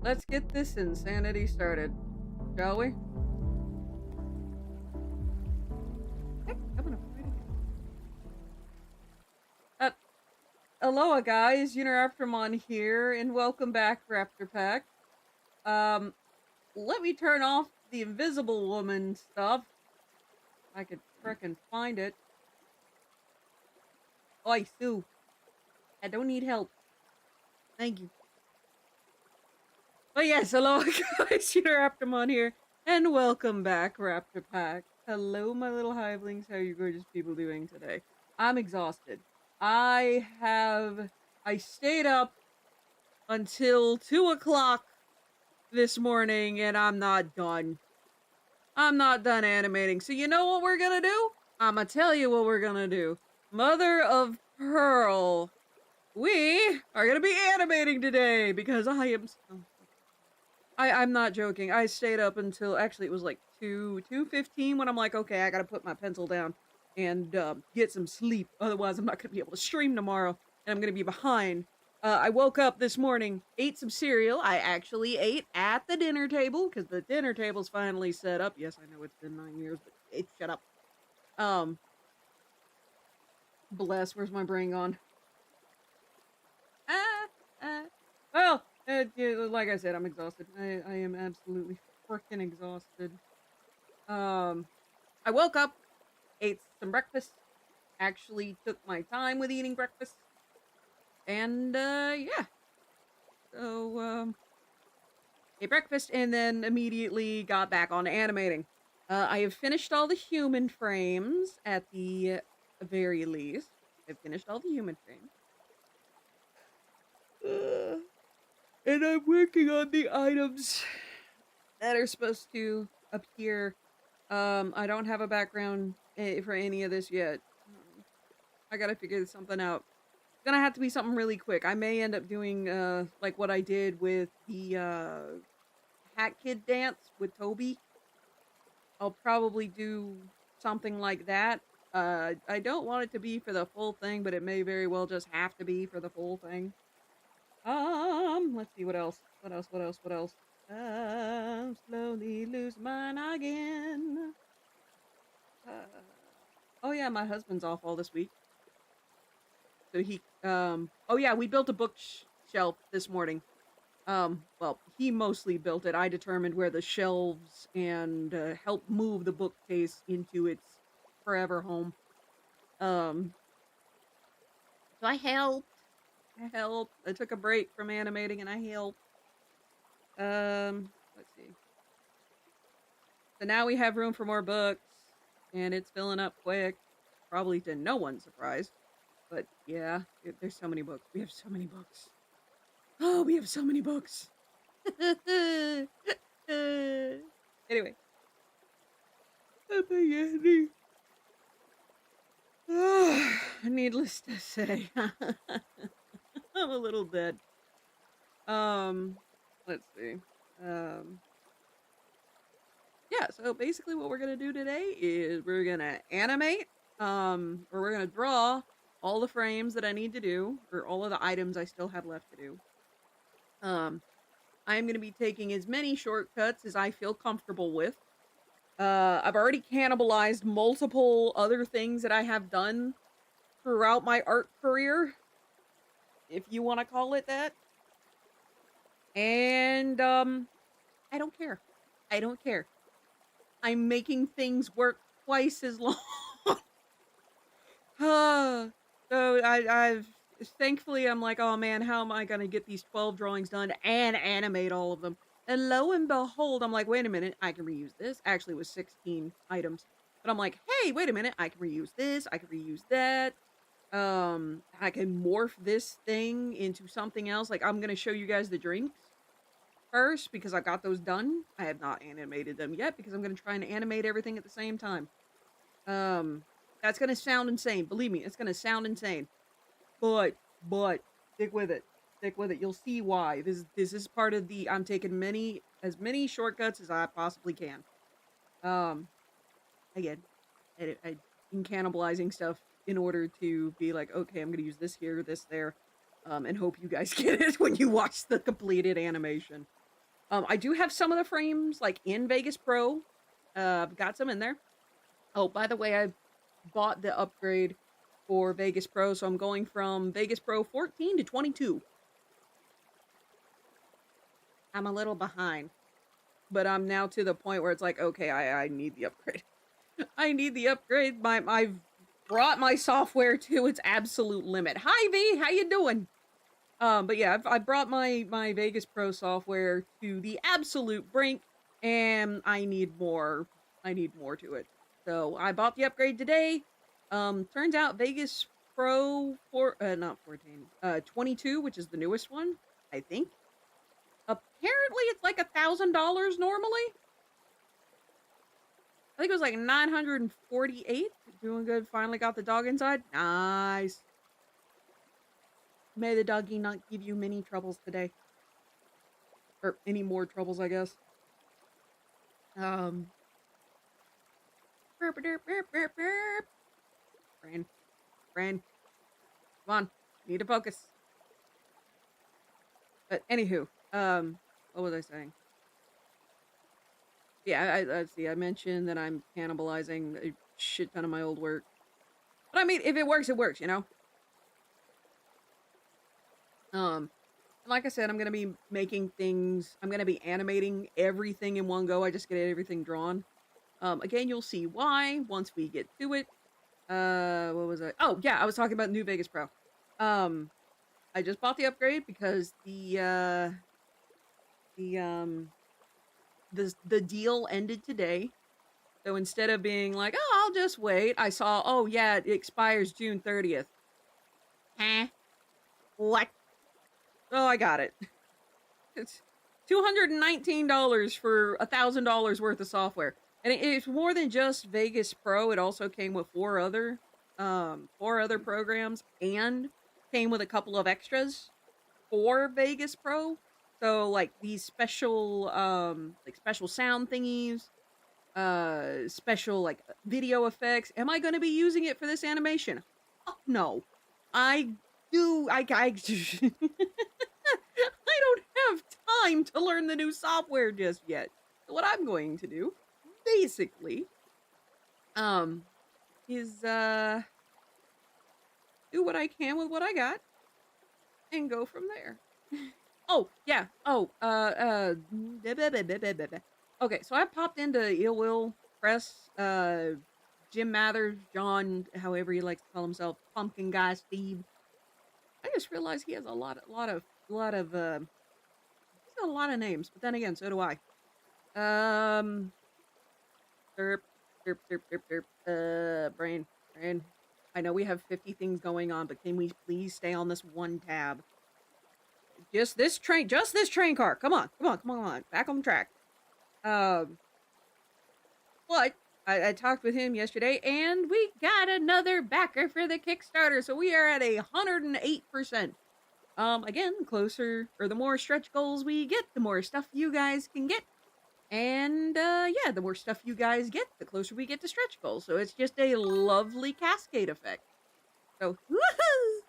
let's get this insanity started, shall we? Heck, I'm gonna fight again. Uh, Aloha guys, Aftermon here, and welcome back, Raptor Pack. Um, Let me turn off the Invisible Woman stuff. I could frickin' find it. Oi, Sue. I don't need help. Thank you. But yes, aloha guys, Aftermon here, and welcome back, Raptor Pack. Hello, my little hivelings. How are you gorgeous people doing today? I'm exhausted. I stayed up until 2 o'clock this morning, and I'm not done. I'm not done animating. So you know what we're gonna do? I'm gonna tell you what we're gonna do. Mother of Pearl, we are gonna be animating today because I am so... I'm not joking. I stayed up until, actually it was like 2:15 when I'm like, okay, I gotta put my pencil down and get some sleep. Otherwise, I'm not gonna be able to stream tomorrow, and I'm gonna be behind. I woke up this morning, ate some cereal. I actually ate at the dinner table because the dinner table's finally set up. Yes, I know it's been 9 years, but shut up. Bless. Where's my brain gone? Ah, ah. Well, yeah, like I said, I'm exhausted. I am absolutely freaking exhausted. I woke up, ate some breakfast, actually took my time with eating breakfast, and yeah. So ate breakfast and then immediately got back on animating. I have finished all the human frames at the very least. I've finished all the human frames. And I'm working on the items that are supposed to appear. I don't have a background for any of this yet. I gotta figure something out. It's gonna have to be something really quick. I may end up doing like what I did with the Hat Kid dance with Toby. I'll probably do something like that. I don't want it to be for the full thing, but it may very well just have to be for the full thing. Let's see what else. What else? Slowly lose mine again. Oh yeah, my husband's off all this week. So oh yeah, we built a bookshelf this morning. Well, he mostly built it. I determined where the shelves and helped move the bookcase into its forever home. So I helped. I took a break from animating and I helped. Let's see. So now we have room for more books, and it's filling up quick. Probably to no one's surprise. But yeah, there's so many books. We have so many books. Oh, we have so many books. Anyway. Needless to say, I'm a little dead. Let's see. Yeah, so basically what we're gonna do today is we're gonna animate, or we're gonna draw all the frames that I need to do, or all of the items I still have left to do. I'm gonna be taking as many shortcuts as I feel comfortable with. I've already cannibalized multiple other things that I have done throughout my art career, if you want to call it that. And, I don't care. I don't care. I'm making things work twice as long. So I've thankfully I'm like, oh man, how am I gonna get these 12 drawings done and animate all of them? And lo and behold, I'm like, wait a minute, I can reuse this. Actually, it was 16 items. But I'm like, hey, wait a minute, I can reuse this, I can reuse that. I can morph this thing into something else. Like, I'm gonna show you guys the drinks first because I got those done. I have not animated them yet because I'm gonna try and animate everything at the same time. That's gonna sound insane. Believe me, it's gonna sound insane. But stick with it. Stick with it. You'll see why. This is part of the I'm taking as many shortcuts as I possibly can. Again, I'm cannibalizing stuff in order to be like, okay, I'm gonna use this here, this there, and hope you guys get it when you watch the completed animation. I do have some of the frames like in Vegas Pro. I've got some in there. Oh, by the way, I bought the upgrade for Vegas Pro, so I'm going from Vegas Pro 14 to 22. I'm a little behind, but I'm now to the point where it's like, okay, I need the upgrade. I need the upgrade. I've brought my software to its absolute limit. Hi V, how you doing? But yeah, I brought my Vegas Pro software to the absolute brink, and I need more. I need more to it. So I bought the upgrade today. Turns out Vegas Pro not 14, 22, which is the newest one, I think. Apparently, it's like $1,000 normally. I think it was like 948. Doing good. Finally got the dog inside. Nice. May the doggy not give you many troubles today. Or any more troubles, I guess. Burp, burp, burp, burp, burp. Brain. Come on. Need to focus. But anywho, what was I saying? Yeah, let's see. I mentioned that I'm cannibalizing a shit ton of my old work. But I mean, if it works, it works, you know? Like I said, I'm gonna be making things, I'm gonna be animating everything in one go. I just get everything drawn. Again, you'll see why once we get to it. What was I? Oh, yeah, I was talking about New Vegas Pro. I just bought the upgrade because the deal ended today. So instead of being like, oh, I'll just wait, I saw, oh yeah, it expires June 30th. Huh? What? Oh, I got it. It's $219 for $1,000 worth of software. And it's more than just Vegas Pro. It also came with four other programs and came with a couple of extras for Vegas Pro. So like these special special sound thingies, special like video effects. Am I going to be using it for this animation? Oh, no. I I I don't have time to learn the new software just yet. So what I'm going to do, basically, is do what I can with what I got and go from there. Oh, yeah. Oh, okay, so I popped into Ill Will Press, Jim Mathers, John, however he likes to call himself, Pumpkin Guy Steve. I just realized he has a lot of he's got a lot of names, but then again, so do I. Derp, derp, derp, derp, derp. Brain. I know we have 50 things going on, but can we please stay on this one tab? Just this train car. Come on. Back on track. But I talked with him yesterday, and we got another backer for the Kickstarter, so we are at 108%. Again, the more stretch goals we get, the more stuff you guys can get. And, yeah, the more stuff you guys get, the closer we get to stretch goals. So it's just a lovely cascade effect. So, woohoo!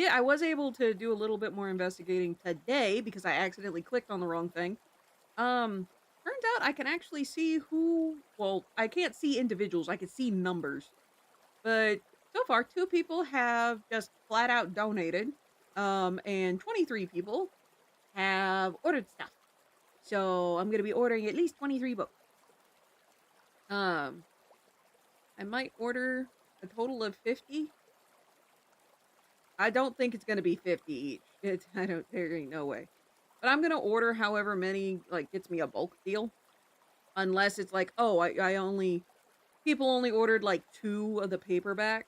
I was able to do a little bit more investigating today because I accidentally clicked on the wrong thing. Turns out I can actually see I can't see individuals, I can see numbers. But so far, 2 people have just flat out donated, and 23 people have ordered stuff. So I'm going to be ordering at least 23 books. I might order a total of 50. I don't think it's going to be 50 each. There ain't no way. But I'm going to order however many, like, gets me a bulk deal. Unless it's like, oh, people only ordered like 2 of the paperback.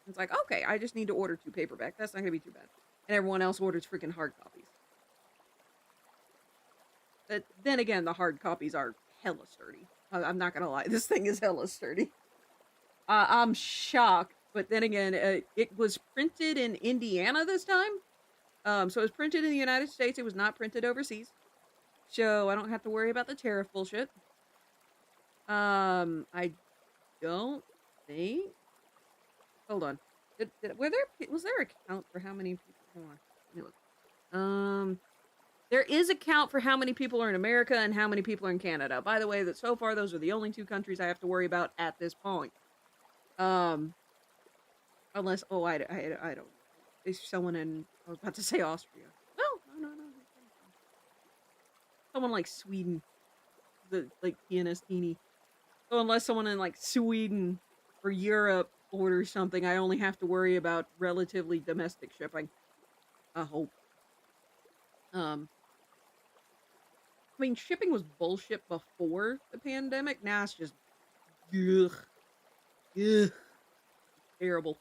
It's like, okay, I just need to order 2 paperback. That's not going to be too bad. And everyone else orders freaking hard copies. But then again, the hard copies are hella sturdy. I'm not going to lie. This thing is hella sturdy. I'm shocked. But then again, it was printed in Indiana this time. So it was printed in the United States. It was not printed overseas. So I don't have to worry about the tariff bullshit. I don't think. Hold on. Was there a count for how many people? Hold on. Let me look. There is a count for how many people are in America and how many people are in Canada. By the way, that so far those are the only 2 countries I have to worry about at this point. Um, unless I don't. There's someone in I was about to say Austria. No. Someone like Sweden, the like Pianistini. So unless someone in like Sweden or Europe orders something, I only have to worry about relatively domestic shipping. I hope. Um, I mean, shipping was bullshit before the pandemic. Now it's just ugh, ugh, terrible.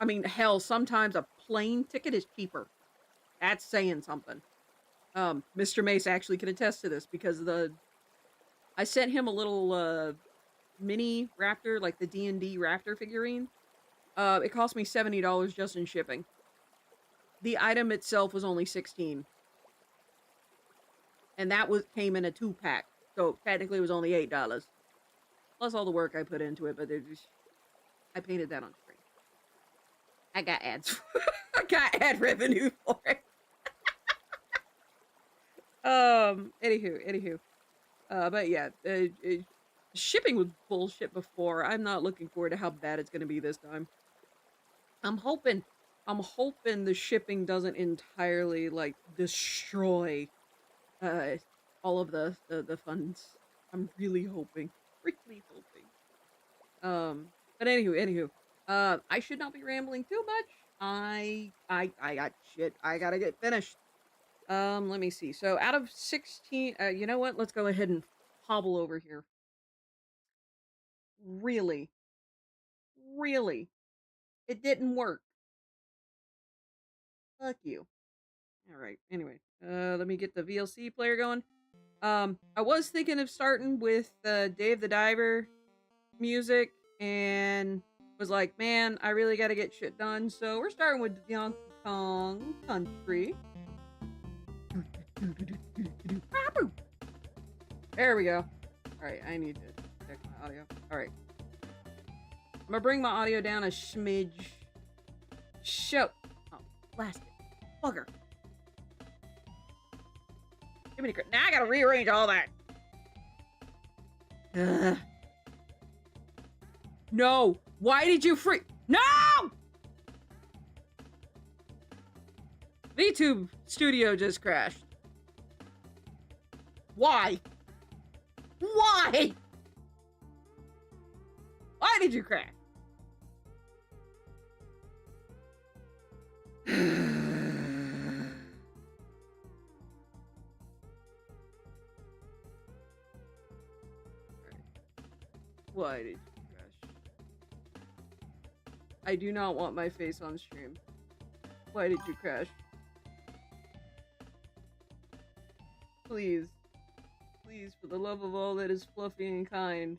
I mean, hell, sometimes a plane ticket is cheaper. That's saying something. Mr. Mace actually can attest to this because I sent him a little mini raptor, like the D&D raptor figurine. It cost me $70 just in shipping. The item itself was only $16. And that came in a 2-pack. So technically it was only $8. Plus all the work I put into it, but I painted that on screen. I got ads. I got ad revenue for it. Anywho. But yeah, shipping was bullshit before. I'm not looking forward to how bad it's gonna be this time. I'm hoping the shipping doesn't entirely like destroy all of the funds. I'm really hoping. But anywho, I should not be rambling too much. I got shit I gotta get finished. Let me see. So out of 16, you know what? Let's go ahead and hobble over here. Really? It didn't work. Fuck you. All right. Anyway, let me get the VLC player going. I was thinking of starting with Dave the Diver music and was like, man, I really got to get shit done. So we're starting with Donkey Kong Country. There we go. All right, I need to check my audio. All right. I'm gonna bring my audio down a smidge. Show. Oh, plastic. Bugger. Give me the now I gotta rearrange all that. No! Why did you free- No! VTube Studio just crashed. Why? Why? Why did you crash? Why did you crash? I do not want my face on stream. Why did you crash? Please. Please, for the love of all that is fluffy and kind.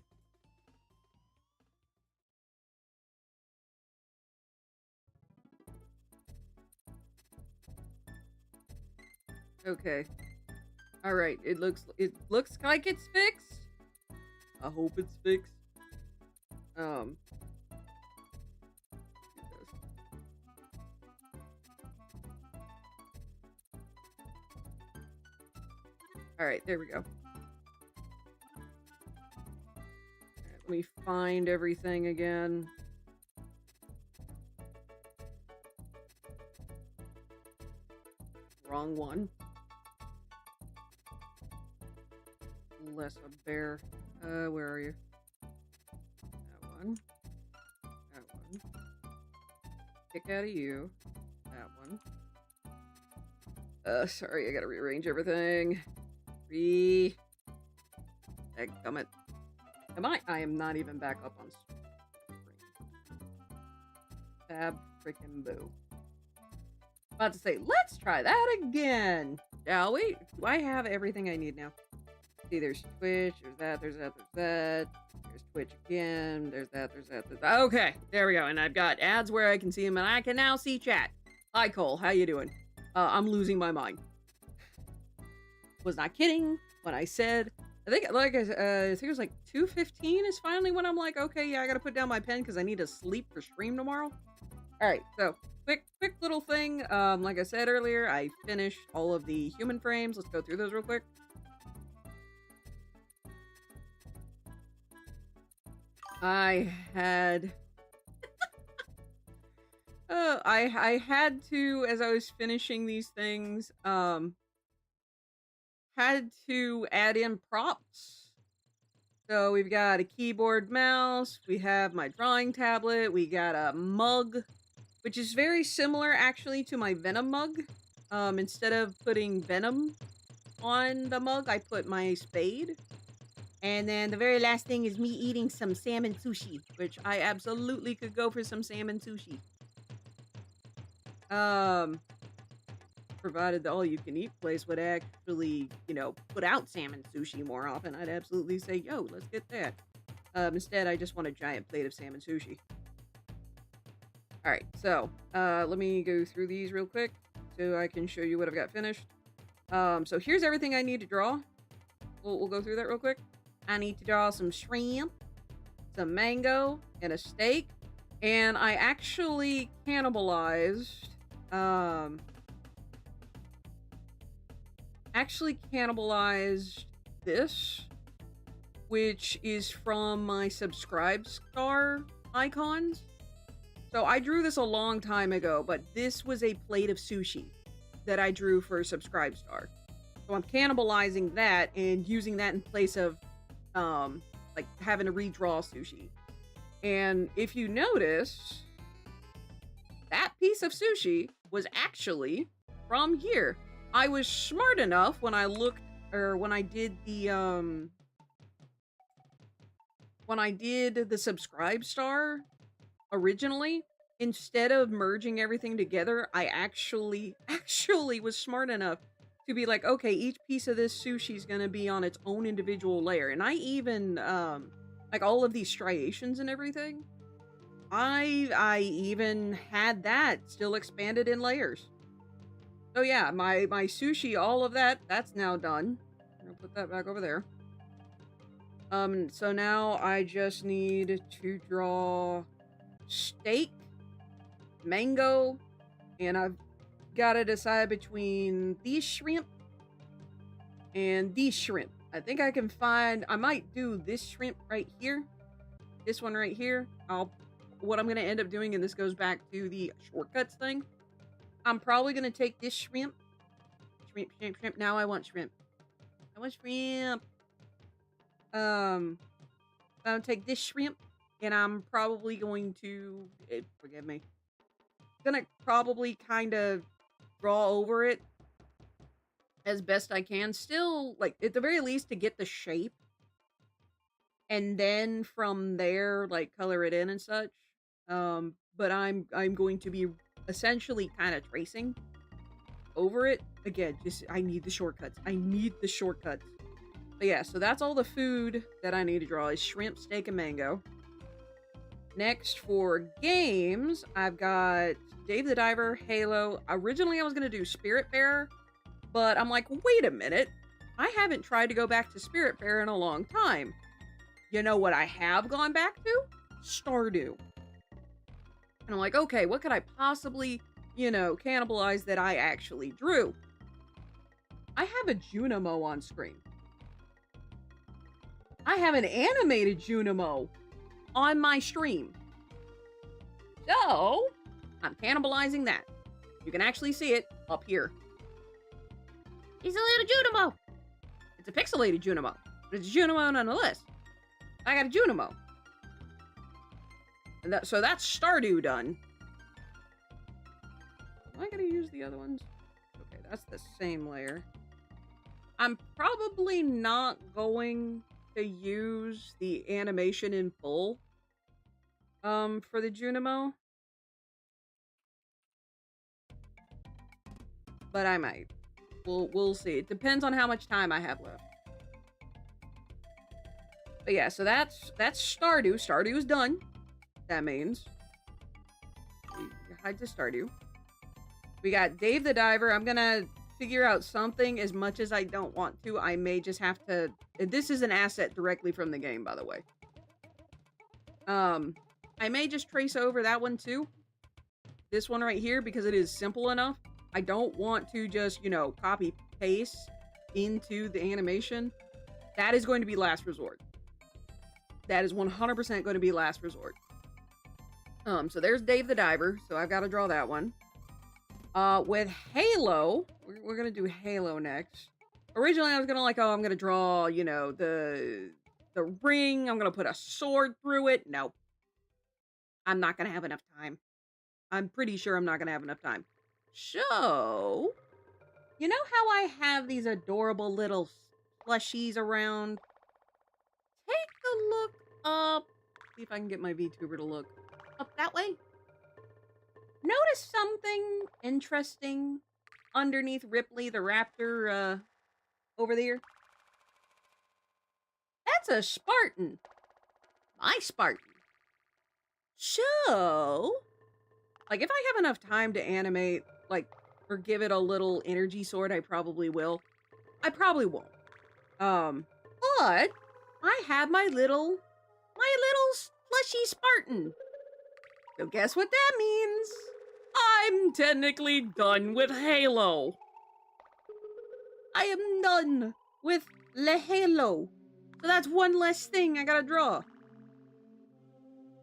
Okay. Alright, it looks like it's fixed. I hope it's fixed. Alright, there we go. Right, let me find everything again. Wrong one. Less a bear. Where are you? That one. That one. Kick out of you. That one. Sorry, I gotta rearrange everything. Dadgummit. I am not even back up on screen. Tab freaking boo. About to say, let's try that again. Shall we? Do I have everything I need now? See, there's Twitch, there's that. There's Twitch again, there's that. Okay, there we go. And I've got ads where I can see them, and I can now see chat. Hi, Cole. How you doing? I'm losing my mind. Was not kidding when I said, I think it was like 2:15 is finally when I'm like, okay, yeah, I gotta put down my pen because I need to sleep for stream tomorrow. Alright, so quick little thing. Like I said earlier, I finished all of the human frames. Let's go through those real quick. I had I had to, as I was finishing these things, had to add in props. So we've got a keyboard, mouse, we have my drawing tablet, we got a mug, which is very similar actually to my Venom mug. Instead of putting Venom on the mug, I put my spade. And then the very last thing is me eating some salmon sushi, which I absolutely could go for some salmon sushi. Provided the all-you-can-eat place would actually, you know, put out salmon sushi more often, I'd absolutely say, yo, let's get that. Instead, I just want a giant plate of salmon sushi. Alright, so, let me go through these real quick so I can show you what I've got finished. So here's everything I need to draw. We'll go through that real quick. I need to draw some shrimp, some mango, and a steak. And I actually cannibalized, this, which is from my subscribe star icons. So I drew this a long time ago, but this was a plate of sushi that I drew for subscribe star. So I'm cannibalizing that and using that in place of, like having to redraw sushi. And if you notice, that piece of sushi was actually from here. I was smart enough when I looked, or when I did the subscribe star originally, instead of merging everything together, I actually was smart enough to be like, okay, each piece of this sushi is gonna be on its own individual layer. And I even, like all of these striations and everything, I even had that still expanded in layers. So yeah, my sushi, all of that, that's now done. I'm gonna put that back over there. So now I just need to draw steak, mango, and I've got to decide between these shrimp and these shrimp. I think I can find, I might do this shrimp right here. This one right here. What I'm going to end up doing, and this goes back to the shortcuts thing, I'm probably going to take this shrimp. Shrimp. Now I want shrimp. I want shrimp. I'm going to take this shrimp, and I'm probably going to, forgive me, gonna probably kind of draw over it as best I can. Still, like, at the very least, to get the shape. And then from there, like, color it in and such. But I'm going to be essentially kind of tracing over it. Again, just, I need the shortcuts. I need the shortcuts. But yeah, so that's all the food that I need to draw is shrimp, steak, and mango. Next, for games, I've got Dave the Diver, Halo. Originally, I was going to do Spiritfarer, but I'm like, wait a minute. I haven't tried to go back to Spiritfarer in a long time. You know what I have gone back to? Stardew. And I'm like, okay, what could I possibly, you know, cannibalize that I actually drew? I have a Junimo on screen. I have an animated Junimo on my stream. So, I'm cannibalizing that. You can actually see it up here. He's a little Junimo. It's a pixelated Junimo. But it's a Junimo nonetheless. I got a Junimo. And so that's Stardew done. Am I gonna use the other ones? Okay, that's the same layer. I'm probably not going to use the animation in full for the Junimo. But I might. We'll see. It depends on how much time I have left. But yeah, so that's Stardew. Stardew is done. That means hide the Stardew. We got Dave the Diver. I'm gonna figure out something. As much as I don't want to, I may just have to. This is an asset directly from the game, by the way. I may just trace over that one too. this one right here because it is simple enough. I don't want to just, you know, copy paste into the animation. That is going to be last resort. That is 100% going to be last resort. So there's Dave the Diver. So I've got to draw that one. With Halo, we're going to do Halo next. Originally, I was going to like, oh, I'm going to draw, you know, the ring. I'm going to put a sword through it. Nope. I'm not going to have enough time. I'm pretty sure I'm not going to have enough time. So, you know how I have these adorable little plushies around? Take a look up. See if I can get my VTuber to look up that way. Notice something interesting underneath Ripley the Raptor over there? That's a Spartan. My Spartan. So, like, if I have enough time to animate, like, or give it a little energy sword, I probably will. I probably won't. But I have my little slushy Spartan. So guess what that means? I'm technically done with Halo. I am done with Le Halo. So that's one less thing I gotta draw.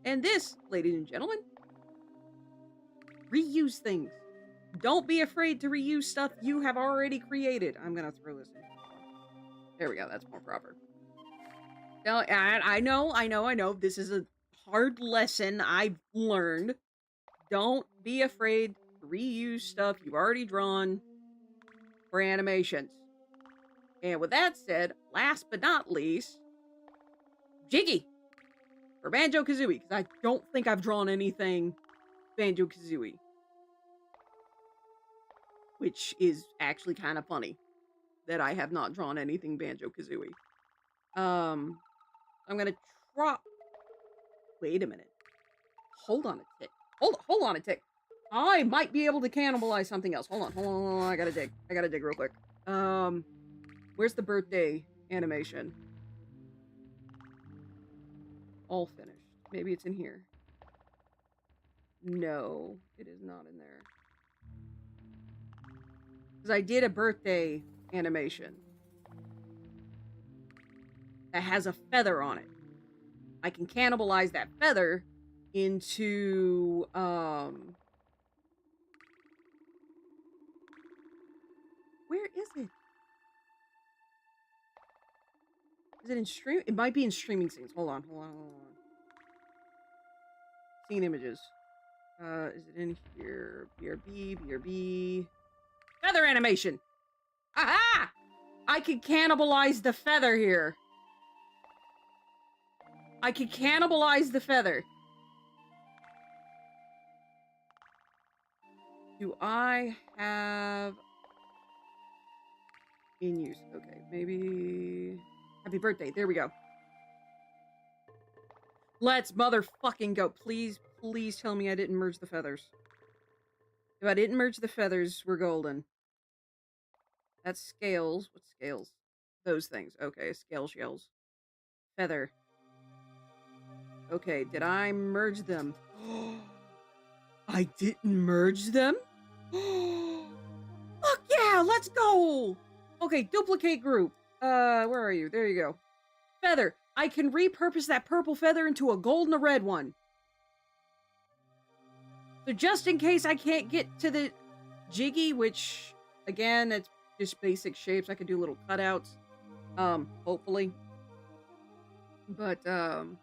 And this, ladies and gentlemen, reuse things. Don't be afraid to reuse stuff you have already created. I'm gonna throw this in. There we go, that's more proper. Now, I know. This is a hard lesson I've learned. Don't be afraid to reuse stuff you've already drawn for animations. And with that said, last but not least, Jiggy for Banjo-Kazooie, because I don't think I've drawn anything Banjo-Kazooie. Which is actually kind of funny that I have not drawn anything Banjo-Kazooie. I'm gonna try... Wait a minute. Hold on a tick. Hold on a tick. I might be able to cannibalize something else. Hold on. I gotta dig real quick. Where's the birthday animation? All finished. Maybe it's in here. No, it is not in there. Because I did a birthday animation that has a feather on it. I can cannibalize that feather into, where is it? Is it in stream? It might be in streaming scenes. Hold on. Scene images. Is it in here? BRB. Feather animation! Aha! I can cannibalize the feather here. I can cannibalize the feather. Do I have... in use? Okay, maybe... Happy birthday. There we go. Let's motherfucking go. Please tell me I didn't merge the feathers. If I didn't merge the feathers, we're golden. That's scales. What scales? Those things. Okay, scale shells. Feather. Okay, did I merge them? I didn't merge them? Fuck yeah, let's go! Okay, duplicate group. Where are you? There you go. Feather. I can repurpose that purple feather into a gold and a red one. So just in case I can't get to the Jiggy, which, again, it's just basic shapes. I could do little cutouts. Hopefully. But, oh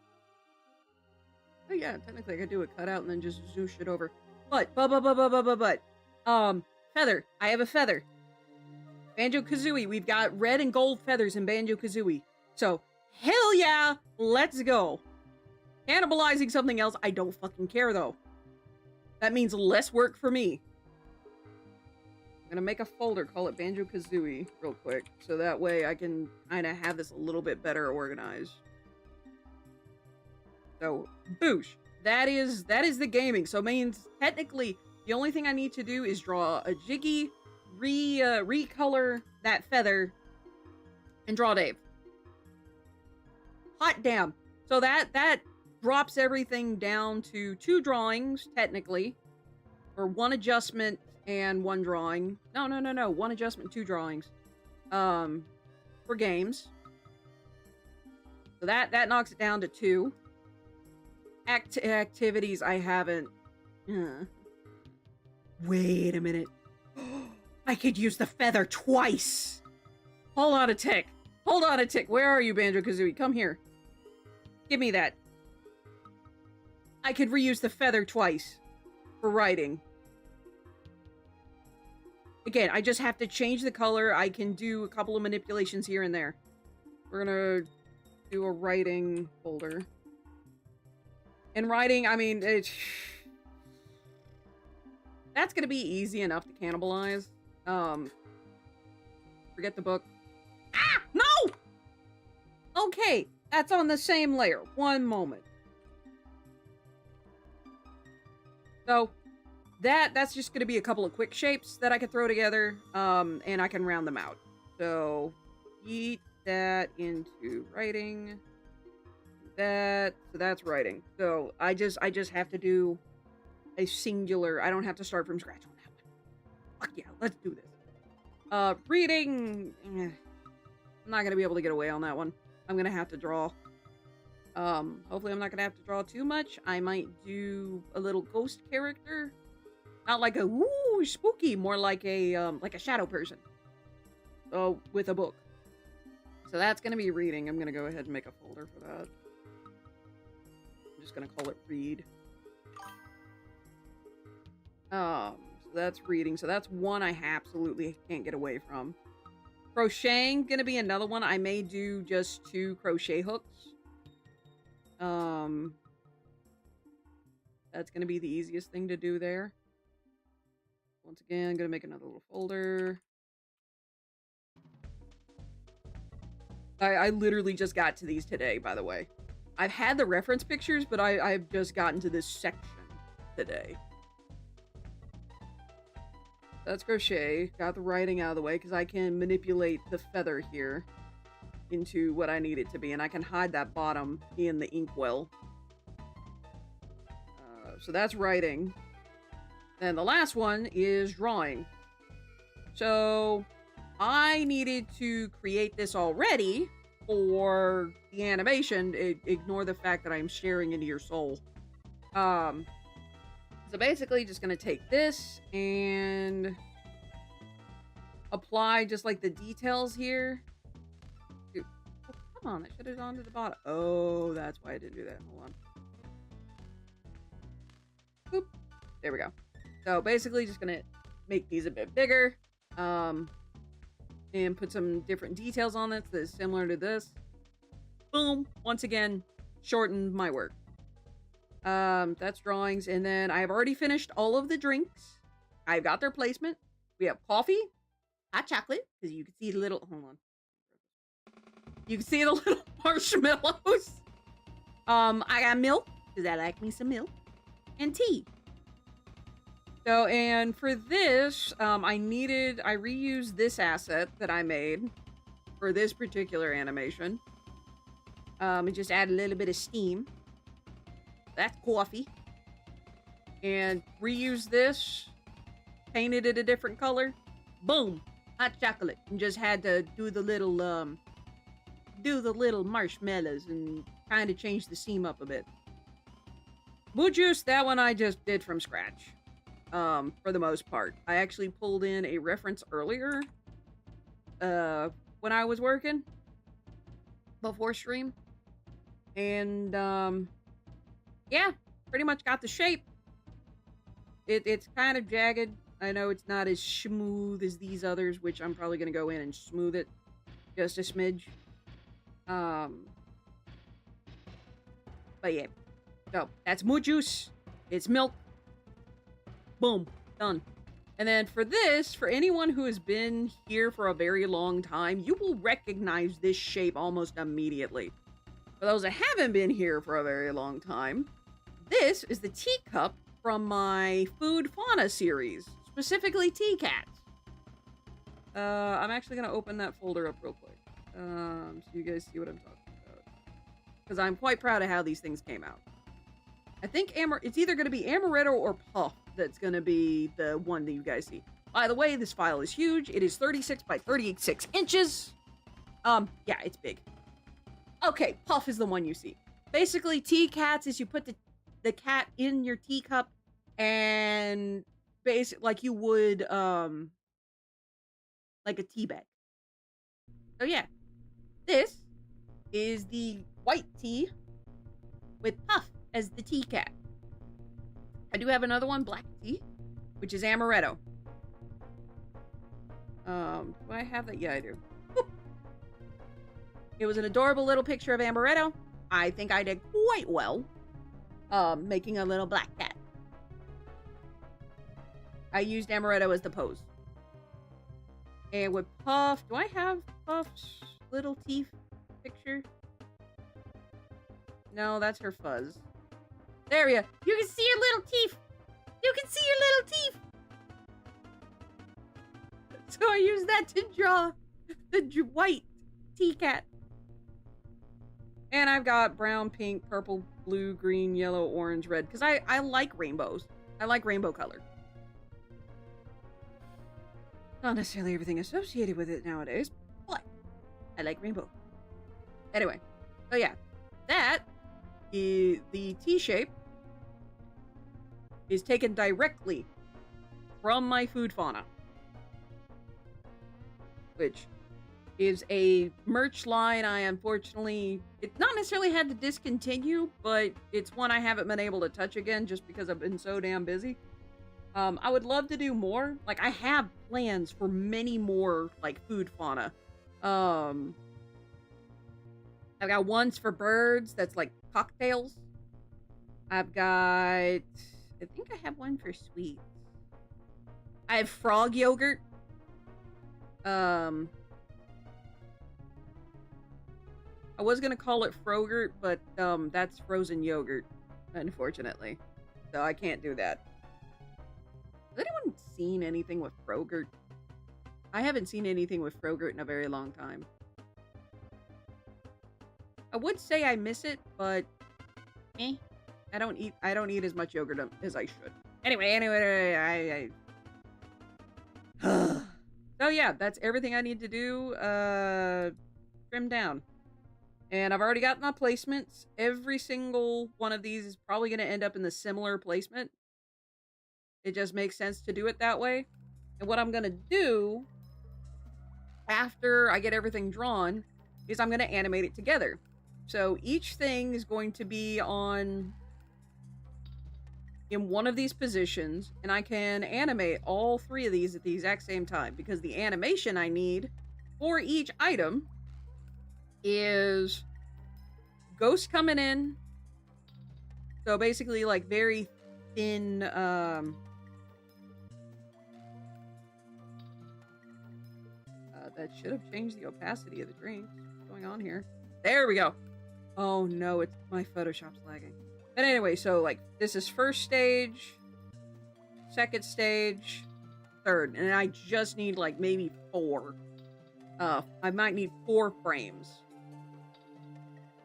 yeah, technically I could do a cutout and then just zoosh it over. But, feather. I have a feather. Banjo-Kazooie. We've got red and gold feathers in Banjo-Kazooie. So, hell yeah, let's go. Cannibalizing something else, I don't fucking care though. That means less work for me. I'm gonna make a folder, call it Banjo-Kazooie real quick. So that way I can kind of have this a little bit better organized. So, boosh. That is the gaming. So means technically the only thing I need to do is draw a Jiggy, recolor that feather, and draw Dave. Hot damn. So that drops everything down to 2 drawings, technically. or one adjustment and one drawing. No. One adjustment, two drawings. For games. So that knocks it down to 2. Activities I haven't. Wait a minute. I could use the feather twice. Hold on a tick. Where are you, Banjo-Kazooie? Come here. Give me that. I could reuse the feather twice for writing. Again, I just have to change the color. I can do a couple of manipulations here and there. We're gonna do a writing folder. And writing, I mean, that's gonna be easy enough to cannibalize. Forget the book. Ah! No! Okay, that's on the same layer. One moment. So, that's just gonna be a couple of quick shapes that I can throw together, and I can round them out. So, yeet that into writing. So that's writing. So, I just have to do a singular. I don't have to start from scratch on that one. Fuck yeah, let's do this. Reading. I'm not gonna be able to get away on that one. I'm gonna have to draw. Hopefully I'm not gonna have to draw too much. I might do a little ghost character. Not like a woo spooky, more like a shadow person. So with a book. So that's gonna be reading. I'm gonna go ahead and make a folder for that. I'm just gonna call it read. So that's reading. So that's one I absolutely can't get away from. Crocheting, gonna be another one. I may do just 2 crochet hooks. That's gonna be the easiest thing to do there. Once again, I'm gonna make another little folder. I literally just got to these today, by the way. I've had the reference pictures, but I've just gotten to this section today. That's crochet. Got the writing out of the way because I can manipulate the feather here into what I need it to be, and I can hide that bottom in the inkwell. So that's writing. Then the last one is drawing. So I needed to create this already for the animation. Ignore the fact that I'm sharing into your soul. So basically just gonna take this and apply just like the details here. Dude, oh, come on, that should have gone to the bottom. Oh, that's why I didn't do that. Hold on. Boop. There we go. So basically just gonna make these a bit bigger. And put some different details on it that's similar to this. Boom. Once again, shortened my work. That's drawings. And then I've already finished all of the drinks. I've got their placement. We have coffee, hot chocolate, because you can see the little, hold on. You can see the little marshmallows. I got milk, because I like me some milk, and tea. So, and for this, I reused this asset that I made for this particular animation. And just add a little bit of steam. That's coffee. And reuse this, painted it a different color. Boom, hot chocolate. And just had to do the little marshmallows and kind of change the seam up a bit. Boo Juice, that one I just did from scratch. For the most part. I actually pulled in a reference earlier, when I was working, before stream. And, yeah, pretty much got the shape. It's kind of jagged. I know it's not as smooth as these others, which I'm probably going to go in and smooth it just a smidge. But yeah. So, that's Moo Juice. It's milk. Boom. Done. And then for this, for anyone who has been here for a very long time, you will recognize this shape almost immediately. For those that haven't been here for a very long time, this is the teacup from my Food Fauna series, specifically tea cats. I'm actually going to open that folder up real quick, so you guys see what I'm talking about. Because I'm quite proud of how these things came out. I think it's either going to be Amaretto or Puff that's gonna be the one that you guys see. By the way, this file is huge. It is 36 by 36 inches. Yeah, it's big. Okay, Puff is the one you see. Basically, tea cats is you put the cat in your teacup and like you would, like a tea bag. So yeah, this is the white tea with Puff as the tea cat. I do have another one, black tea, which is amaretto. Do I have that? Yeah, I do. Boop. It was an adorable little picture of amaretto. I think I did quite well, making a little black cat. I used amaretto as the pose. And with Puff, do I have Puff's little teeth picture? No, that's her fuzz. There you go. You can see her little teeth. You can see her little teeth. So I used that to draw the white tea cat. And I've got brown, pink, purple, blue, green, yellow, orange, red. Because I like rainbows. I like rainbow color. Not necessarily everything associated with it nowadays, but I like rainbow. Anyway, so yeah, that is the T shape is taken directly from my food fauna, which is a merch line I unfortunately, it's not necessarily had to discontinue, but it's one I haven't been able to touch again just because I've been so damn busy. I would love to do more. Like, I have plans for many more, like, food fauna. I've got ones for birds that's like cocktails. I've got, I think I have one for sweets. I have frog yogurt. I was gonna call it Frogurt, but that's frozen yogurt, unfortunately. So I can't do that. Has anyone seen anything with Frogurt? I haven't seen anything with Frogurt in a very long time. I would say I miss it, but I don't eat as much yogurt as I should. Anyway, so yeah, that's everything I need to do. Trim down. And I've already got my placements. Every single one of these is probably going to end up in the similar placement. It just makes sense to do it that way. And what I'm going to do after I get everything drawn is I'm going to animate it together. So each thing is going to be in one of these positions, and I can animate all three of these at the exact same time, because the animation I need for each item is ghost coming in. So basically like very thin, that should have changed the opacity of the drinks. What's going on here? There we go. Oh no, it's my Photoshop's lagging. But anyway, so like this is first stage, second stage, third, and I just need like maybe 4. I might need 4 frames.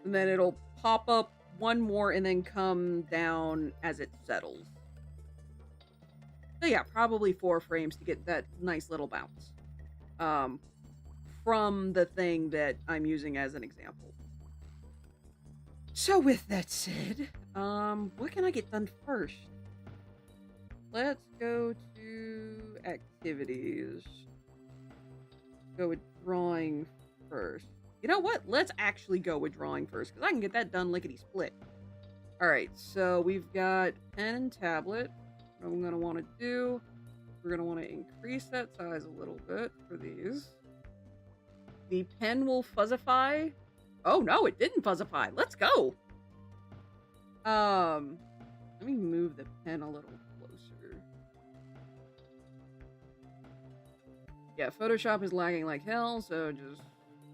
And then it'll pop up one more and then come down as it settles. So yeah, probably 4 frames to get that nice little bounce. From the thing that I'm using as an example. So with that said, what can I get done first? Let's go to activities. Go with drawing first. You know what? Let's actually go with drawing first, because I can get that done lickety-split. Alright, so we've got pen and tablet. What I'm going to want to do, we're going to want to increase that size a little bit for these. The pen will fuzzify. Oh no, it didn't fuzzify. Let's go. Let me move the pen a little closer. Yeah, Photoshop is lagging like hell, so just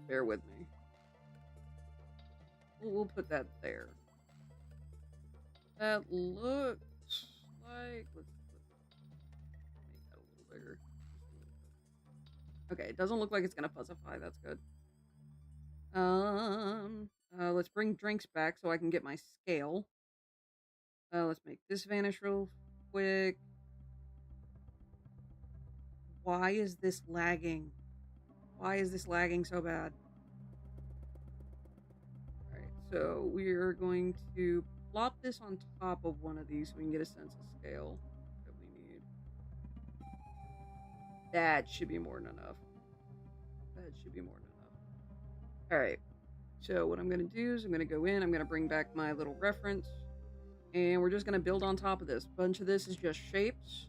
bear with me. We'll put that there. That looks like, let's make that a little bigger. Okay, it doesn't look like it's gonna fuzzify. That's good. Let's bring drinks back so I can get my scale. Let's make this vanish real quick. Why is this lagging? Why is this lagging so bad? Alright, so we're going to plop this on top of one of these so we can get a sense of scale that we need. That should be more than enough. That should be more than enough. Alright, so what I'm going to do is I'm going to go in, I'm going to bring back my little reference, and we're just going to build on top of this. A bunch of this is just shapes.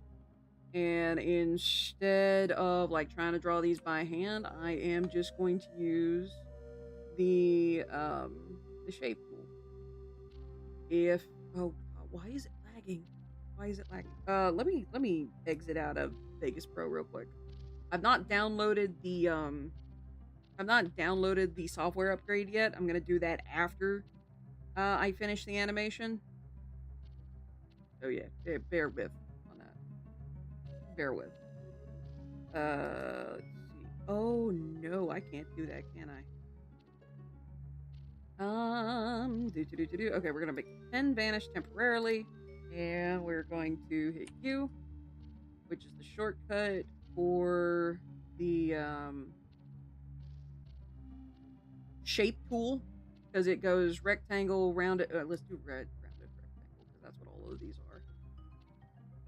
And instead of like trying to draw these by hand, I am just going to use the shape tool. If oh God, why is it lagging? Why is it lagging? Let me exit out of Vegas Pro real quick. I've not downloaded the software upgrade yet. I'm gonna do that after I finish the animation. So yeah, bear with on that. Bear with. Let's see. Oh no, I can't do that, can I? Okay, we're gonna make the pen vanish temporarily, and we're going to hit U, which is the shortcut for the shape tool, because it goes rectangle, rounded. Let's do rounded rectangle, because that's what all of these are.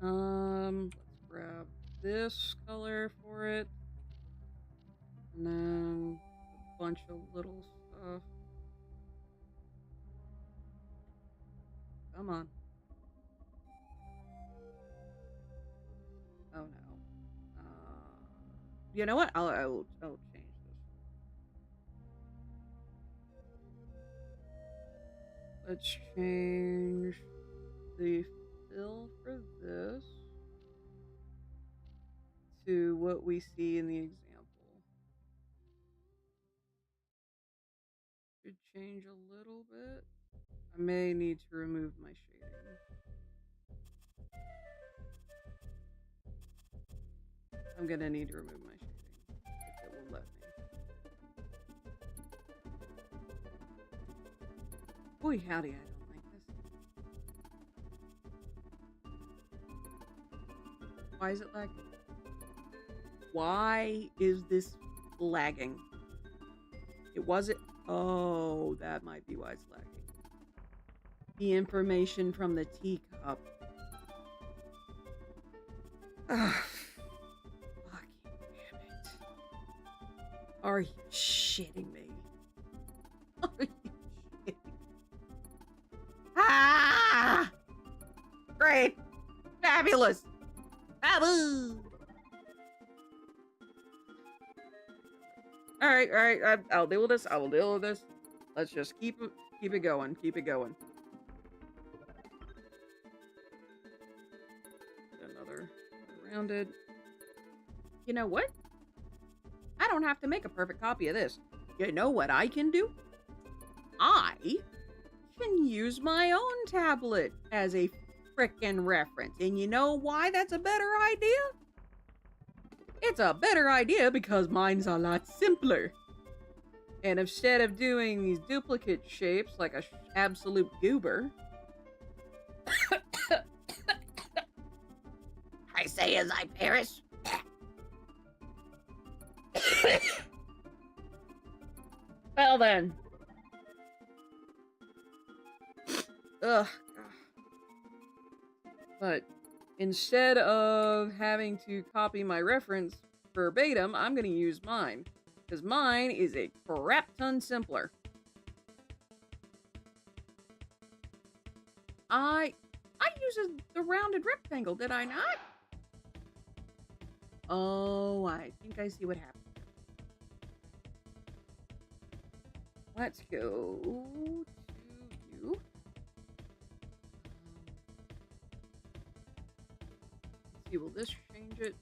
Let's grab this color for it, and then a bunch of little stuff. Come on. Oh no. You know what? I'll change this. Let's change the fill for this to what we see in the example. Should change a little bit. I may need to remove my shading. I'm gonna need to remove my shading if it will let me. Boy, howdy, I don't like this. Why is it lagging? Why is this lagging? It wasn't. Oh, that might be why it's lagging. The information from the teacup. Ugh. Fucking damn it. Are you shitting me? Are you shitting me? Ah! Great! Fabulous! Babu! Alright, I'll deal with this. I will deal with this. Let's just keep it going. Keep it going. Another rounded. You know what? I don't have to make a perfect copy of this. You know what I can do? I can use my own tablet as a frickin' reference. And you know why that's a better idea? It's a better idea because mine's a lot simpler. And instead of doing these duplicate shapes like a absolute goober, I say as I perish. Well then. Ugh. But instead of having to copy my reference verbatim, I'm going to use mine. Because mine is a crap ton simpler. I used the rounded rectangle, did I not? Oh, I think I see what happened. Let's go to you. Let's see, will this change it?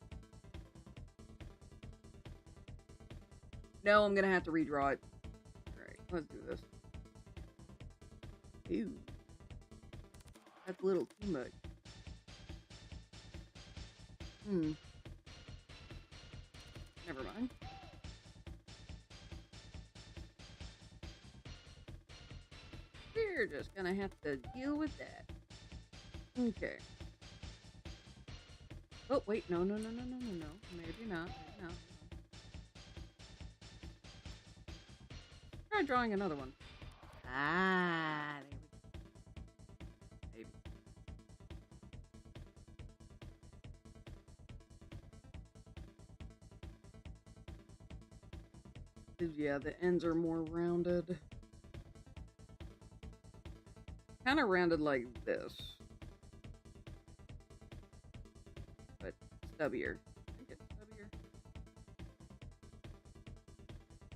No, I'm gonna have to redraw it. Alright, let's do this. Ew. That's a little too much. Never mind. We're just gonna have to deal with that. Okay. Oh, wait. No, no, no, no, no, no, no. Maybe not. Maybe not. Try drawing another one. Ah, there we go. Maybe. Yeah, the ends are more rounded. Kind of rounded like this. But stubbier. I think it's stubbier.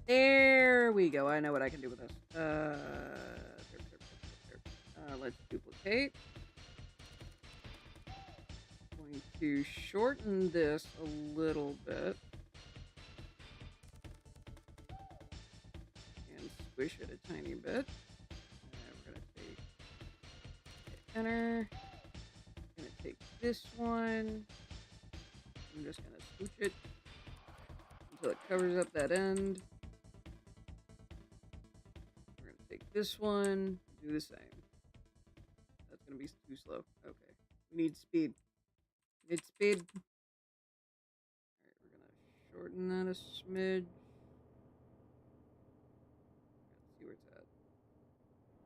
There we go. I know what I can do with this. Let's duplicate. Going to shorten this a little bit. And squish it a tiny bit. We're going to take enter. I'm going to take this one. I'm just going to scooch it until it covers up that end. We're going to take this one, do the same. That's going to be too slow. Okay. We need speed. We need speed. Alright, we're going to shorten that a smidge. Let's see where it's at.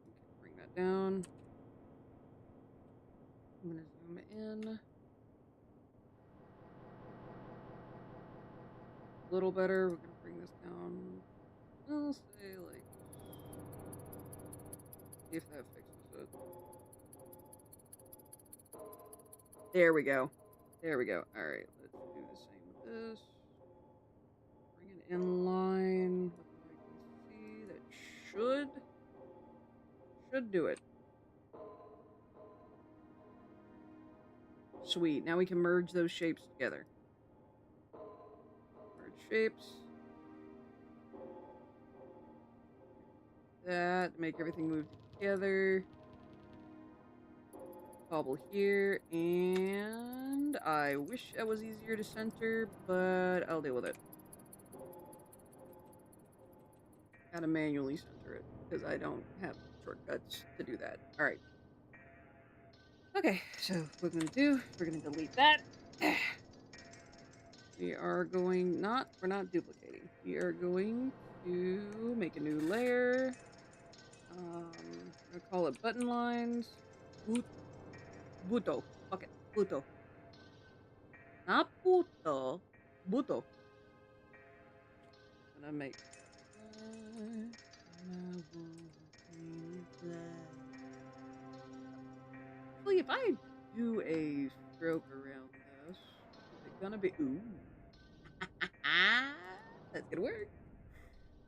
Okay, bring that down. I'm going to zoom in. A little better. We're going to bring this down. I'll say like, see if that fixes it. There we go. There we go. Alright, let's do the same with this. Bring it in line with what I can see. That should do it. Sweet. Now we can merge those shapes together. Merge shapes. That. Make everything move together. Cobble here. And I wish that was easier to center, but I'll deal with it. Gotta manually center it because I don't have shortcuts to do that. Alright. Okay, so what we're gonna do, we're gonna delete that. We are going we're not duplicating. We are going to make a new layer. I'm gonna call it button lines. Buto. Okay, Buto. Not puto. Buto. I'm gonna make. Actually, if I do a stroke around this, is it gonna be ooh? That's gonna work.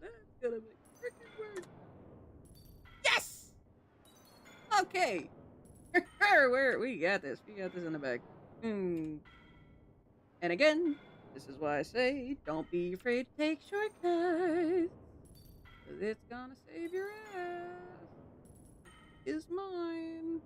That's gonna make freaking work. Yes. Okay. We got this. We got this in the bag. And again, this is why I say don't be afraid to take shortcuts. Cause it's gonna save your ass. Is mine.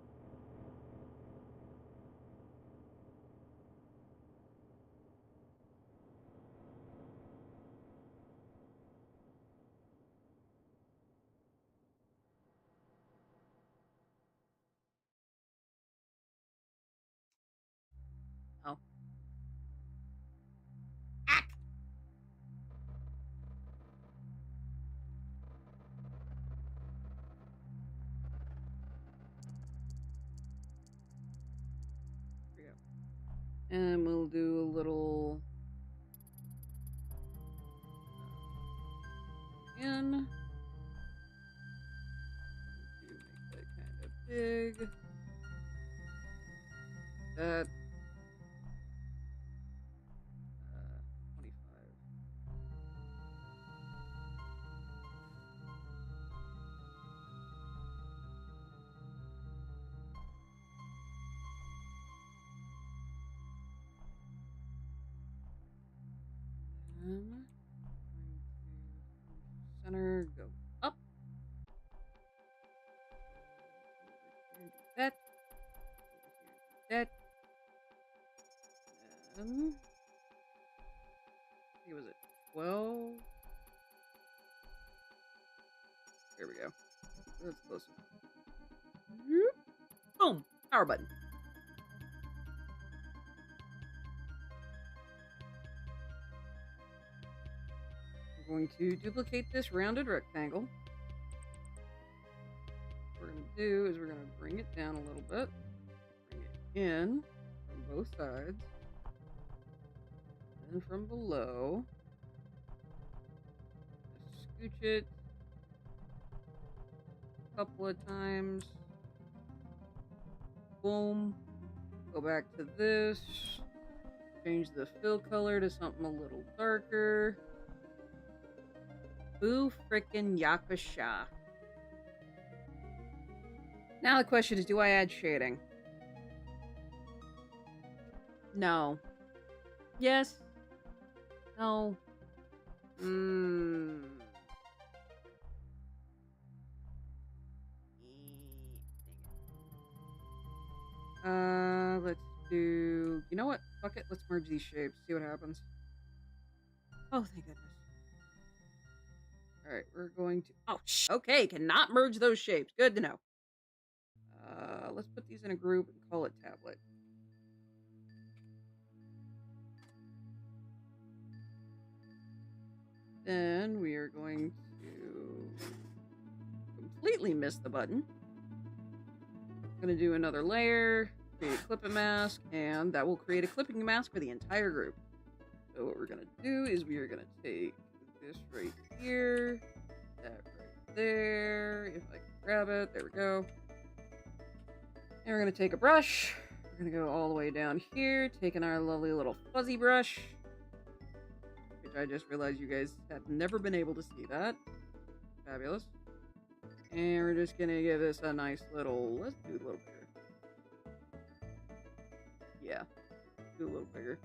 Oh. Ack! Here we go. And we'll do a little in. To make that kind of big. That 25. And center, go up. Over here, do that. Over here, do that. And see, was it 12? There we go. That's close. Boom! Power button. going to duplicate this rounded rectangle. What we're going to do is we're going to bring it down a little bit. Bring it in from both sides. And from below. Scooch it a couple of times. Boom. Go back to this. Change the fill color to something a little darker. Boo frickin' Yakusha. Now the question is, do I add shading? No. Yes. No. Let's do... You know what? Fuck it. Let's merge these shapes. See what happens. Oh, thank goodness. Alright, we're going to... Oh, okay, cannot merge those shapes. Good to know. Let's put these in a group and call it tablet. Then we are going to completely miss the button. I'm going to do another layer, create a clipping mask, and that will create a clipping mask for the entire group. So what we're going to do is we are going to take this right here, that right there, if I can grab it, there we go. And we're going to take a brush, we're going to go all the way down here, taking our lovely little fuzzy brush, which I just realized you guys have never been able to see that. Fabulous. And we're just going to give this a nice little, let's do a little bigger. Yeah, do a little bigger.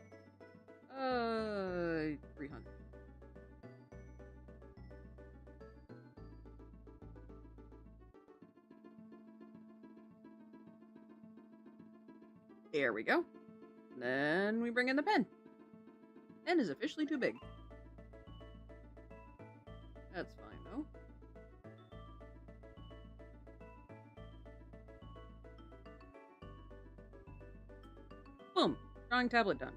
300. There we go. And then we bring in the pen. Pen is officially too big. That's fine though. Boom. Drawing tablet done.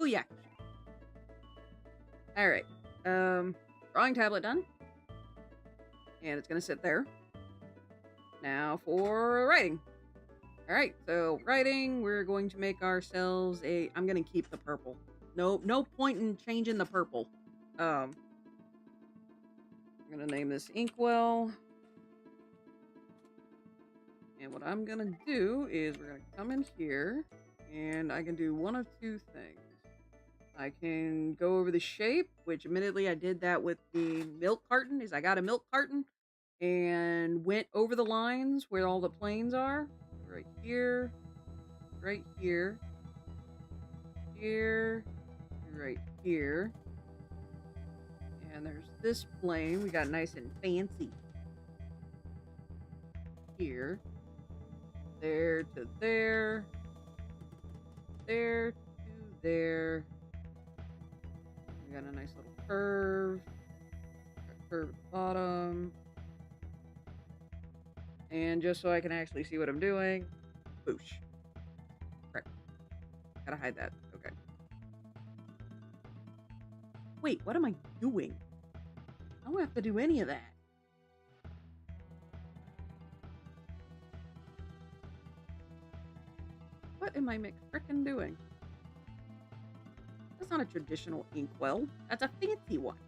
Oh yeah. Alright. Drawing tablet done. And it's gonna sit there. Now for writing. Alright, so writing, we're going to make ourselves a... I'm gonna keep the purple. No point in changing the purple. I'm gonna name this Inkwell. And what I'm gonna do is we're gonna come in here and I can do one of two things. I can go over the shape, which admittedly I did that with the milk carton, is I got a milk carton and went over the lines where all the planes are. Right here, right here, here, right here. And there's this plane we got nice and fancy. Here. There to there. There to there. We got a nice little curve. Got a curve at the bottom. And just so I can actually see what I'm doing. Boosh. Right. Gotta hide that. Okay. Wait, what am I doing? I don't have to do any of that. What am I frickin' doing? That's not a traditional inkwell. That's a fancy one.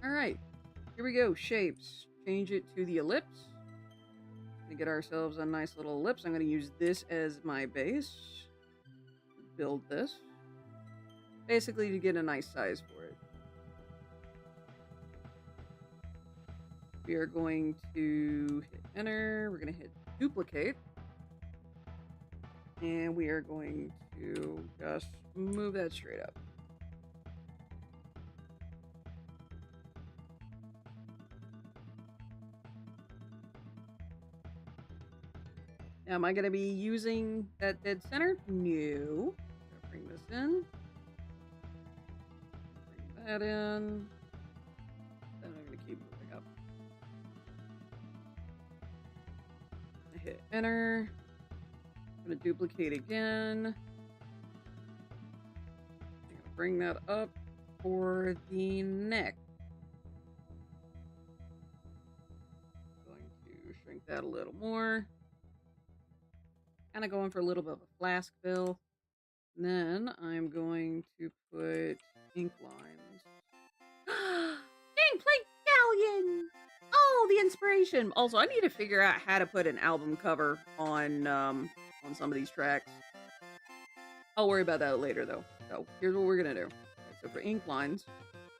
Alright. Here we go. Shapes. Change it to the ellipse. To get ourselves a nice little ellipse, I'm going to use this as my base. Build this. Basically to get a nice size for it. We are going to hit enter. We're going to hit duplicate. And we are going to just move that straight up. Now, am I going to be using that dead center? No. Bring this in. Bring that in. Then I'm going to keep moving up. I hit enter. I'm going to duplicate again. bring that up for the neck. Going to shrink that a little more. Kind of going for a little bit of a flask fill. And then I'm going to put ink lines. Gameplay galleon! Oh, the inspiration. Also, I need to figure out how to put an album cover on some of these tracks. I'll worry about that later, though. So here's what we're gonna do. Okay, so for ink lines,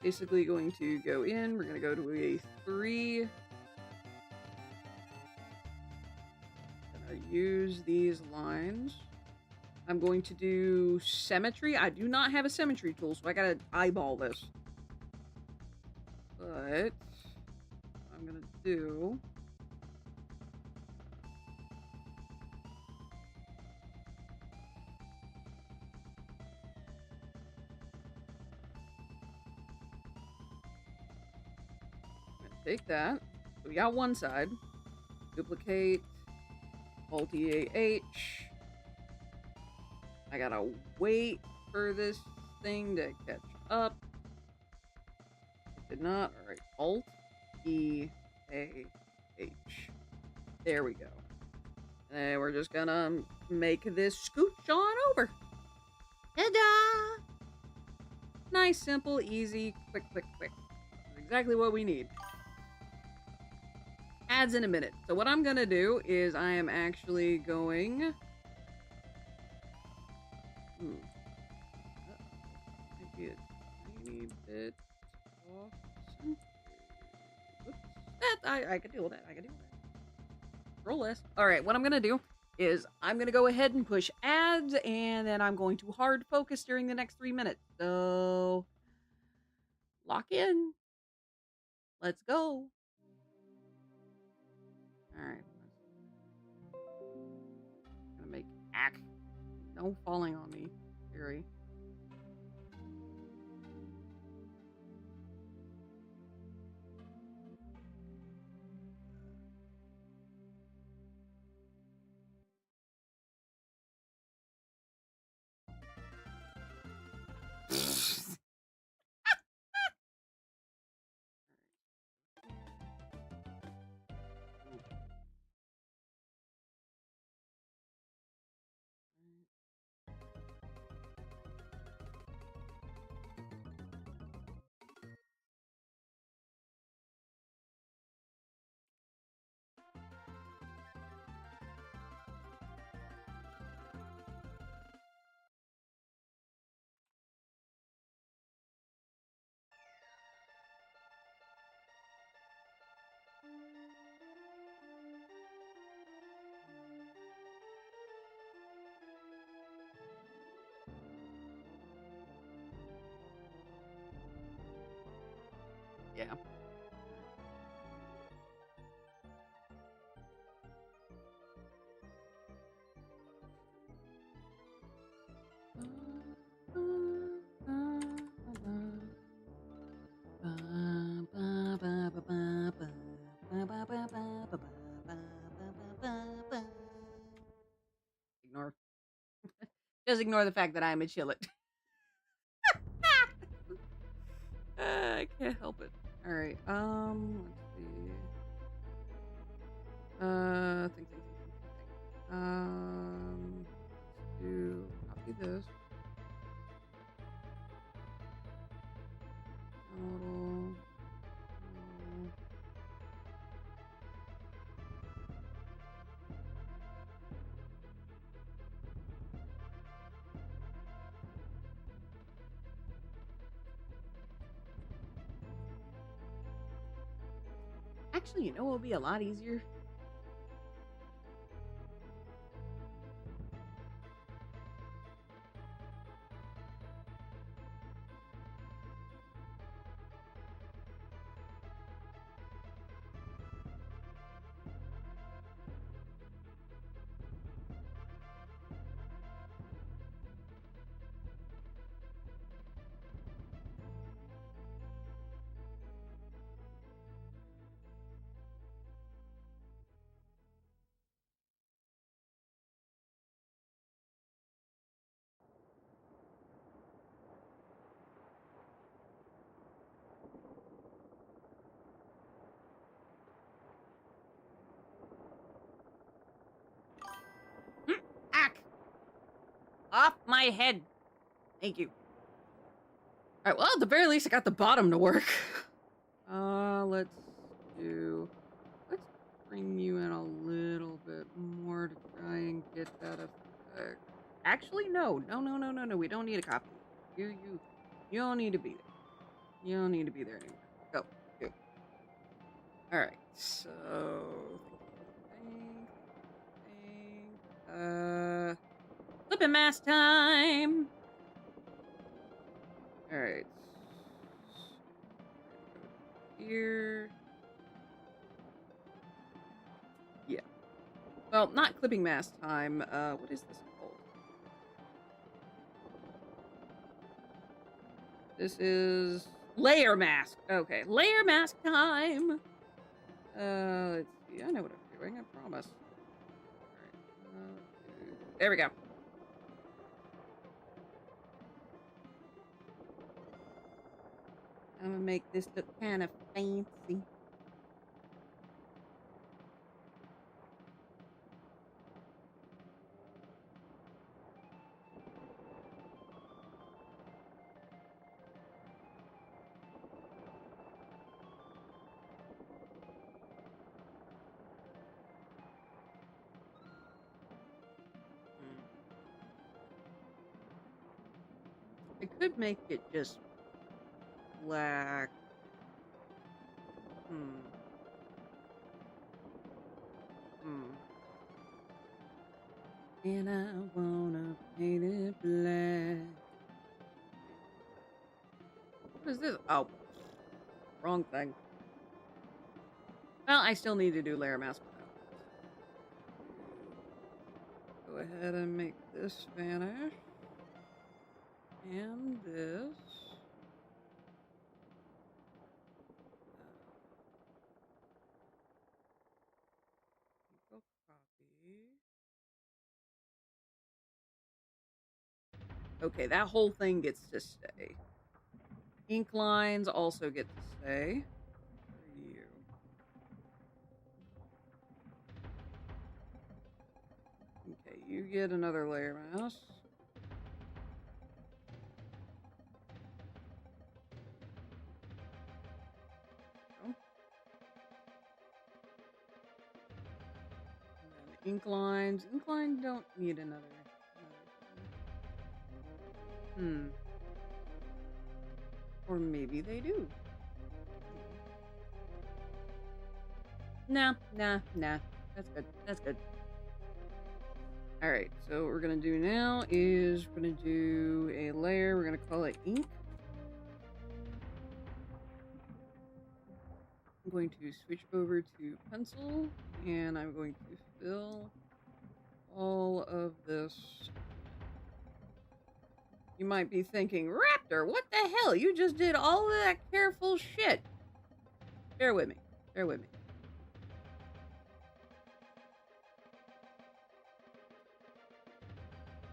basically going to go in. We're gonna go to a 3. Gonna use these lines. I'm going to do symmetry. I do not have a symmetry tool, so I gotta eyeball this. But what I'm gonna do. I'm gonna take that. So we got one side. Duplicate. Alt-E-A-H. I gotta wait for this thing to catch up. It did not. Alright. Alt-E-A-H. There we go. And we're just gonna make this scooch on over. Ta-da! Nice, simple, easy, quick, quick, quick. That's exactly what we need. Ads in a minute. So what I'm gonna do is I am actually going... Maybe a tiny bit off center. Whoops. I can deal with that. I can deal with that. Roll less. Alright, what I'm gonna do is I'm gonna go ahead and push ads, and then I'm going to hard focus during the next 3 minutes. So... lock in. Let's go. Alright. Gonna make ack. No falling on me, Gary. Yeah. Ignore. Just ignore the fact that I'm a chillet. I can't help it. All right. Let's see. Think. Let's do copy this. Model. Actually, you know what would be a lot easier? Off my head. Thank you. All right, well, at the very least, I got the bottom to work. Let's bring you in a little bit more to try and get that effect. Actually, no. We don't need a copy. You don't need to be there. You don't need to be there anymore. Go. All right, so flipping mask time. All right. Here. Yeah. Well, not clipping mask time. What is this called? This is layer mask. Okay, layer mask time. Let's see. I know what I'm doing. I promise. All right. There we go. I'm gonna make this look kind of fancy. I could make it just black. And I wanna paint it black. What is this? Oh, wrong thing. Well, I still need to do layer mask. Go ahead and make this vanish. And this. Okay, that whole thing gets to stay. Ink lines also get to stay. For you. Okay, you get another layer mask. Ink lines. Ink lines don't need another thing. Or maybe they do. Nah. That's good. Alright, so what we're gonna do now is we're gonna do a layer. We're gonna call it ink. I'm going to switch over to pencil, and I'm going to fill all of this. You might be thinking, Raptor, what the hell? You just did all of that careful shit. Bear with me.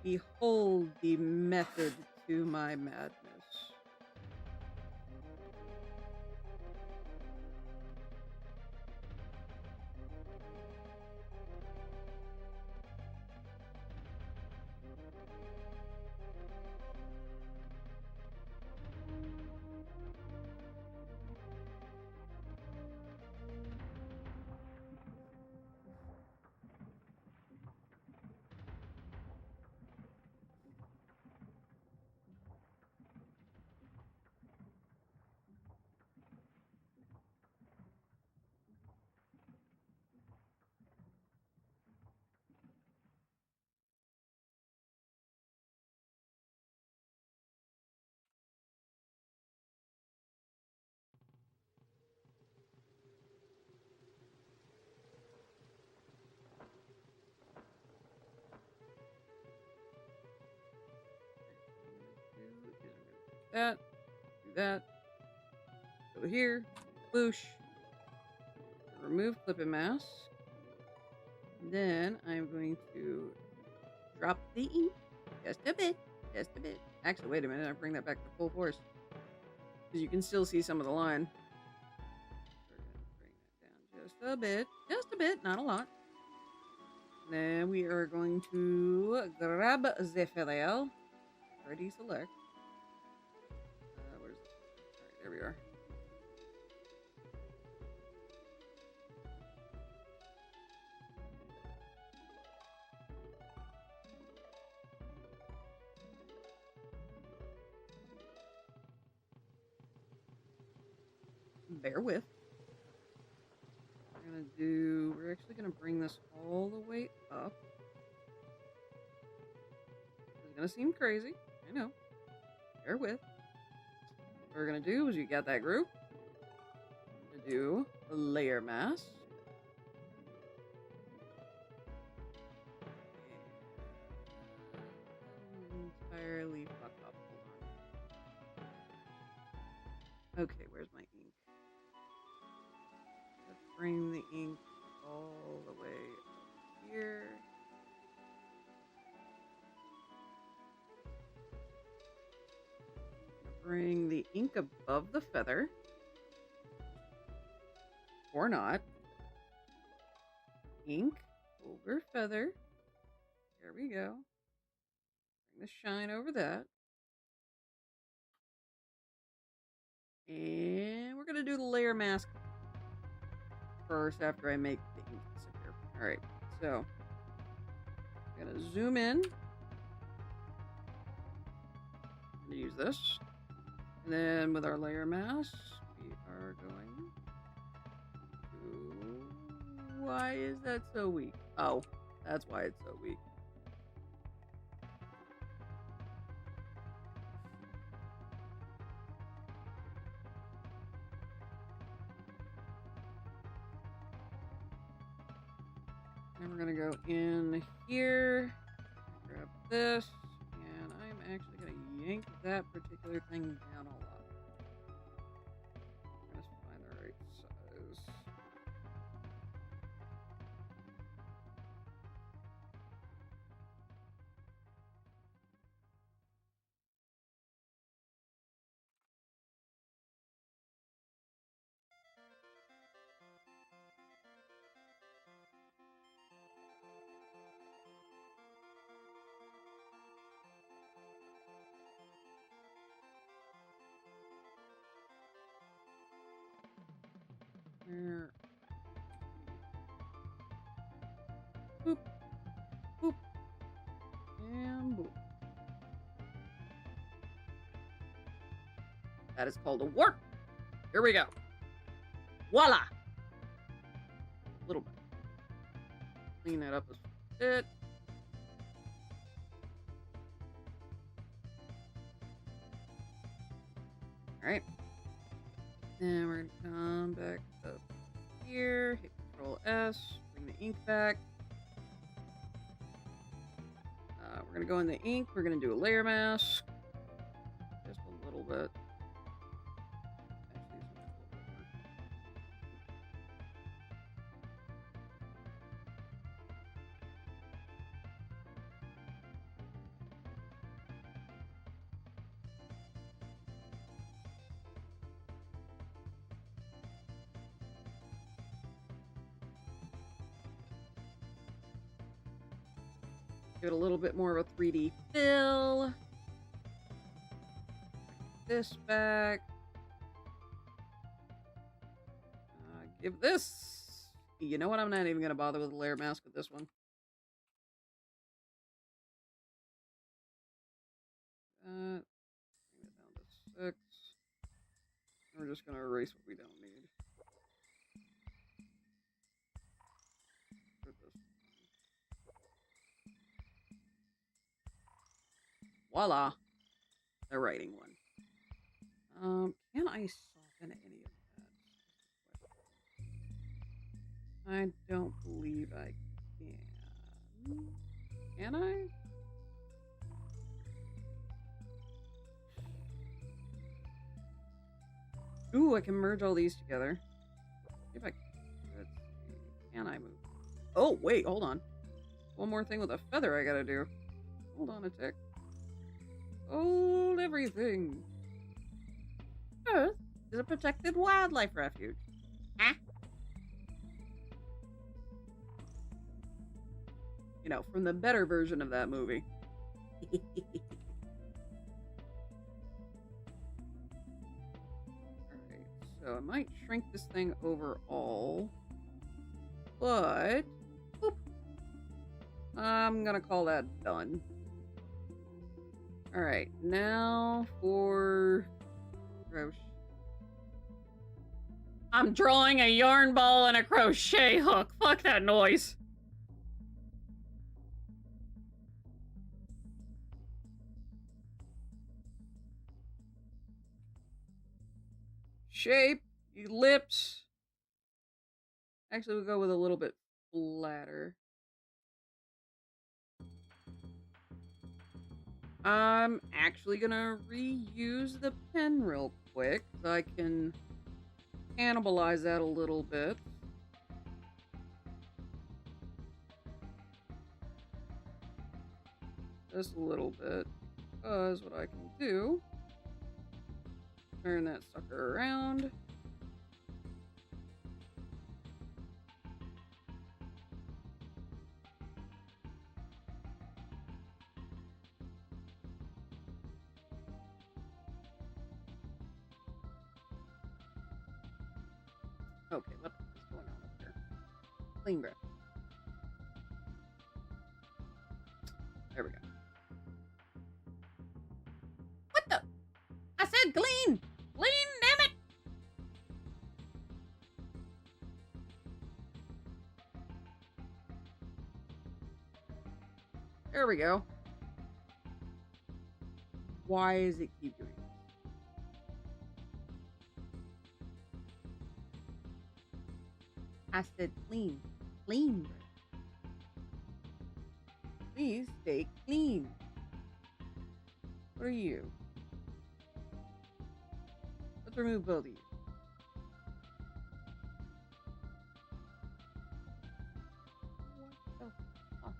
Behold the method to my madness. Do that. Go here, boosh. Remove clipping mask. Then I'm going to drop the ink just a bit. Actually, wait a minute. I bring that back to full force because you can still see some of the line. We're gonna bring that down just a bit, not a lot. Then we are going to grab the feather. Already select. Where's the feather? Alright, there we are. Bear with. We're actually gonna bring this all the way up. It's gonna seem crazy, I know. Bear with. What we're gonna do is you got that group. We're gonna do a layer mask. Entirely fucked up. Hold on. Okay, where's my ink? Let's bring the ink all the way up here. Bring the ink above the feather. Or not. Ink over feather. There we go. Bring the shine over that. And we're going to do the layer mask first after I make the ink disappear. Alright, so I'm going to zoom in. I'm going to use this. And then with our layer mask, we are going to... Why is that so weak? Oh, that's why it's so weak. And we're gonna go in here, grab this, and I'm actually gonna yank that particular thing down a lot. I'm gonna find the right size. There. Boop. Boop. And boop. That is called a warp. Here we go. Voila! A little bit. Clean that up a bit. Alright. Then we're gonna come back up here, hit Control S, bring the ink back. We're gonna go in the ink, we're gonna do a layer mask. Just a little bit. Actually, give it a little bit more of a 3D fill. This back. Give this. You know what? I'm not even going to bother with a layer mask with this one. Bring it down to 6. We're just going to erase what we don't need. Put this. Voila! The writing one. Can I soften any of that? I don't believe I can. Can I? Ooh, I can merge all these together. See if I can. Let's see. Can I move? Oh, wait, hold on. One more thing with a feather I gotta do. Hold on a tick. Hold everything. Earth is a protected wildlife refuge. Huh? from the better version of that movie. Alright, so I might shrink this thing overall, but boop, I'm gonna call that done. Alright, now for crochet. I'm drawing a yarn ball and a crochet hook. Fuck that noise. Shape, ellipse. Actually, we'll go with a little bit flatter. I'm actually gonna reuse the pen real quick so I can cannibalize that a little bit. Just a little bit. Because what I can do, turn that sucker around. Okay, what is going on up here? Clean grip. There we go. What the? I said clean! Clean, damn it! There we go. Why is it keep doing this? I said clean. Clean. Please stay clean. What are you? Let's remove both of you. What the fuck?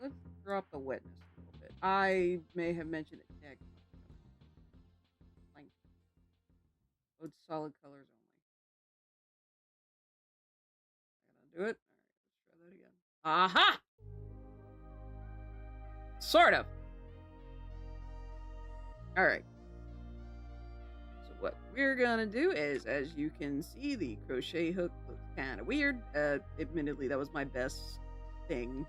Let's drop the wetness a little bit. I may have mentioned it. Load solid colors only. I gotta do it. All right, let's try that again. Aha! Sort of. All right. So what we're gonna do is, as you can see, the crochet hook looks kind of weird. Admittedly, that was my best thing.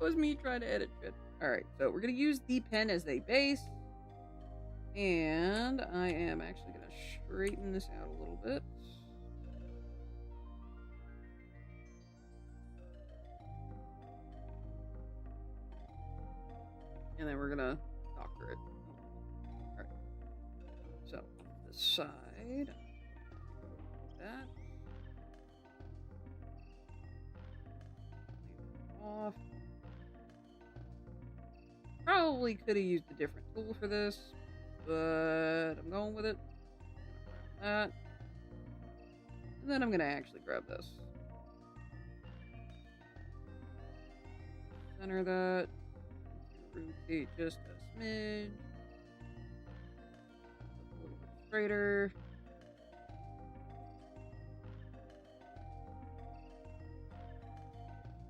It was me trying to edit shit. All right, so we're gonna use the pen as a base. And I am actually going to straighten this out a little bit. And then we're going to doctor it. Alright. So, this side. That. Leave it off. Probably could have used a different tool for this. But I'm going with it. That. And then I'm going to actually grab this. Center that. Rotate just a smidge. A little bit straighter.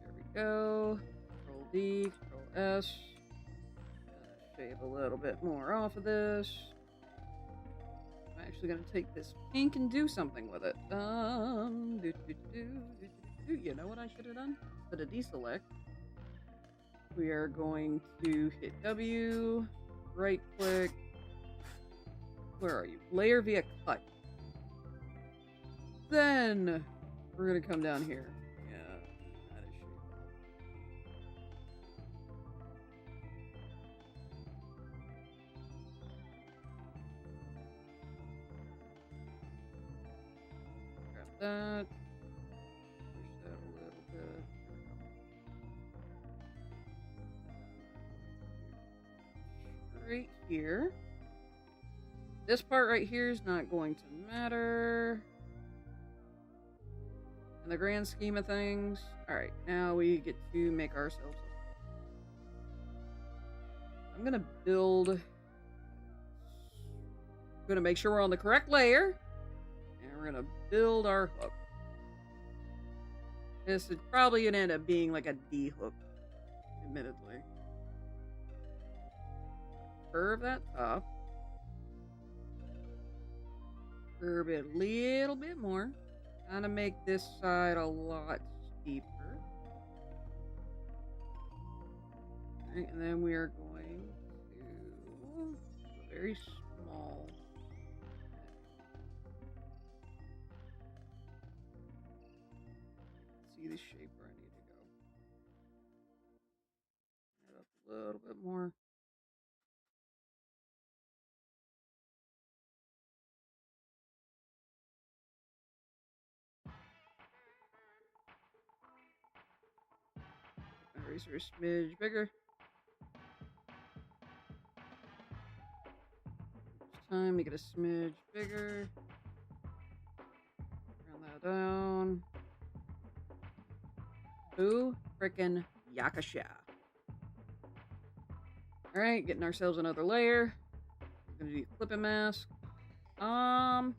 There we go. Control D, Control S. Shave a little bit more off of this. I'm actually going to take this pink and do something with it. You know what I should have done? Instead of deselect, we are going to hit W, right click. Where are you? Layer via cut. Then we're going to come down here. That. Push that a little bit. Right here. This part right here is not going to matter in the grand scheme of things. Alright, now we get to make ourselves I'm gonna build. I'm gonna make sure we're on the correct layer. And we're we're gonna build our hook. This is probably gonna end up being like a D hook, admittedly. Curve that top. Curve it a little bit more. Kind of make this side a lot steeper. Alright, and then we are going to a very small. See the shape where I need to go. Add up a little bit more. Eraser a smidge bigger. Each time, make it a smidge bigger. Round that down. Boo frickin' yakasha. Alright, getting ourselves another layer. We're gonna do a clipping mask. I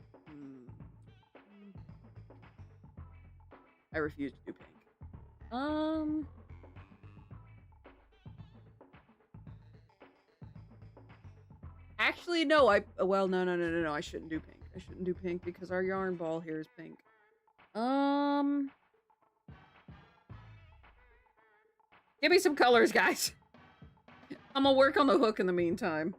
refuse to do pink. Actually, no, well, no, I shouldn't do pink. I shouldn't do pink because our yarn ball here is pink. Give me some colors, guys. I'm gonna work on the hook in the meantime.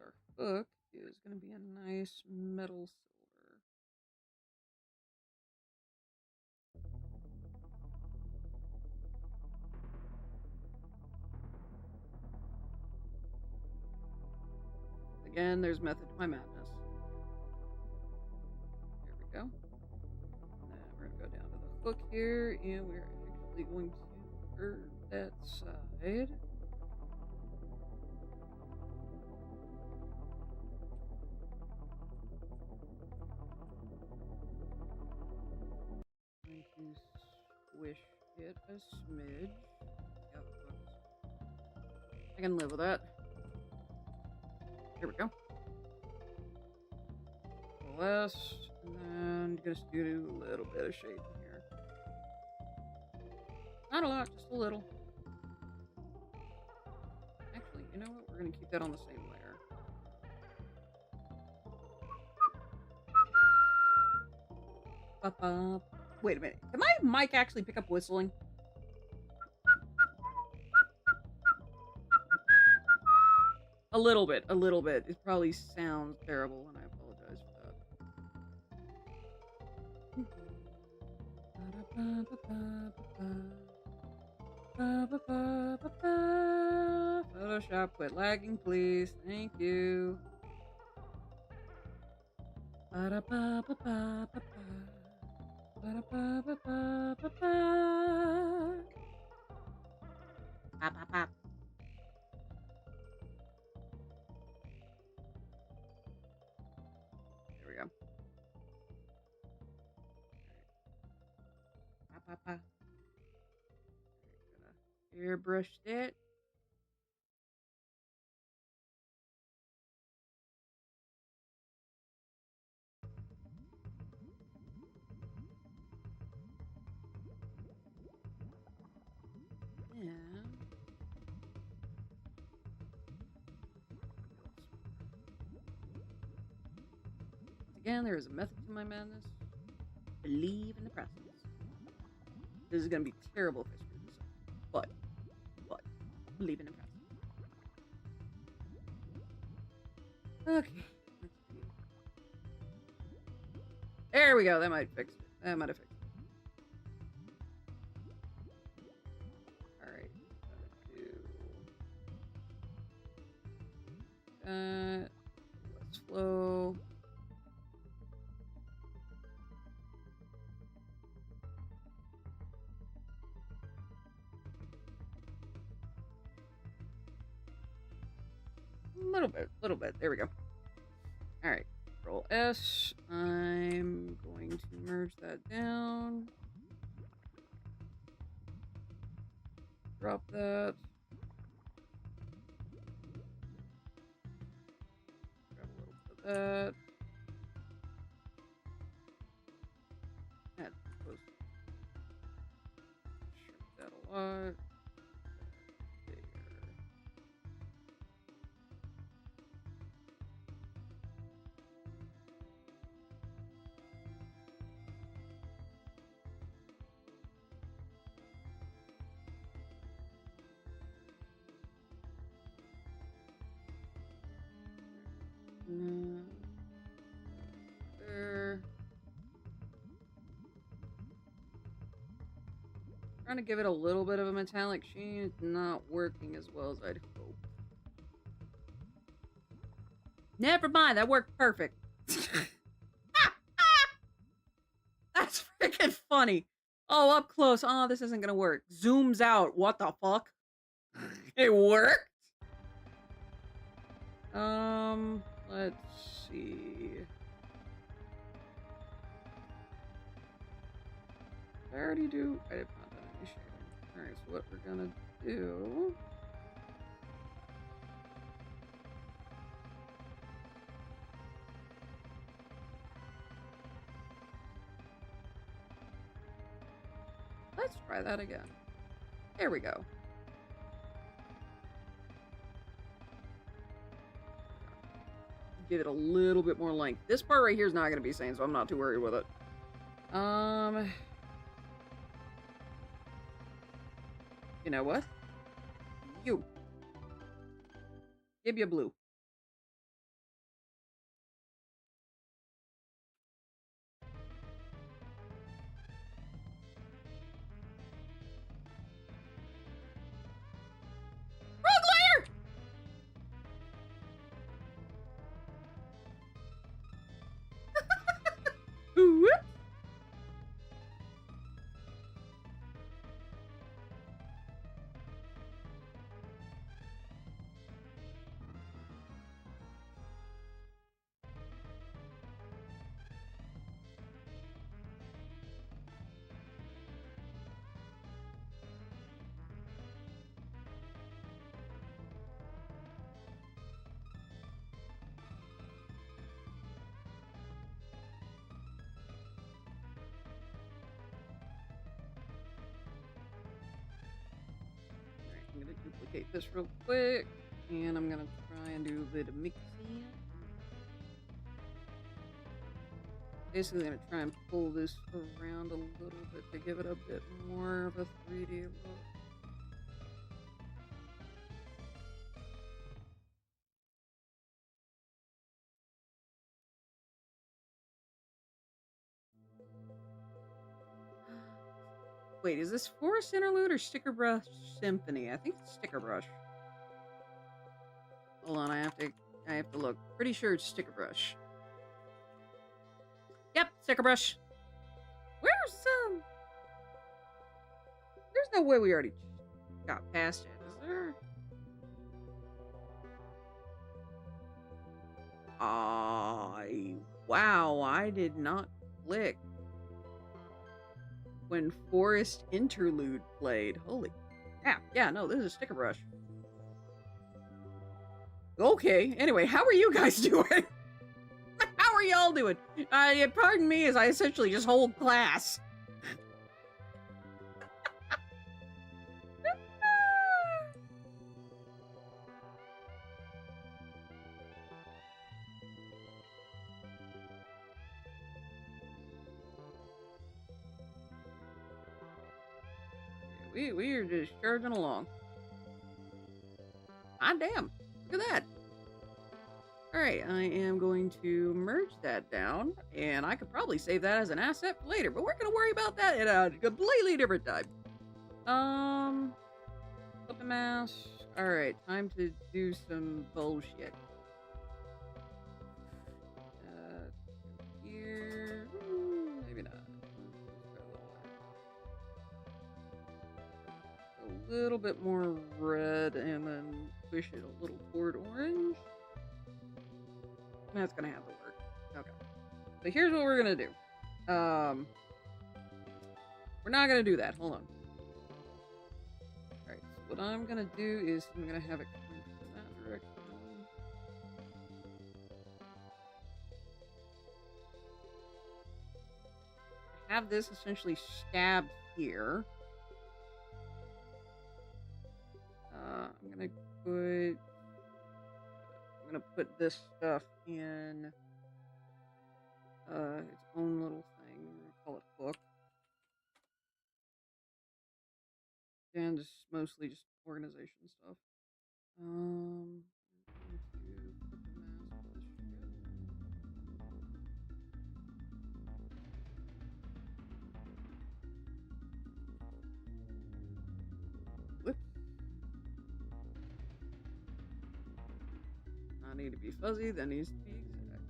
Our hook is gonna be a nice metal silver. Again, there's method to my madness. There we go. And then we're gonna go down to the hook here, and we're actually going to curve that side. Going to squish it a smidge. Yeah, I can live with that. There we go. Less, and then just do a little bit of shading here. Not a lot, just a little. Actually, you know what? We're gonna keep that on the same layer. Wait a minute. Did my mic actually pick up whistling? A little bit, a little bit. It probably sounds terrible, and I apologize for that. Photoshop, quit lagging, please. Thank you. There we go. Airbrushed it. Yeah. Again, there is a method to my madness. Believe in the process. This is gonna be terrible if I screw this up. But, believe in the process. Okay. Let's see. There we go. That might fix it. That might have fixed it. Alright. Do let's flow. Little bit. There we go. All right, Control S. I'm going to merge that down. Drop that. that. That's close. Shrink that a lot. There. There. Trying to give it a little bit of a metallic sheen. It's not working as well as I'd hope. Never mind, that worked perfect. That's freaking funny. Oh, up close. Oh, this isn't gonna work. Zooms out. What the fuck? It worked? Let's see. Did I already do? I did not done any shading. Alright, so what we're gonna do. Let's try that again. There we go. Give it a little bit more length. This part right here is not going to be sane, so I'm not too worried with it. You know what? You. Give you blue. I'm gonna duplicate this real quick, and I'm gonna try and do a bit of mixing. Basically, gonna try and pull this around a little bit to give it a bit more of a 3D look. Wait, is this Forest Interlude or Sticker Brush Symphony? I think it's Sticker Brush. Hold on, I have to look. Pretty sure it's Sticker Brush. Yep, Sticker Brush. There's no way we already got past it, is there? Wow, I did not click when Forest Interlude played. Holy crap. Yeah, no, this is Sticker Brush. Okay, anyway, how are you guys doing? How are y'all doing? Pardon me as I essentially just hold class. We are just charging along. Ah, damn. Look at that. Alright, I am going to merge that down, and I could probably save that as an asset for later, but we're going to worry about that at a completely different time. Flip the mouse. Alright, time to do some bullshit. Here. Maybe not. A little bit more red, and then push it a little toward orange. That's gonna have to work. Okay. So here's what we're gonna do. We're not gonna do that. Hold on. Alright, so what I'm gonna do is I'm gonna have it come from that direction. have this essentially stabbed here. I'm gonna put this stuff in its own little thing. We're gonna call it book. And it's mostly just organization stuff. I'm going to put the mask on this shit. Whoops. I need to be fuzzy, that needs to be exact.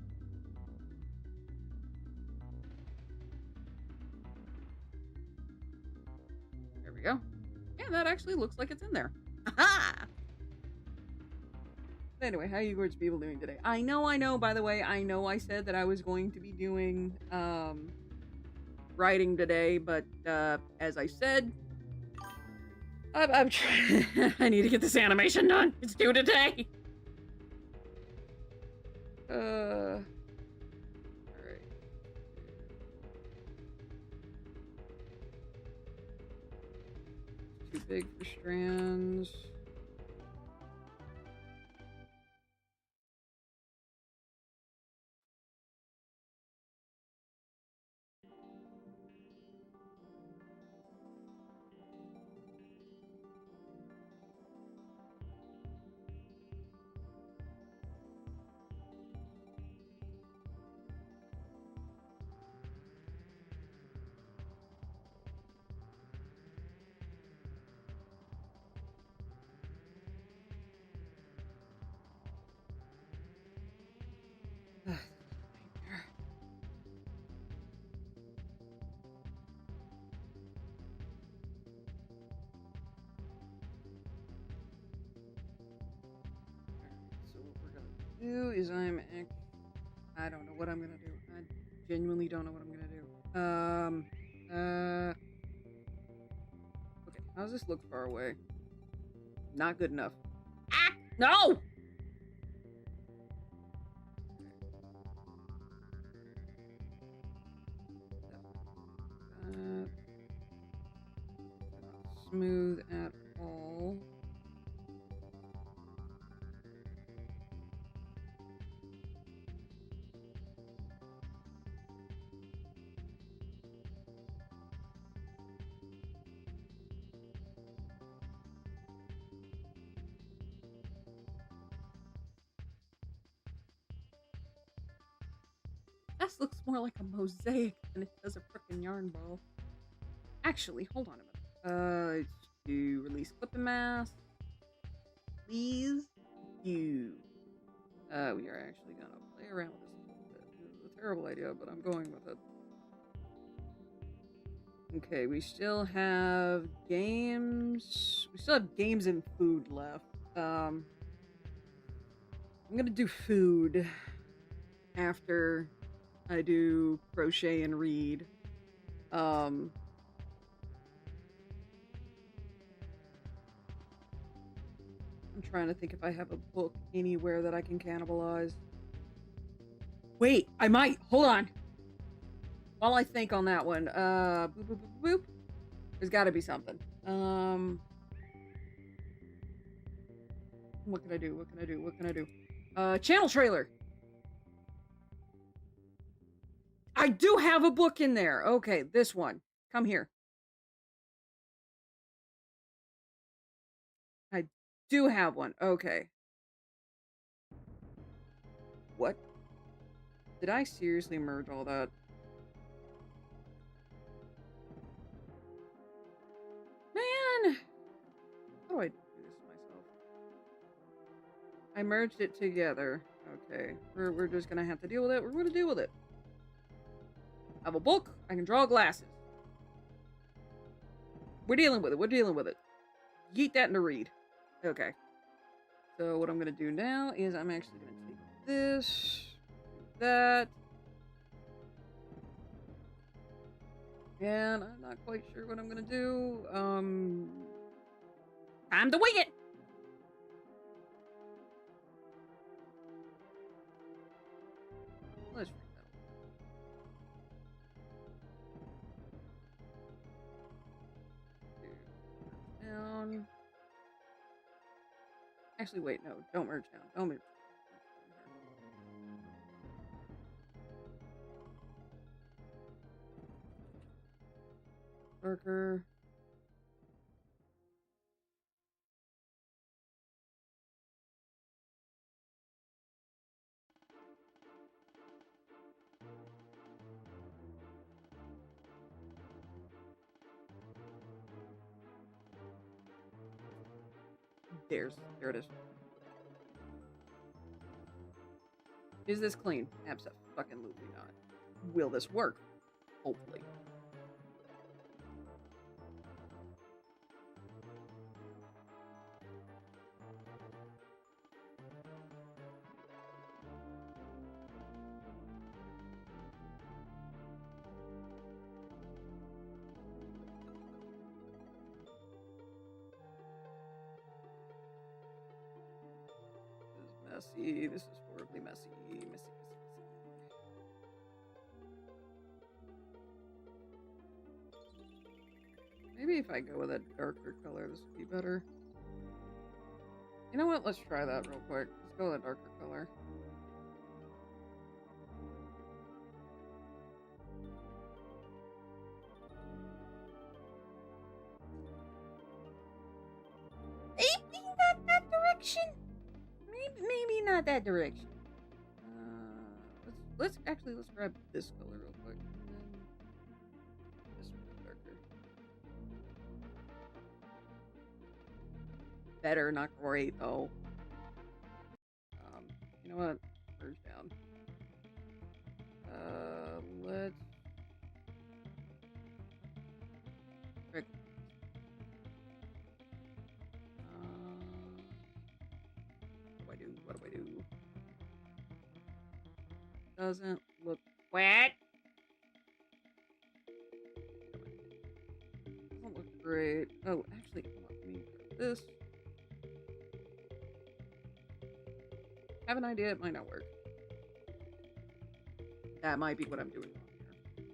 There we go. Yeah, that actually looks like it's in there. Aha! Anyway, how are you gorgeous people doing today? I know, by the way, I know I said that I was going to be doing writing today, but as I said, I'm trying. I need to get this animation done. It's due today. Alright. Too big for strands. Do is I don't know what I'm gonna do. I genuinely don't know what I'm gonna do. Okay, how's this look far away? Not good enough. Ah! No! Not smooth at all. This looks more like a mosaic than it does a frickin' yarn ball. Actually, hold on a minute. To release clipping mask. Please. You. We are actually gonna play around with this a little bit. This is a terrible idea, but I'm going with it. Okay, we still have games. We still have games and food left. I'm gonna do food after I do crochet and read. I'm trying to think if I have a book anywhere that I can cannibalize. Wait, I might. Hold on. While I think on that one, boop, boop, boop, boop. There's got to be something. What can I do? What can I do? What can I do? Channel trailer. I do have a book in there. Okay, this one. Come here. I do have one. Okay. What? Did I seriously merge all that? Man! How do I do this myself? I merged it together. Okay. We're just gonna have to deal with it. We're gonna deal with it. I have a book. I can draw glasses. We're dealing with it. We're dealing with it. Yeet that into read. Okay. So what I'm gonna do now is I'm actually gonna take this, that, and I'm not quite sure what I'm gonna do. Time to wing it. Let's freak that Actually, wait, no, don't merge down. Don't merge. Darker. There it is. Is this clean? Abso-fucking-lutely not. Will this work? Hopefully. Messy. This is horribly messy. Messy. Maybe if I go with a darker color, this would be better. You know what? Let's try that real quick. Let's go with a darker color. Maybe not that direction. Maybe not that direction. Let's grab this color real quick. And then this one darker. Better, not great though. You know what? Merge down. Let's what do I do? Doesn't look wet. Doesn't look great. Oh, actually, let me grab this. Have an idea, it might not work. That might be what I'm doing wrong here.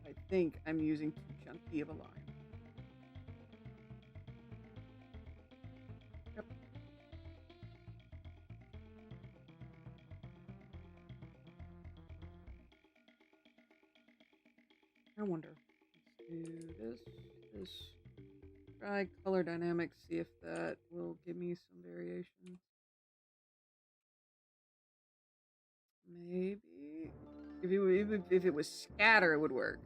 I think I'm using too chunky of a line. Yep. I wonder. Let's do this. Try color dynamics, see if that will give me some variations. Maybe if it was scatter, it would work.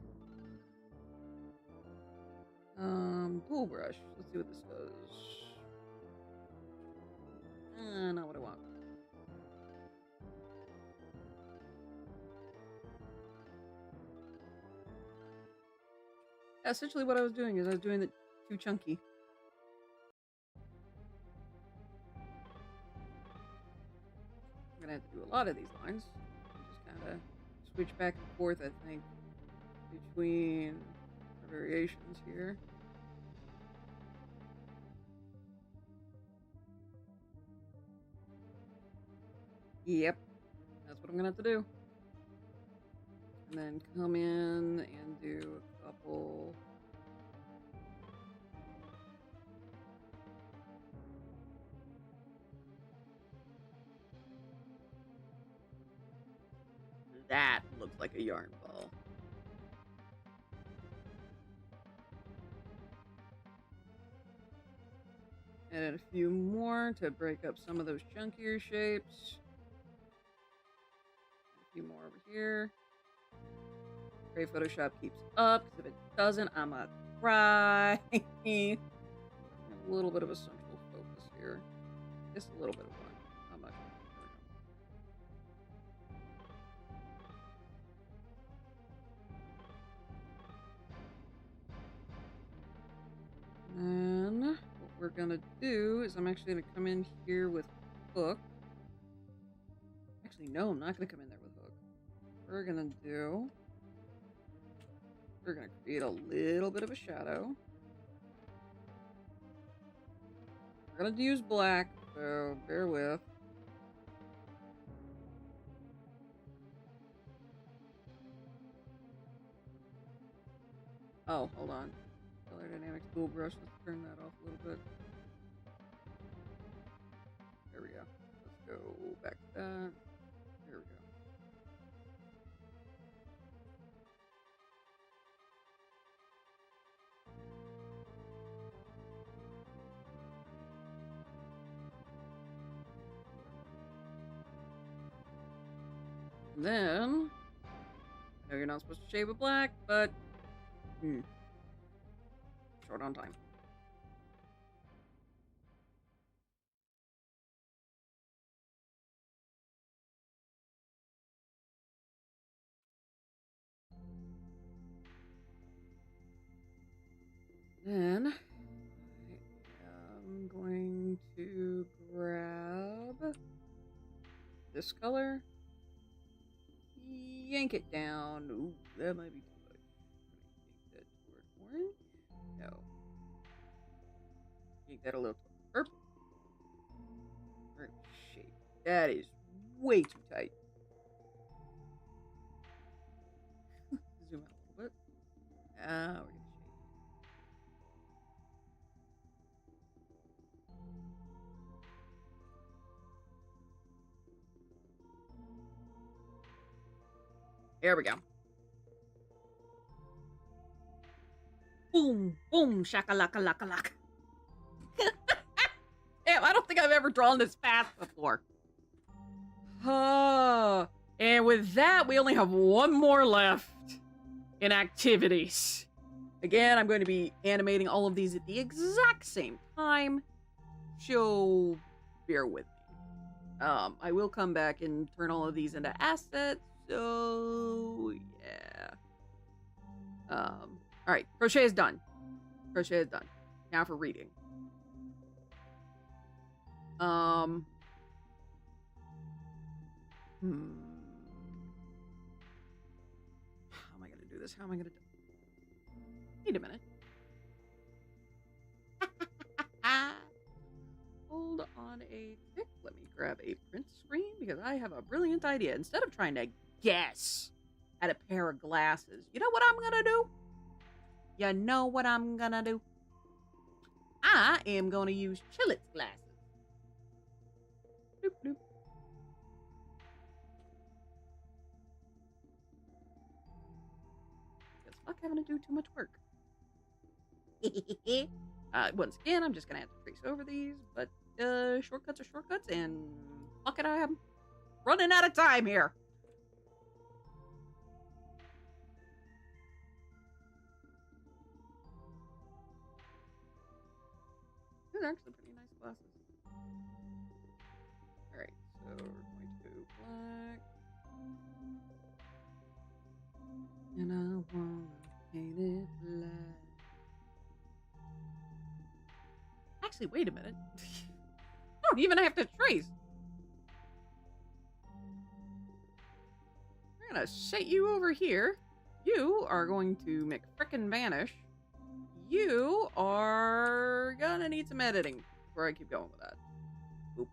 Pool brush. Let's see what this does. Not what I want. Yeah, essentially what I was doing is I was doing it too chunky. I'm gonna have to do a lot of these lines. Just kind of switch back and forth, I think, between the variations here. Yep, that's what I'm gonna have to do. And then come in and do a couple. That looks like a yarn ball. And a few more to break up some of those chunkier shapes. A few more over here. Pray Photoshop keeps up, because if it doesn't, I'm gonna cry. A little bit of a central focus here. Just a little bit of one. Not much. And then what we're gonna do is I'm actually gonna come in here with hook. Actually, no, I'm not gonna come in there with hook. We're gonna create a little bit of a shadow. We're gonna use black, so bear with. Oh, hold on. Color dynamics tool brush. Let's turn that off a little bit. There we go. Let's go back to that. There we go. Then, I know you're not supposed to shave with black, but short on time. Then I am going to grab this color, yank it down. Ooh, that might be too much. I'm gonna yank that toward orange. No. Yank that a little toward purple. We're gonna shape. That is way too tight. Zoom out a little bit. We're gonna shade. There we go. Boom, boom, shakalaka-laka-laka. Damn, I don't think I've ever drawn this fast before. And with that, we only have one more left in activities. Again, I'm going to be animating all of these at the exact same time, so bear with me. I will come back and turn all of these into assets, so yeah. Alright, crochet is done. Crochet is done. Now for reading. How am I gonna do this? How am I gonna do it? Wait a minute. Hold on a tick. Let me grab a print screen because I have a brilliant idea. Instead of trying to guess at a pair of glasses, you know what I'm gonna do? You know what I'm gonna do? I am gonna use Chillet's glasses. Doop, doop. Because fuck having to do too much work. Once again, I'm just gonna have to trace over these, but shortcuts are shortcuts, and fuck it, I am running out of time here. These are actually pretty nice glasses. Alright, so we're going to go black. And I wanna paint it black. Actually, wait a minute. I don't even have to trace. I'm gonna set you over here. You are going to McFrickin' vanish. You are gonna need some editing before I keep going with that. Oop.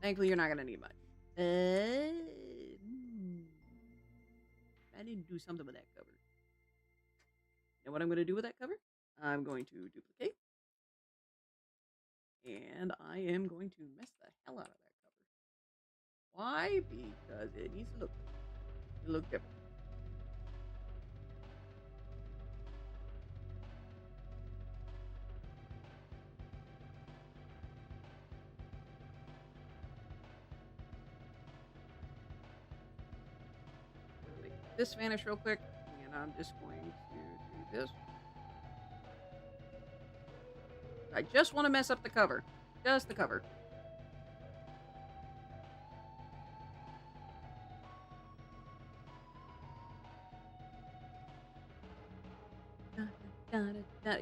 Thankfully, you're not gonna need much. I need to do something with that cover. You know what I'm gonna do with that cover? I'm going to duplicate. And I am going to mess the hell out of that cover. Why? Because it needs to look different. Make this vanish real quick, and I'm just going to do this. I just want to mess up the cover. Just the cover.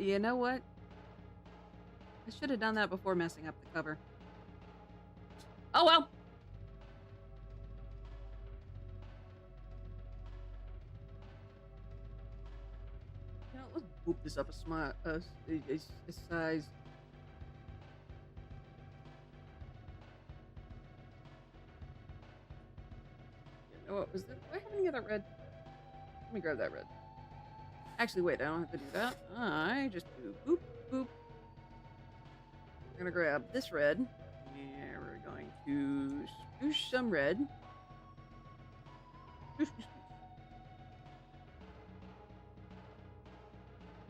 You know what? I should have done that before messing up the cover. Oh well. You know, let's boop this up a size. You know what was that? Do I have any other red? Let me grab that red. Actually, wait, I don't have to do that. I just do boop, boop. We're gonna grab this red, and we're going to spoosh some red. Spoosh, spoosh, spoosh.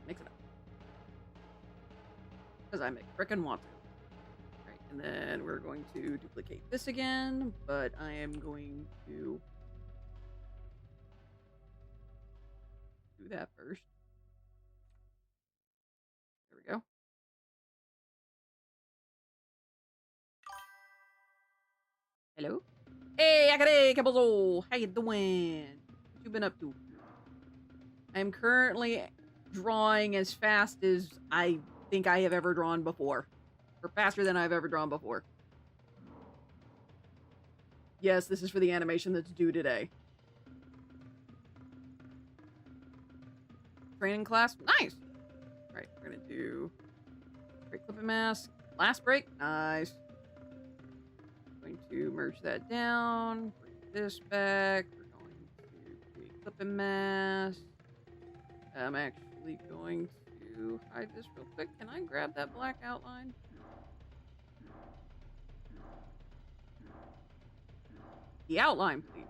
Mix it up. Because I frickin' want to. Right, and then we're going to duplicate this again, but I am going to do that first. There we go. Hello? Hey, Akade Kabozo! How you doing? What you been up to? I'm currently drawing as fast as I think I have ever drawn before. Or faster than I've ever drawn before. Yes, this is for the animation that's due today. Training class? Nice! Alright, we're gonna do break clipping mask. Last break? Nice. Going to merge that down. Bring this back. We're going to do a clipping mask. I'm actually going to hide this real quick. Can I grab that black outline? The outline, please.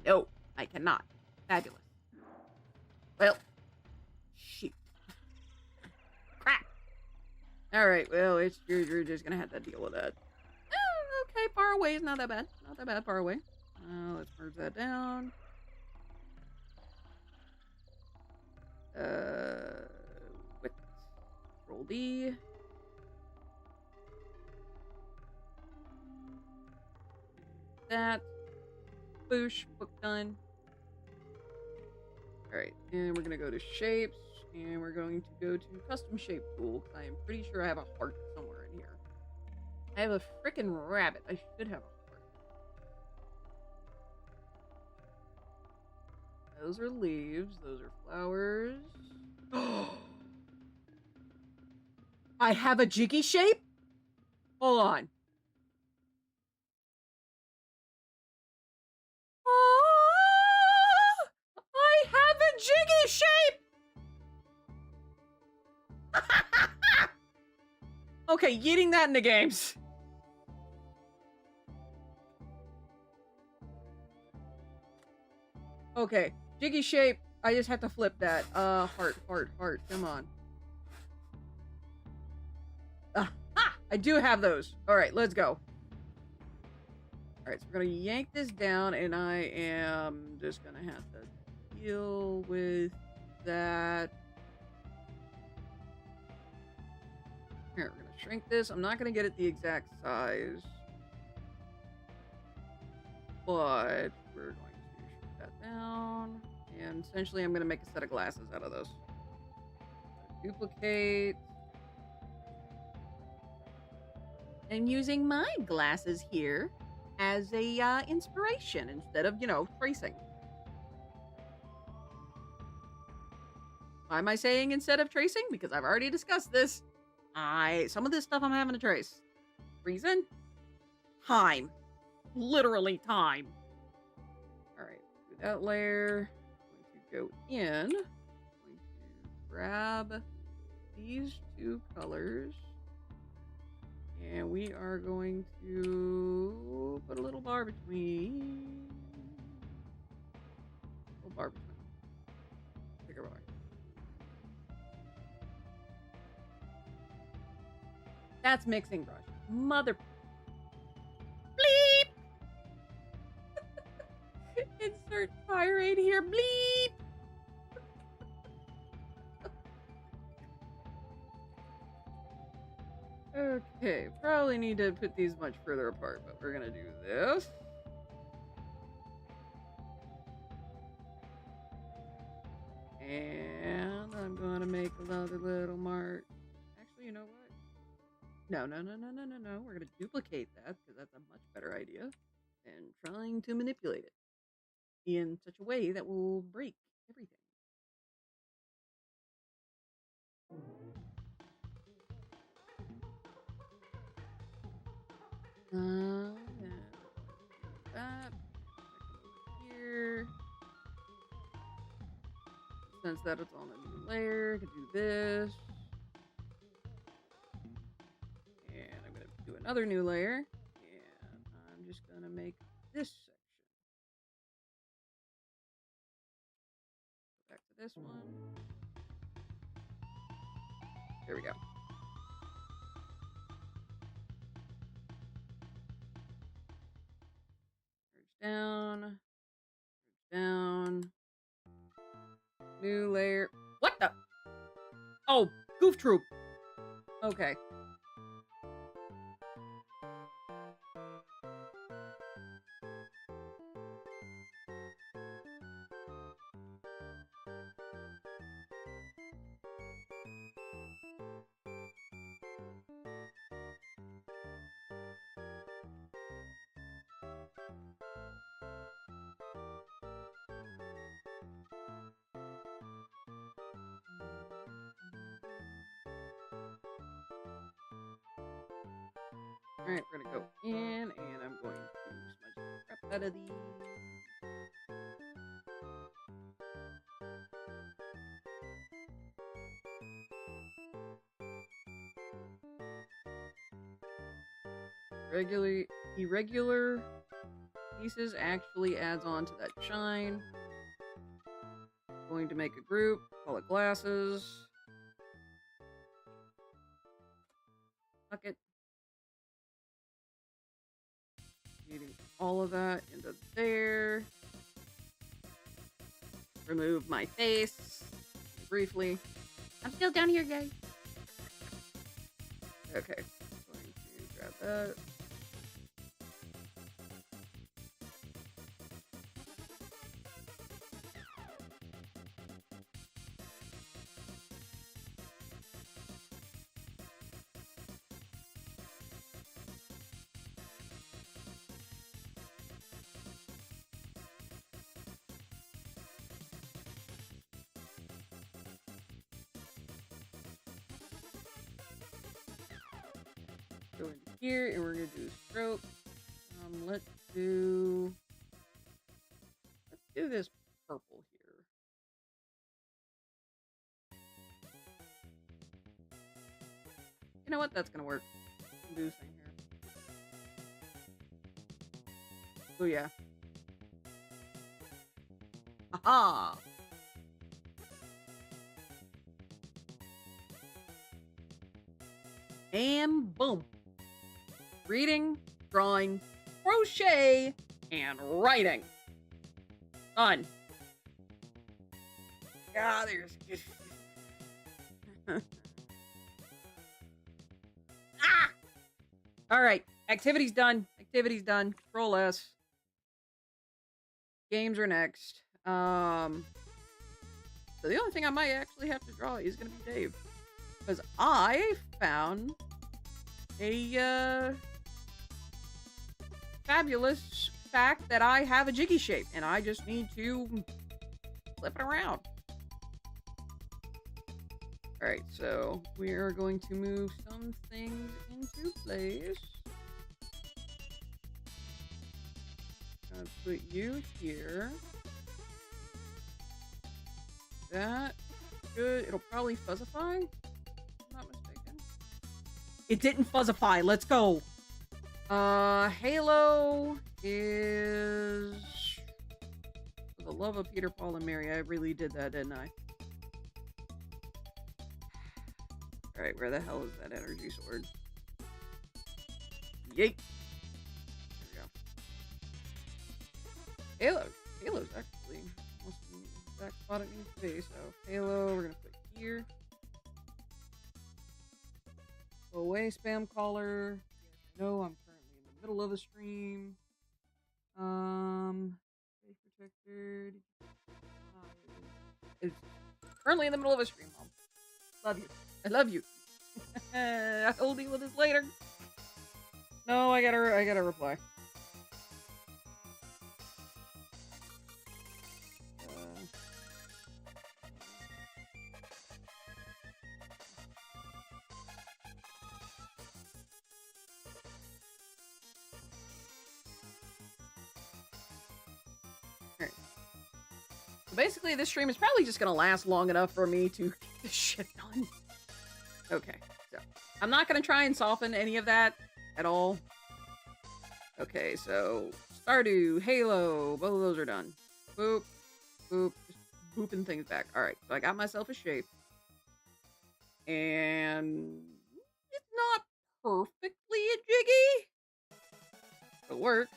No, I cannot. Fabulous. Well, shoot. Crap. All right, well, you're just gonna have to deal with that. Okay, far away is not that bad. Not that bad, far away. Let's merge that down. Width. Roll D. That. Boosh. Book done. Alright, and we're gonna go to shapes, and we're going to go to custom shape tool, because I am pretty sure I have a heart somewhere in here. I have a frickin' rabbit. I should have a heart. Those are leaves. Those are flowers. I have a jiggy shape? Hold on. I have a jiggy shape! Okay, yeeting that into games. Okay, jiggy shape. I just have to flip that. Heart. Come on. I do have those. All right, let's go. All right, so we're gonna yank this down, and I am just gonna have to deal with that. Here, we're gonna shrink this. I'm not gonna get it the exact size, but we're going to shrink that down, and essentially I'm gonna make a set of glasses out of those. Duplicate. I'm using my glasses here as a inspiration instead of, you know, tracing. Why am I saying instead of tracing? Because I've already discussed this. Some of this stuff I'm having to trace. Reason? Time. Literally time. Alright, do that layer. I'm going to go in. I'm going to grab these two colors. And we are going to put a little bar between. A little bar between. Bigger bar. That's mixing brush. Mother. Bleep! Insert tirade here. Bleep! Okay, probably need to put these much further apart, but we're gonna do this. And I'm gonna make another little mark. Actually, you know what? No. We're gonna duplicate that, because that's a much better idea than trying to manipulate it in such a way that will break everything. Yeah. That. Here. sense that it's on a new layer. I could do this. And I'm going to do another new layer. And I'm just going to make this section. Go back to this one. There we go. Down. Down. New layer. What the? Oh, Goof Troop. Okay. Alright, we're gonna go in, and I'm going to smudge the crap out of these. Irregular pieces actually adds on to that shine. Going to make a group, call it glasses. Bucket. Feeding all of that into there. Remove my face briefly. I'm still down here, guys. Okay, going to grab that. Go in here, and we're gonna do stroke. Let's do this purple here. You know what? That's gonna work. Do this thing here. Oh yeah. Aha! And boom. Reading, drawing, crochet, and writing. Done. God, there's... Ah! Alright, activity's done. Activity's done. Control S. Games are next. So the only thing I might actually have to draw is going to be Dave. Because I found a fabulous fact that I have a jiggy shape, and I just need to flip it around. Alright, so we are going to move some things into place. I'm gonna put you here. That should, it'll probably fuzzify, if I'm not mistaken. It didn't fuzzify, let's go! Halo is... For the love of Peter, Paul, and Mary, I really did that, didn't I? Alright, where the hell is that energy sword? Yeet! There we go. Halo's actually almost in the exact spot it needs to be, so Halo, we're gonna put here. Go away, spam caller. No, I'm currently in the middle of a stream. Face protector. It's currently in the middle of a stream, Mom. Love you. I love you. I'll deal with this later. No, I gotta reply. Basically, this stream is probably just gonna last long enough for me to get this shit done. Okay, so I'm not gonna try and soften any of that at all. Okay, so Stardew, Halo, both of those are done. Boop, boop, just booping things back. All right, so I got myself a shape. And it's not perfectly a jiggy. It'll work.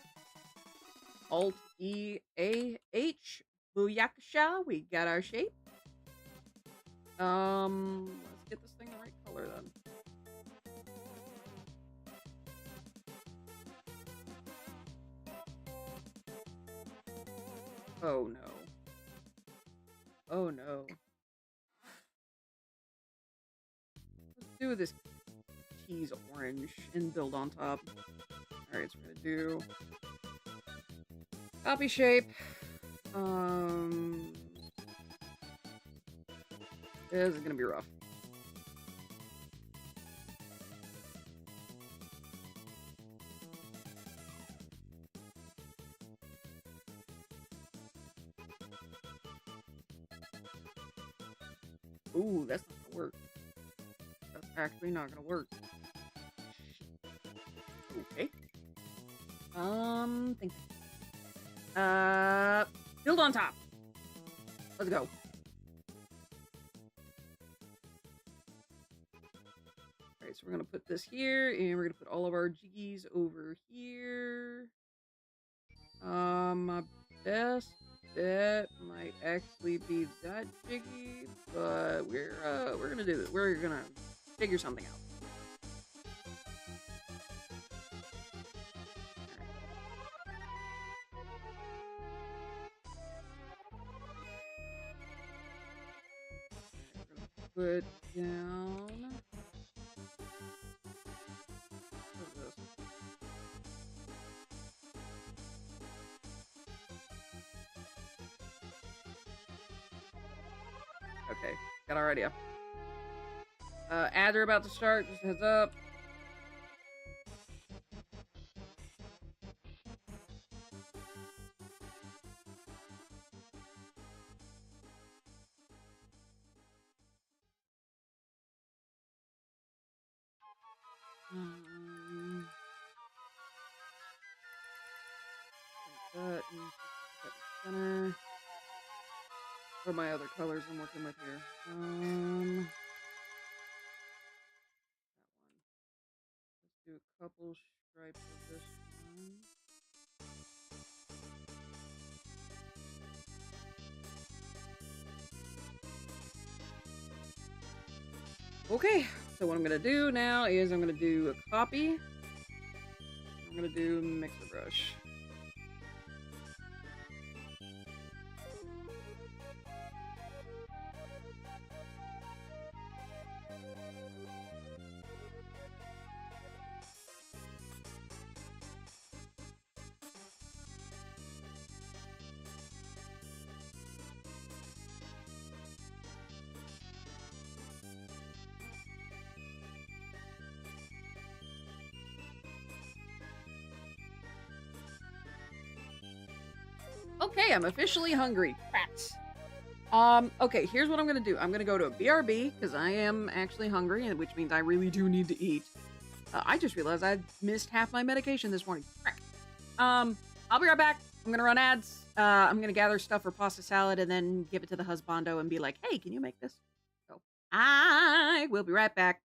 Alt E A H. Booyakasha. We got our shape. Let's get this thing the right color then. Oh no. Oh no. Let's do this tease orange and build on top. Alright, so we're gonna do copy shape. This is gonna be rough. Ooh, that's not gonna work. That's actually not gonna work. Okay. Think. Build on top. Let's go. Alright, so we're gonna put this here, and we're gonna put all of our jiggies over here. My best bet might actually be that jiggy, but we're gonna do it. We're gonna figure something out. Put down. What's this? Okay, got our idea. Ads are about to start, just a heads up. That and that in center. What are my other colors I'm working with here? That one. Let's do a couple stripes of this one. Okay, so what I'm gonna do now is I'm gonna do a copy. I'm gonna do mixer brush. Okay, I'm officially hungry. Rats. Okay, here's what I'm gonna do. I'm gonna go to a BRB, because I am actually hungry, and which means I really do need to eat. I just realized I missed half my medication this morning. Crap. I'll be right back. I'm gonna run ads. I'm gonna gather stuff for pasta salad, and then give it to the husbando and be like, hey, can you make this? So, I will be right back.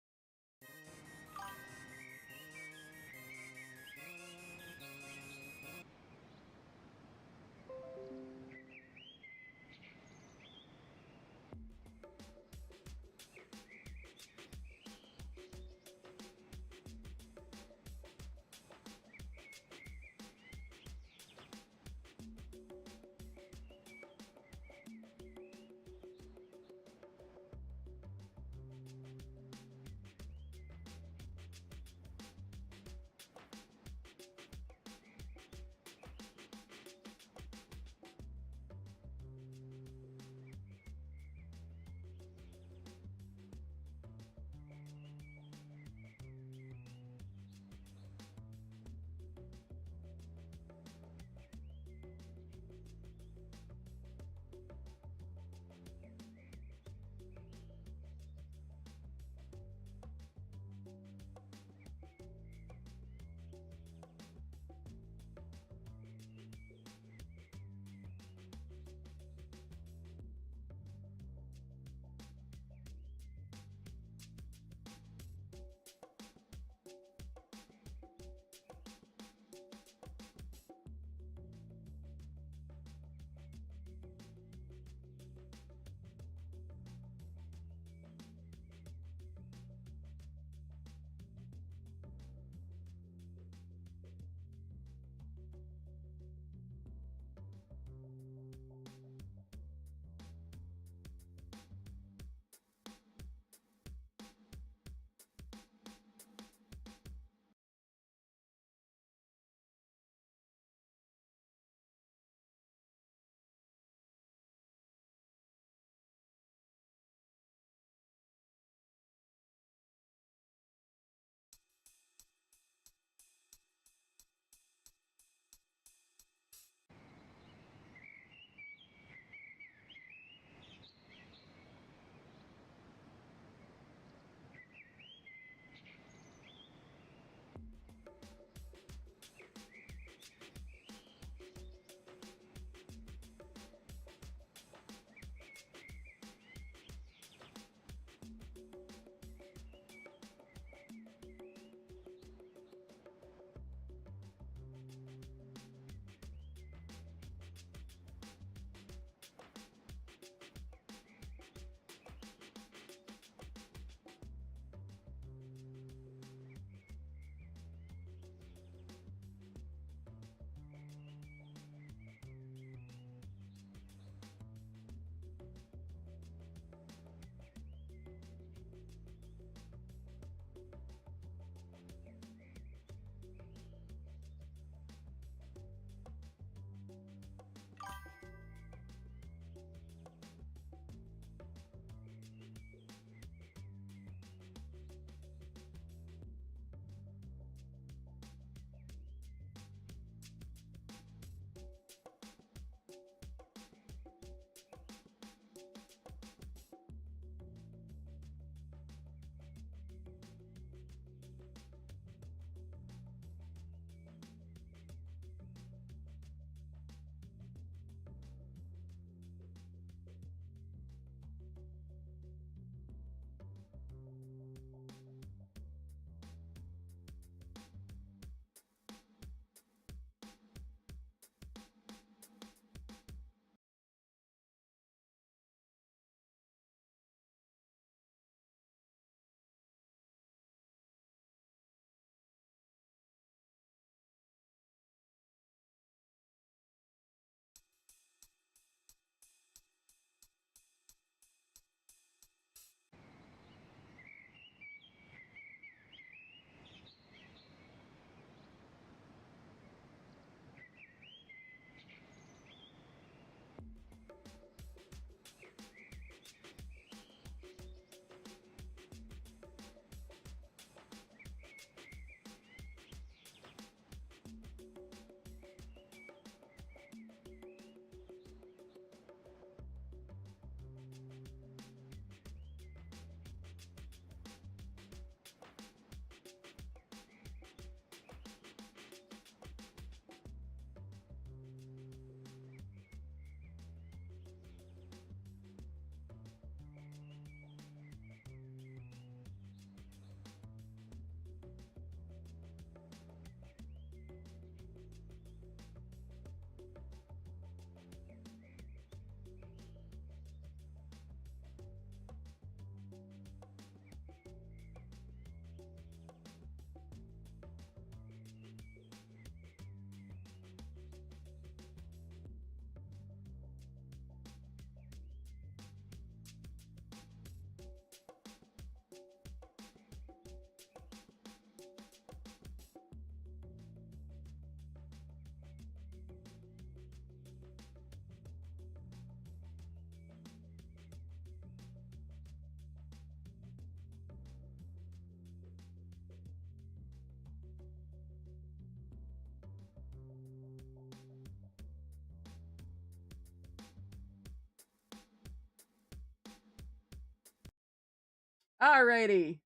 Alrighty.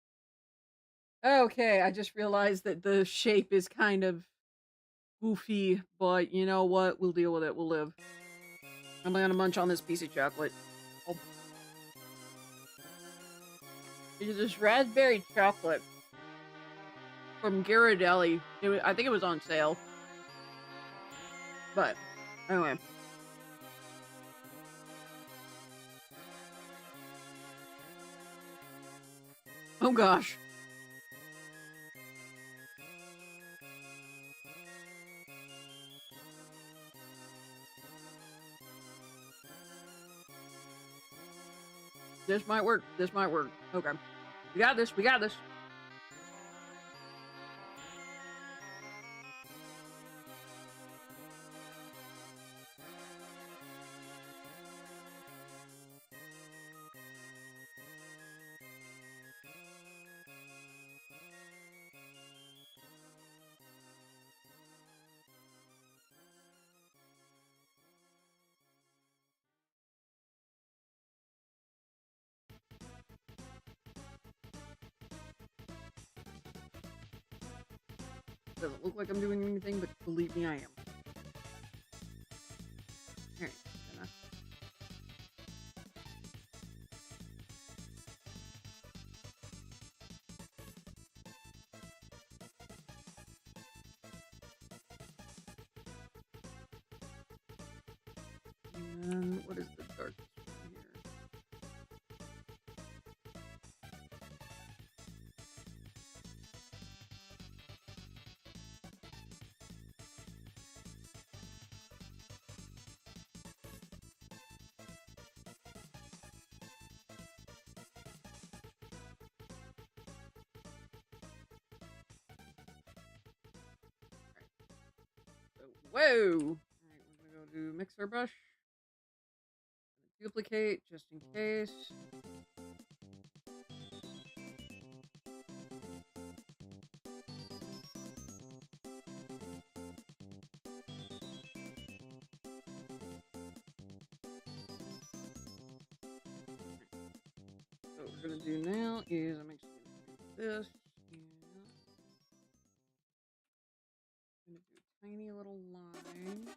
Okay, I just realized that the shape is kind of goofy, but you know what? We'll deal with it. We'll live. I'm gonna munch on this piece of chocolate. Oh. It's this raspberry chocolate from Ghirardelli. I think it was on sale. But, anyway. Oh gosh. This might work. This might work. Okay. We got this. We got this. Doesn't look like I'm doing anything, but believe me, I am. Alright, and then, what is the darkest one here? Whoa! Alright, we're gonna go do mixer brush. Duplicate, just in case. So what we're gonna do now is I'm actually gonna do this. I'm gonna do a tiny little line.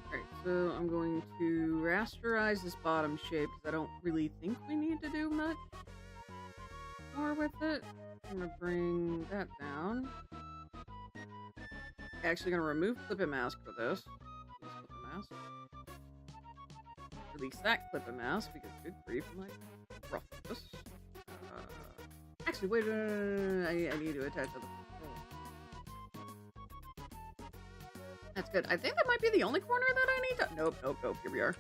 Alright, so I'm going to rasterize this bottom shape because I don't really think we need to do much more with it. I'm gonna bring that down. Actually gonna remove clip mask for this. Clip mask. Release that clip mask because good grief, I'm like rough this. Actually, wait, I need to attach other. That's good. I think that might be the only corner that I need to. Nope, nope, nope. Here we are.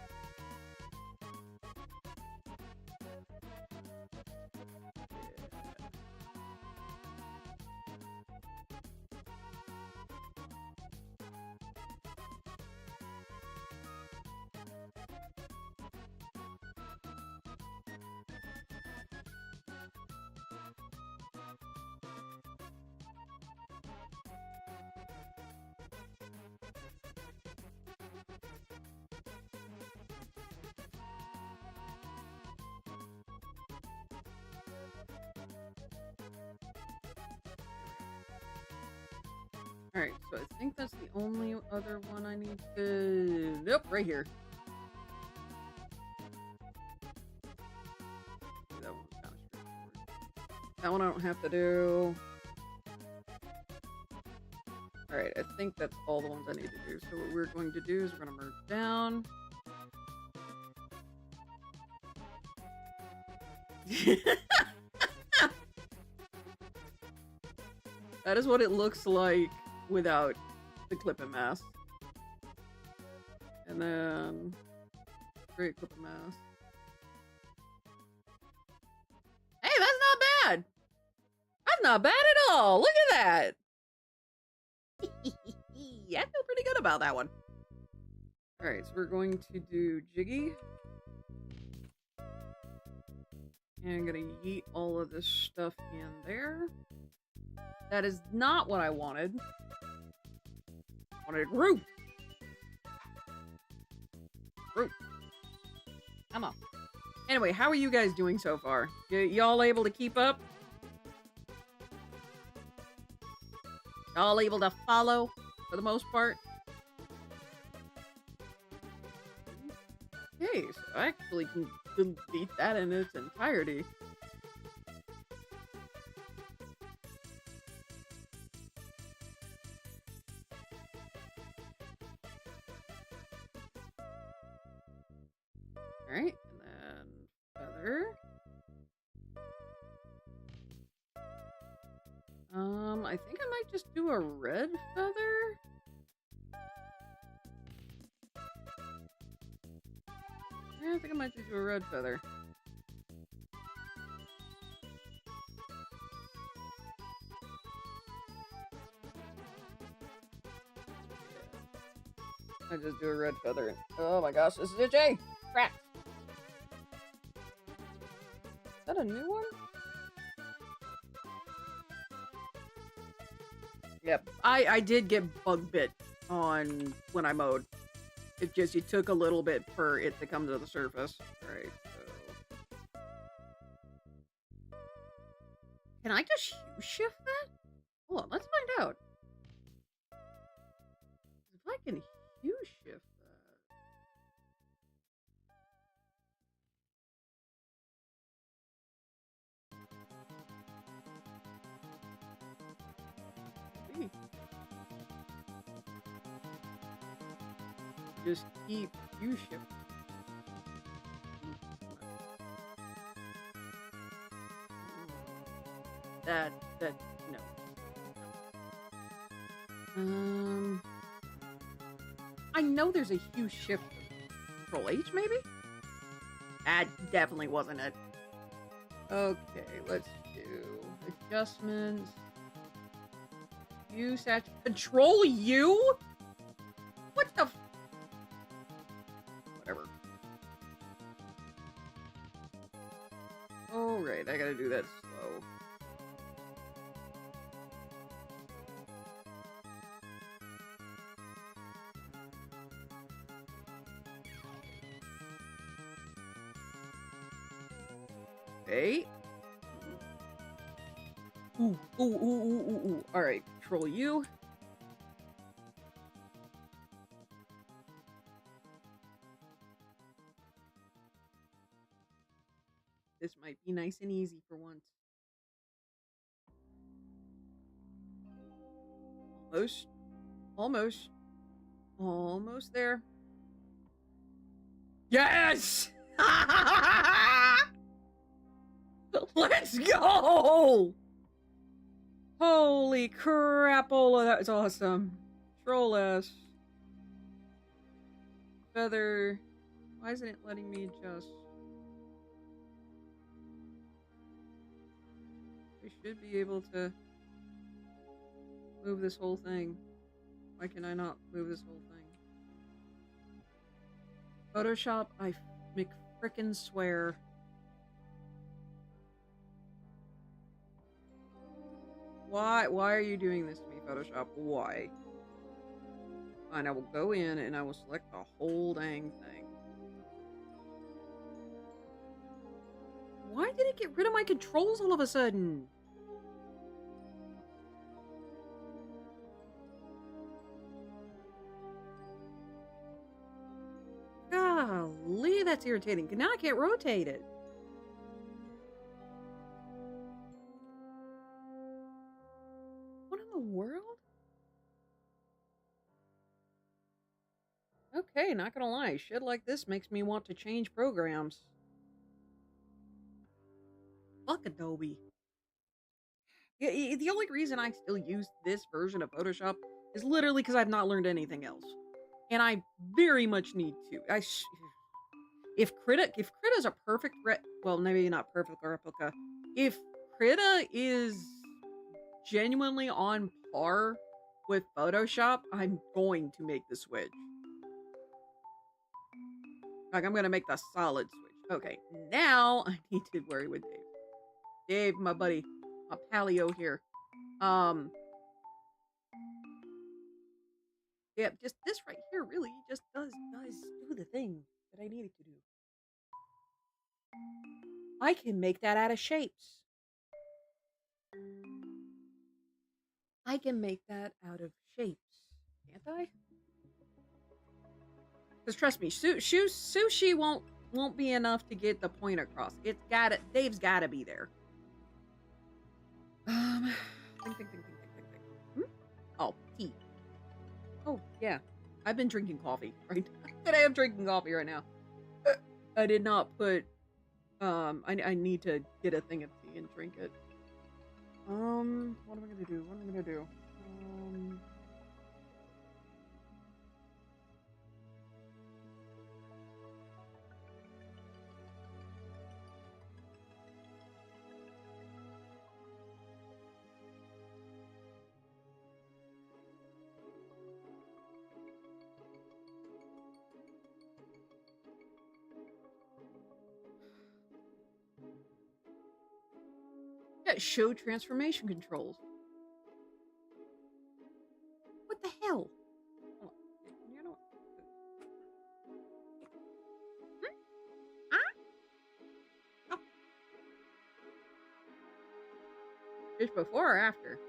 Alright, so I think that's the only other one I need to... Nope, right here. That one was kind of straightforward. That one I don't have to do. Alright, I think that's all the ones I need to do. So what we're going to do is we're going to merge down. That is what it looks like without the clip mask. And then great clip mask. Hey, that's not bad. That's not bad at all. Look at that. I feel pretty good about that one. Alright, so we're going to do Jiggy. And I'm gonna yeet all of this stuff in there. That is not what I wanted. I wanted a group. Group. Come on. Anyway, how are you guys doing so far? Y'all able to keep up? Y'all able to follow for the most part? Okay, so I actually can delete that in its entirety. Alright, and then feather. I think I might just do a red feather. Yeah, I think I might just do a red feather. I just do a red feather. Oh my gosh, this is itchy! Crap! Is that a new one? Yep, I did get bug bit on when I mowed. It took a little bit for it to come to the surface. Alright, so... Can I just hue shift that? Hold on, let's find out. If I can hue shift that... Just keep hue shift. That, no. I know there's a hue shift. Control H, maybe? That definitely wasn't it. Okay, let's do adjustments. Hue saturation. Control U? What the f- Whatever. Alright, I gotta do that slow. Okay. Ooh. Alright, control U. This might be nice and easy for once. Almost there. Yes! Let's go! Holy crapola, that was awesome. Control S. Feather. Why isn't it letting me adjust? I should be able to move this whole thing. Why can I not move this whole thing? Photoshop, I McFrickin' swear. Why are you doing this to me, Photoshop? Why? Fine, I will go in and I will select the whole dang thing. Why did it get rid of my controls all of a sudden? Golly, that's irritating. Now I can't rotate it. What in the world? Okay, not gonna lie. Shit like this makes me want to change programs. Fuck Adobe. Yeah, the only reason I still use this version of Photoshop is literally because I've not learned anything else. And I very much need to. If Krita's a perfect well, maybe not perfect replica. If Krita is genuinely on par with Photoshop, I'm going to make the switch. Like, I'm gonna make the solid switch. Okay, now I need to worry with David. Dave, my buddy, my paleo here. Yeah, just this right here really just does do the thing that I need it to do. I can make that out of shapes. I can make that out of shapes, can't I? Because trust me, sushi won't be enough to get the point across. It's gotta, Dave's gotta be there. Think. Hmm? Oh, tea. Oh yeah, I've been drinking coffee. Right, today I'm drinking coffee right now. I did not put. I need to get a thing of tea and drink it. What am I gonna do? What am I gonna do? Yeah, show transformation controls. What the hell? Hold on. You know what? Oh. Just before or after?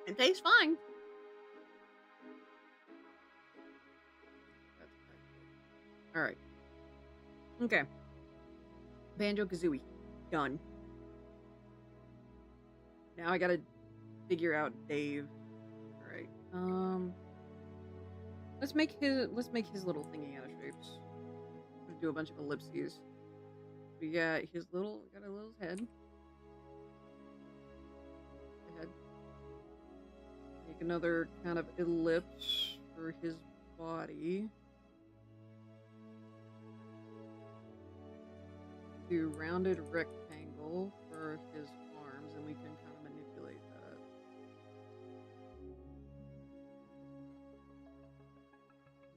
It tastes fine. All right. Okay. Banjo-Kazooie. Done. Now I gotta figure out Dave. All right. Let's make his little thingy out of shapes. I'm gonna do a bunch of ellipses. We got his little head. Make another kind of ellipse for his body. Do rounded rectangle for his arms, and we can kind of manipulate that.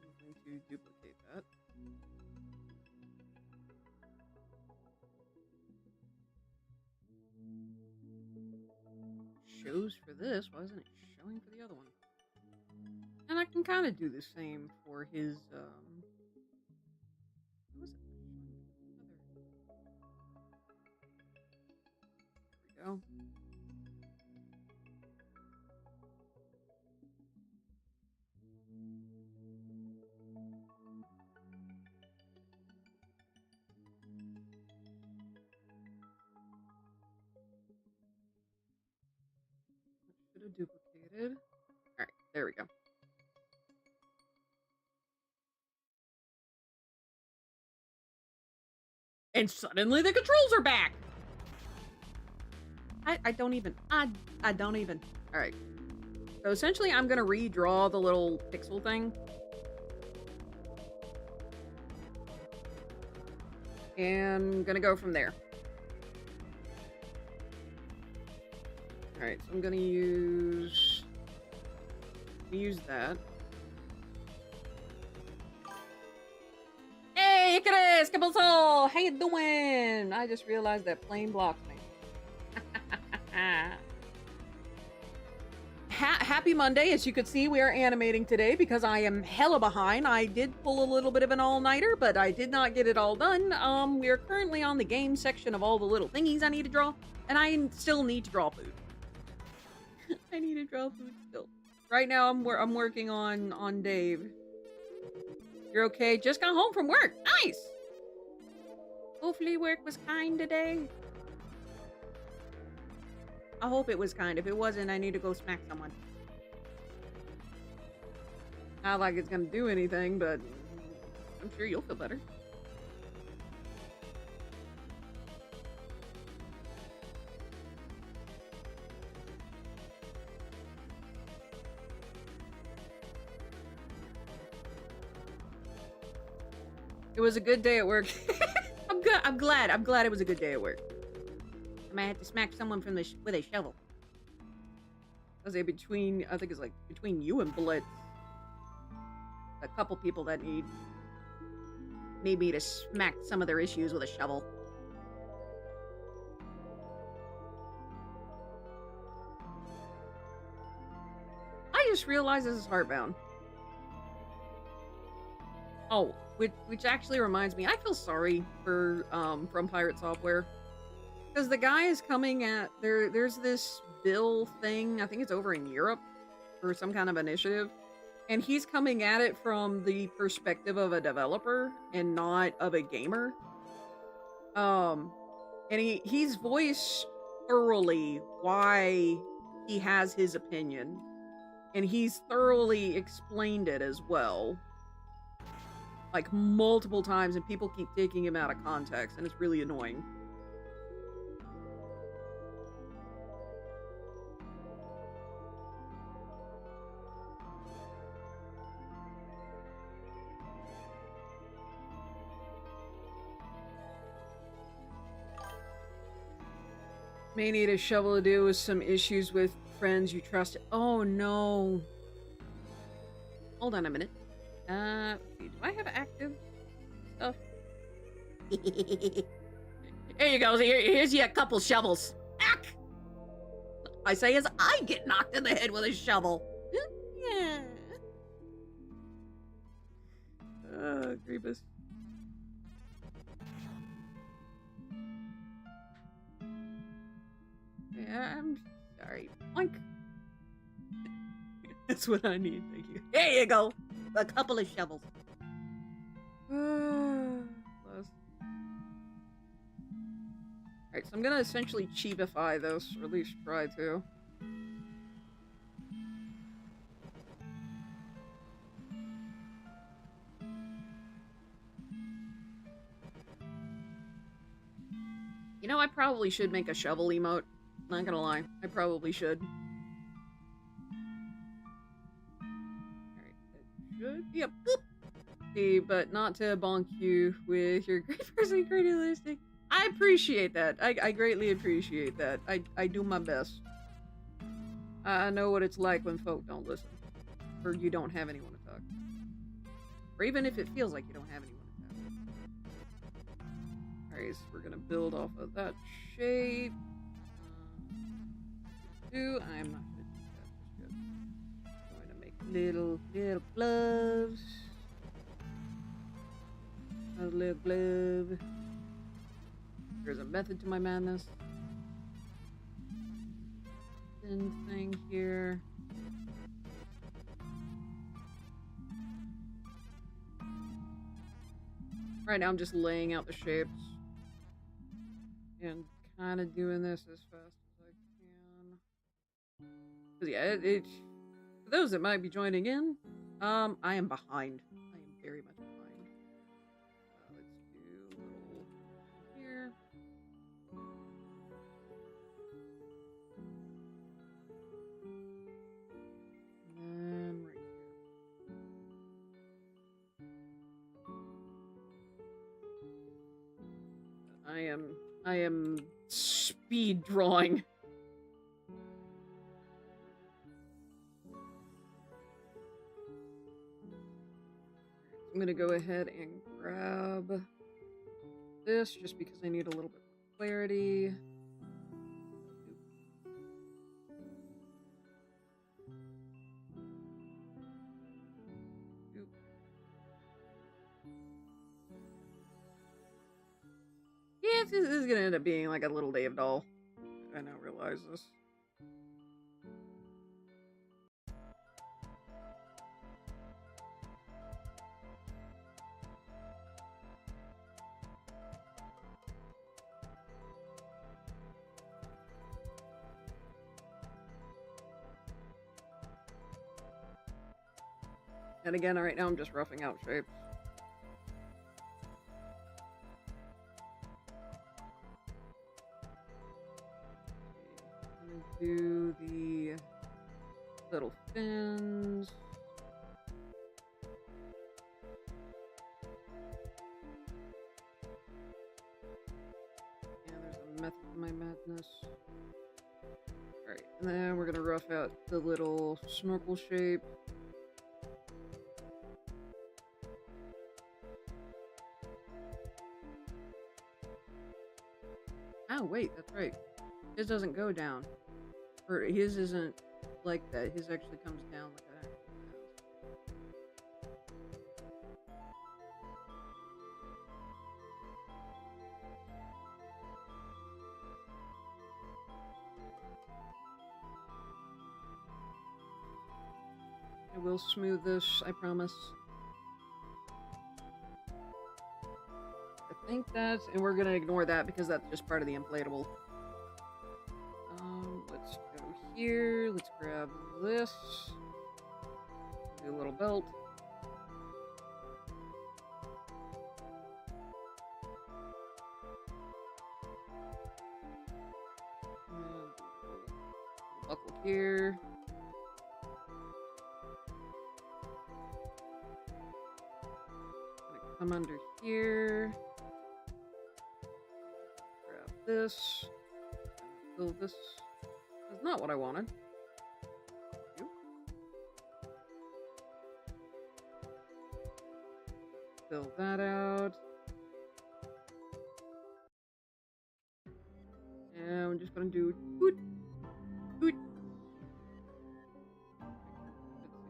I'm going to duplicate that. Shows for this, why isn't it showing for the other one? And I can kind of do the same for his, what was it? There we go. Should have duplicated. All right, there we go. And suddenly the controls are back. I don't even. All right. So essentially, I'm gonna redraw the little pixel thing. And gonna go from there. All right, so I'm gonna use that. Hey, Icarus, Cabosol, how you doing? I just realized that plane blocks me. Happy Monday. As you could see, we are animating today because I am hella behind. I did pull a little bit of an all-nighter, but I did not get it all done. We are currently on the game section of all the little thingies I need to draw, and I still need to draw food. I need to draw food still. Right now, I'm working on Dave. You're okay? Just got home from work. Nice! Hopefully work was kind today. I hope it was kind. If it wasn't, I need to go smack someone. Not like it's gonna do anything, but I'm sure you'll feel better. It was a good day at work. I'm glad it was a good day at work. I might have to smack someone with a shovel. I say between, I think it's like between you and Blitz, a couple people that need me to smack some of their issues with a shovel. I just realized this is Heartbound. Oh, which actually reminds me, I feel sorry for From Pirate Software. Because the guy is coming at there's this bill thing, I think it's over in Europe for some kind of initiative. And he's coming at it from the perspective of a developer and not of a gamer. And he's voiced thoroughly why he has his opinion. And he's thoroughly explained it as well. Like multiple times, and people keep taking him out of context, and it's really annoying. May need a shovel to deal with some issues with friends you trust. Oh no. Hold on a minute. Let's see. Do I have active stuff? Here you go. Here's you a couple shovels. Ack! I say as I get knocked in the head with a shovel. Yeah. Grievous. Yeah, I'm sorry. Oink. That's what I need, thank you. There you go! A couple of shovels. Alright, so I'm gonna essentially cheapify this, or at least try to. You know, I probably should make a shovel emote. Not gonna lie, I probably should. Alright, that should be a boop! See, but not to bonk you with your great person credulity. I appreciate that. I greatly appreciate that. I do my best. I know what it's like when folk don't listen. Or you don't have anyone to talk to. Or even if it feels like you don't have anyone to talk to. Alright, so we're gonna build off of that shape. I'm not gonna do that just yet. I'm going to make little gloves. A little glove. There's a method to my madness. Thin thing here. Right now I'm just laying out the shapes. And kind of doing this as fast as I can. Because yeah, for those that might be joining in, I am behind. I am very much behind. Let's do a little here. And then right here. I am speed drawing. I'm gonna go ahead and grab this just because I need a little bit more clarity. Yeah, this is gonna end up being like a little Dave doll. I now realize this. And again, right now I'm just roughing out shapes. I'm gonna do the little fins. Yeah, there's a method to my madness. Alright, and then we're gonna rough out the little snorkel shape. Oh, wait, that's right. His doesn't go down. Or his isn't like that. His actually comes down like that. I will smooth this, I promise. I think that's, and we're gonna ignore that because that's just part of the inflatable. Let's go here. Let's grab this. Do a little belt. And buckle here. Gonna come under here. Grab this. Fill this. That's not what I wanted. Fill that out. And I'm just gonna do toot, toot.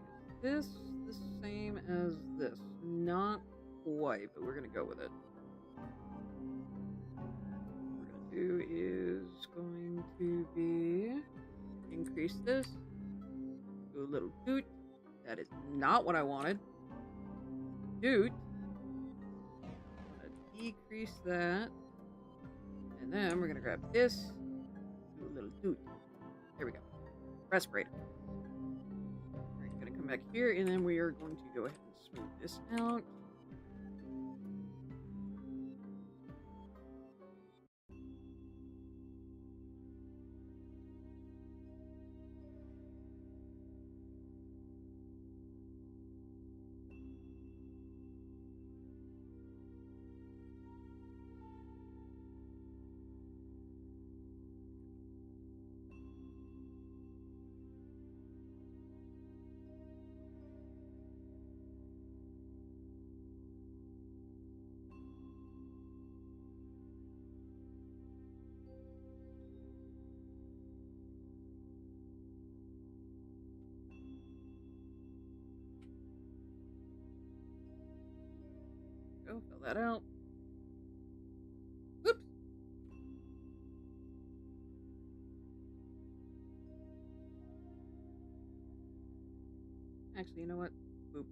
Let's see, is this the same as this? Not quite, but we're gonna go with it. What we're gonna do is going to be increase this. Do a little toot. That is not what I wanted. Toot. I'm gonna decrease that. And then we're gonna grab this. Do a little toot. There we go. Respirator. We're gonna come back here, and then we are going to go ahead and smooth this out. Go, fill that out. Whoops. Actually, you know what? Boop.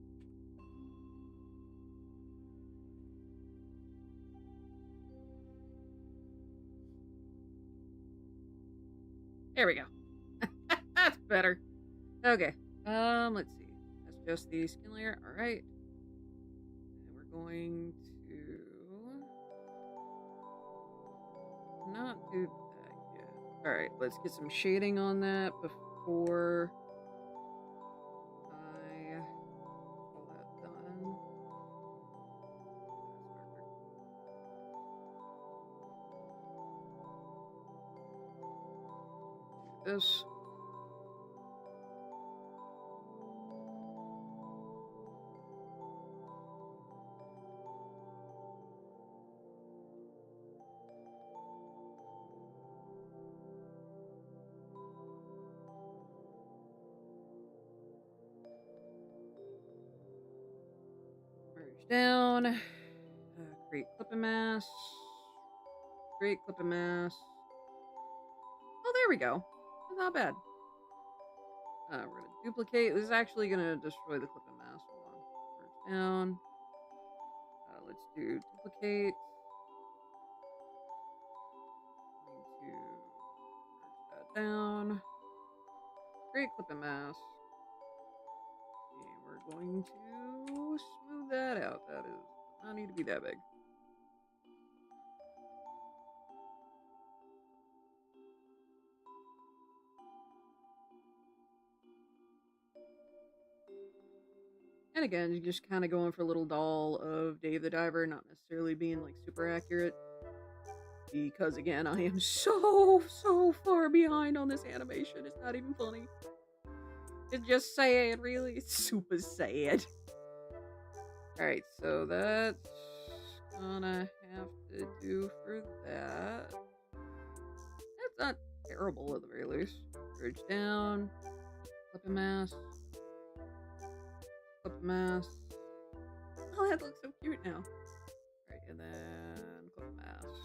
There we go. That's better. Okay. Let's see. That's just the skin layer. All right. And we're going to not do that yet. All right. Let's get some shading on that before I call that done. Do this. Down, create clipping mask, create clipping mask. Oh, there we go. Not bad. We're gonna duplicate. This is actually gonna destroy the clipping mask. Hold on. Merge down. Let's do duplicate. Going to merge that down. Create clipping mask. And we're going to smooth that out. That is not need to be that big. And again, you're just kind of going for a little doll of Dave the Diver, not necessarily being like super accurate. because again, I am so far behind on this animation. It's not even funny. It's just sad, really. It's super sad. Alright, so that's gonna have to do for that. That's not terrible at the very least. Bridge down, flip a mask, flip a mask. Oh, that looks so cute now. Alright, and then flip a mask.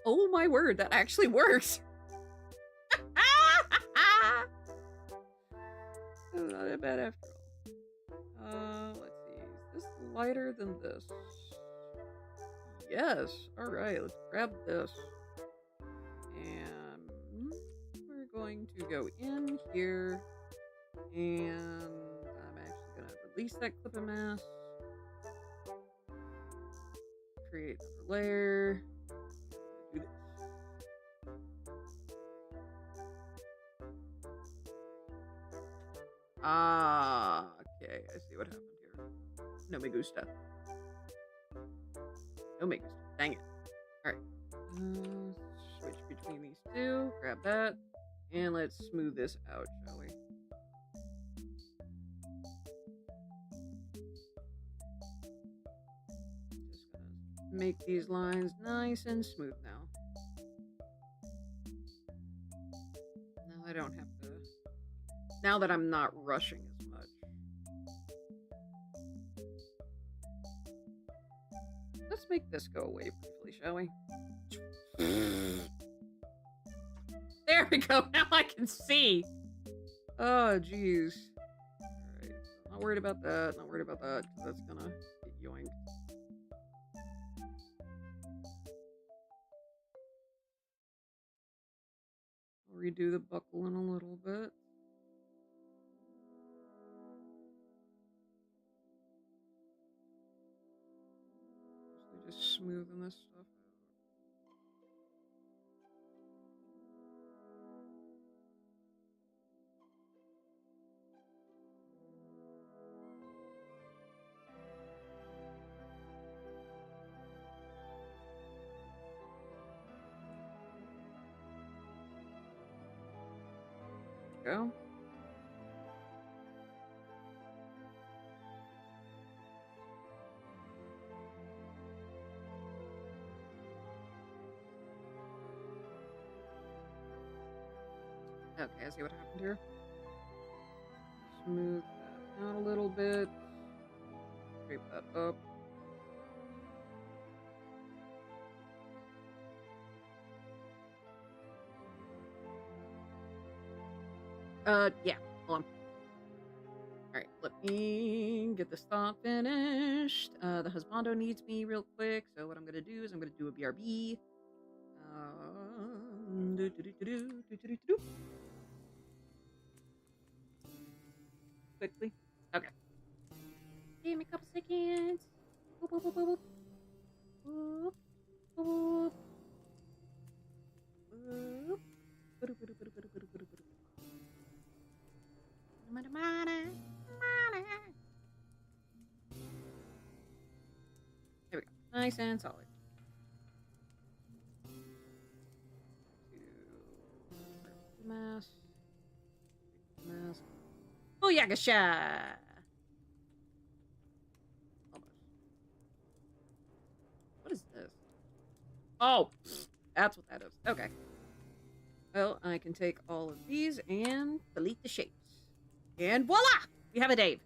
Oh my word, that actually works! That's not that bad after all. Let's see. Is this lighter than this? Yes. Alright, let's grab this. And we're going to go in here. And I'm actually going to release that clip mask. Create another layer. Do this. Ah, okay. I see what happened here. No me gusta. No me gusta. Dang it. Alright. Switch between these two. Grab that. And let's smooth this out, shall we? Just gonna make these lines nice and smooth now. Now I don't have to... Now that I'm not rushing as much. Let's make this go away briefly, shall we? There we go. Now I can see. Oh, jeez. Alright. Not worried about that. Not worried about that, because that's gonna get yoinked. I'll redo the buckle in a little bit. Just smoothing this stuff out. Go. Okay, I see what happened here. Smooth that out a little bit. Scrape that up. Yeah, hold on. Alright, let me get this thought finished. The husbando needs me real quick, so what I'm gonna do is I'm gonna do a BRB. Quickly. Okay. Give me a couple seconds. Boop, boop, boop, boop, boop. Boop, boop. Boop. Boop, boop, boop, boop, boop, boop, boop, boop. There we go. Nice and solid. Mask. Mask. Oh, Yagasha! Almost. What is this? Oh, that's what that is. Okay. Well, I can take all of these and delete the shapes. And voila! We have a Dave.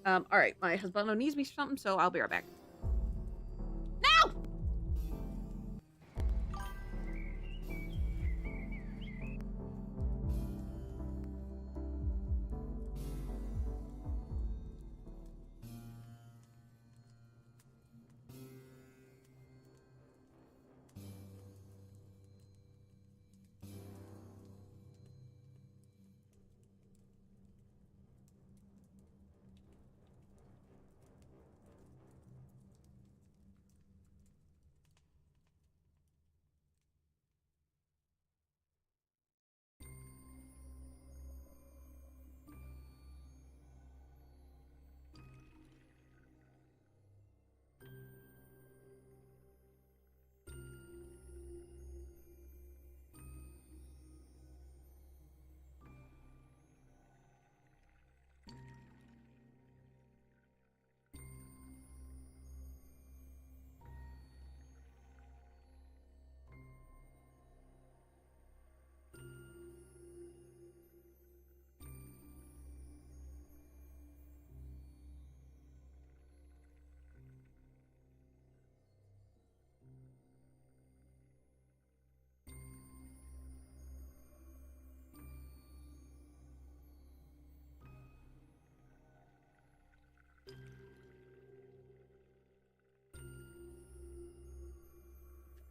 Alright, my husband needs me for something, so I'll be right back. No!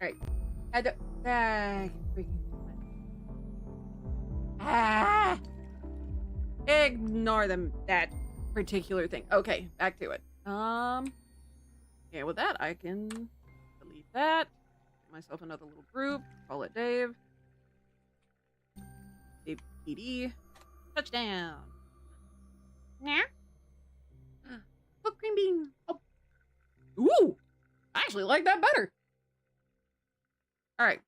All right. I don't. Ah! Ignore them. That particular thing. Okay, back to it. Yeah, with that, I can delete that. Get myself another little group. Call it Dave. Dave PD. Touchdown. Nah. Cooked green bean. Oh. Ooh! I actually like that better. Alright.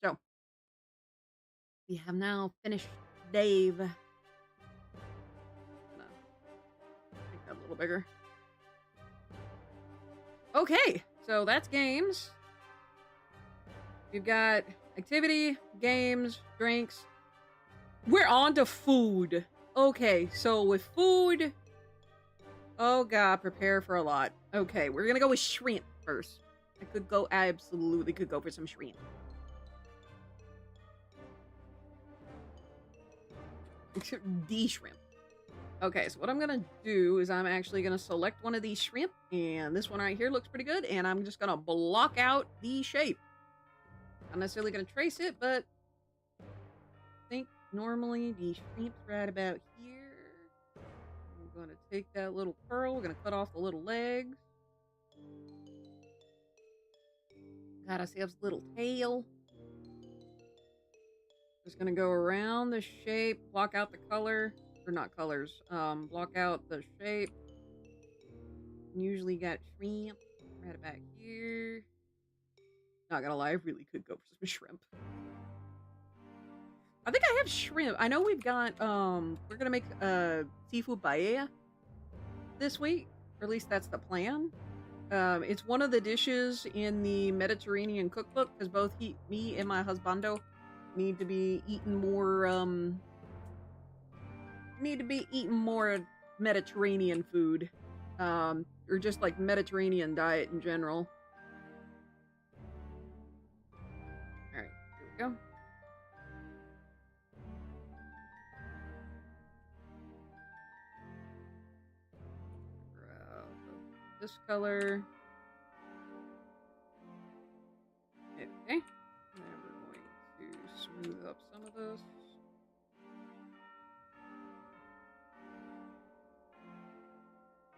So. We have now finished Dave. Make that a little bigger. Okay. So that's games. We've got activity, games, drinks. We're on to food. Okay, so with food... Oh god, prepare for a lot. Okay, we're gonna go with shrimp first. Absolutely could go for some shrimp. The shrimp. Okay, so what I'm gonna do is I'm actually gonna select one of these shrimp, and this one right here looks pretty good, and I'm just gonna block out the shape. Not necessarily gonna trace it, but I think normally the shrimp's right about here. I'm gonna take that little curl, we're gonna cut off the little legs. Got ourselves a little tail. Just gonna go around the shape, block out the color, or not colors, block out the shape. Usually got shrimp right about here. Not gonna lie, I really could go for some shrimp. I think I have shrimp. I know we've got, we're gonna make seafood paella this week, or at least that's the plan. It's one of the dishes in the Mediterranean cookbook, because both me and my husbando need to be eating more Mediterranean food, or just like Mediterranean diet in general. All right, here we go. This color. Okay, and we're going to smooth up some of this.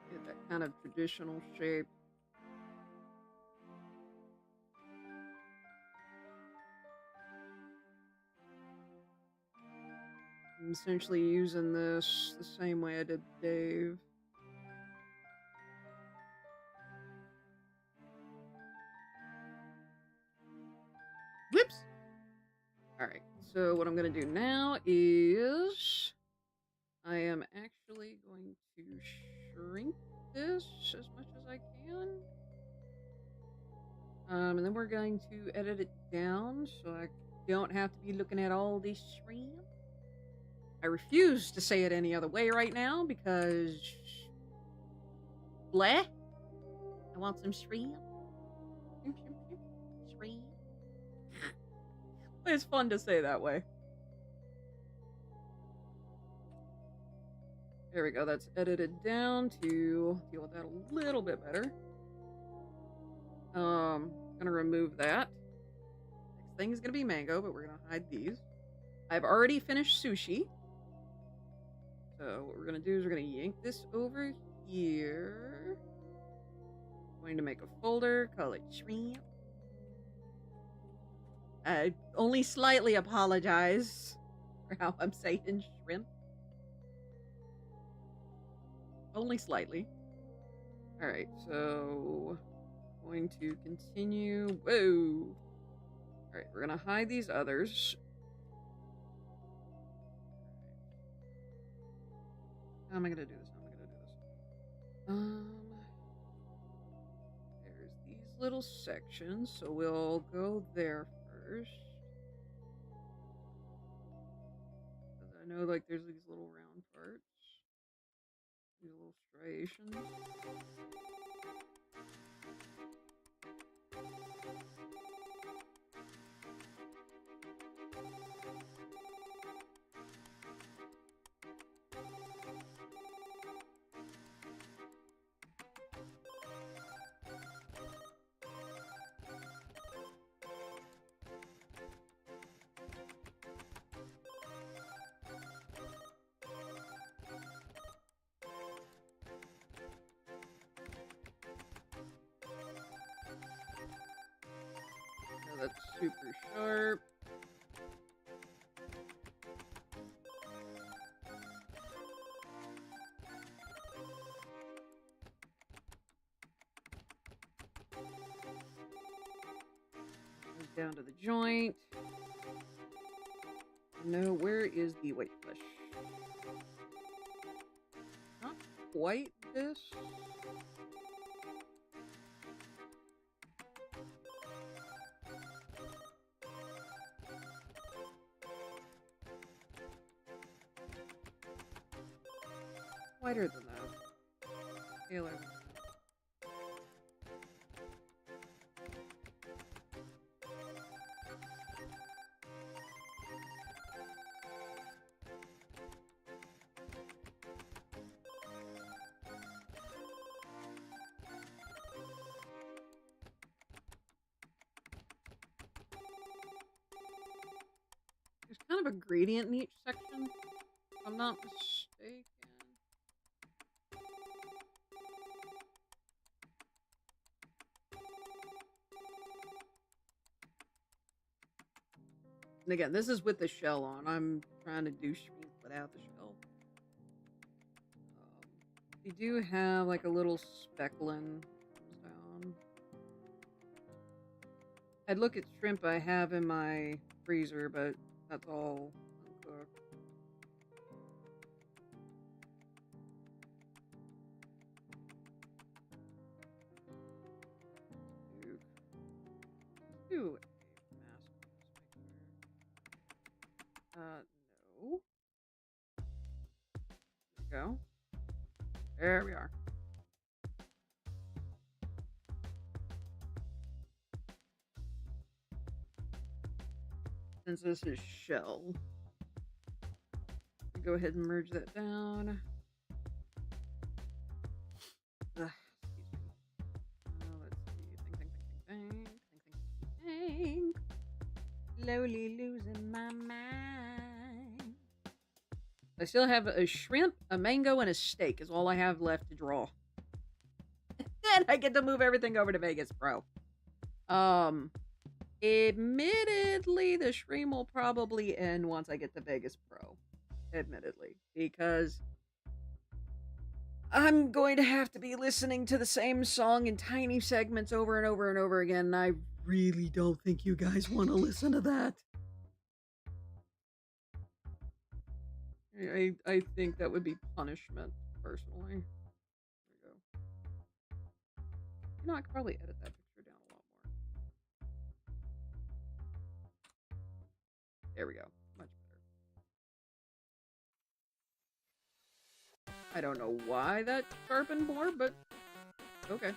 Get that kind of traditional shape. I'm essentially using this the same way I did Dave. Whoops! Alright, so what I'm going to do now is... I am actually going to shrink this as much as I can. And then we're going to edit it down so I don't have to be looking at all this shrimp. I refuse to say it any other way right now because... Bleh. I want some shrimp. Shrimp. It's fun to say that way. There we go, that's edited down to deal with that a little bit better. Gonna remove that. Next thing is gonna be mango, but we're gonna hide these. I've already finished sushi. So what we're gonna do is we're gonna yank this over here. Going to make a folder, call it shrimp. I only slightly apologize for how I'm saying shrimp. Only slightly. Alright, so... going to continue... Whoa! Alright, we're gonna hide these others. How am I gonna do this? There's these little sections, so we'll go there first. Because I know, like, there's these little round parts. These little striations. That's super sharp. Goes down to the joint. No, where is the white flesh? Not quite this. Whiter than that. Paler than that. There's kind of a gradient in each section, if I'm not mistaken. And again, this is with the shell on. I'm trying to do shrink without the shell. We do have like a little speckling down. I'd look at shrimp I have in my freezer, but that's all uncooked. Do a mask. No. There we go. There we are. Since this is shell, go ahead and merge that down. Ugh, excuse me. Let's see. Think. Slowly losing my mind. I still have a shrimp, a mango, and a steak is all I have left to draw. Then I get to move everything over to Vegas Pro. Admittedly, the stream will probably end once I get to Vegas Pro. Admittedly. Because I'm going to have to be listening to the same song in tiny segments over and over and over again, and I really don't think you guys want to listen to that. I think that would be punishment, personally. There we go. You know, I could probably edit that picture down a lot more. There we go. Much better. I don't know why that sharpened more, but okay.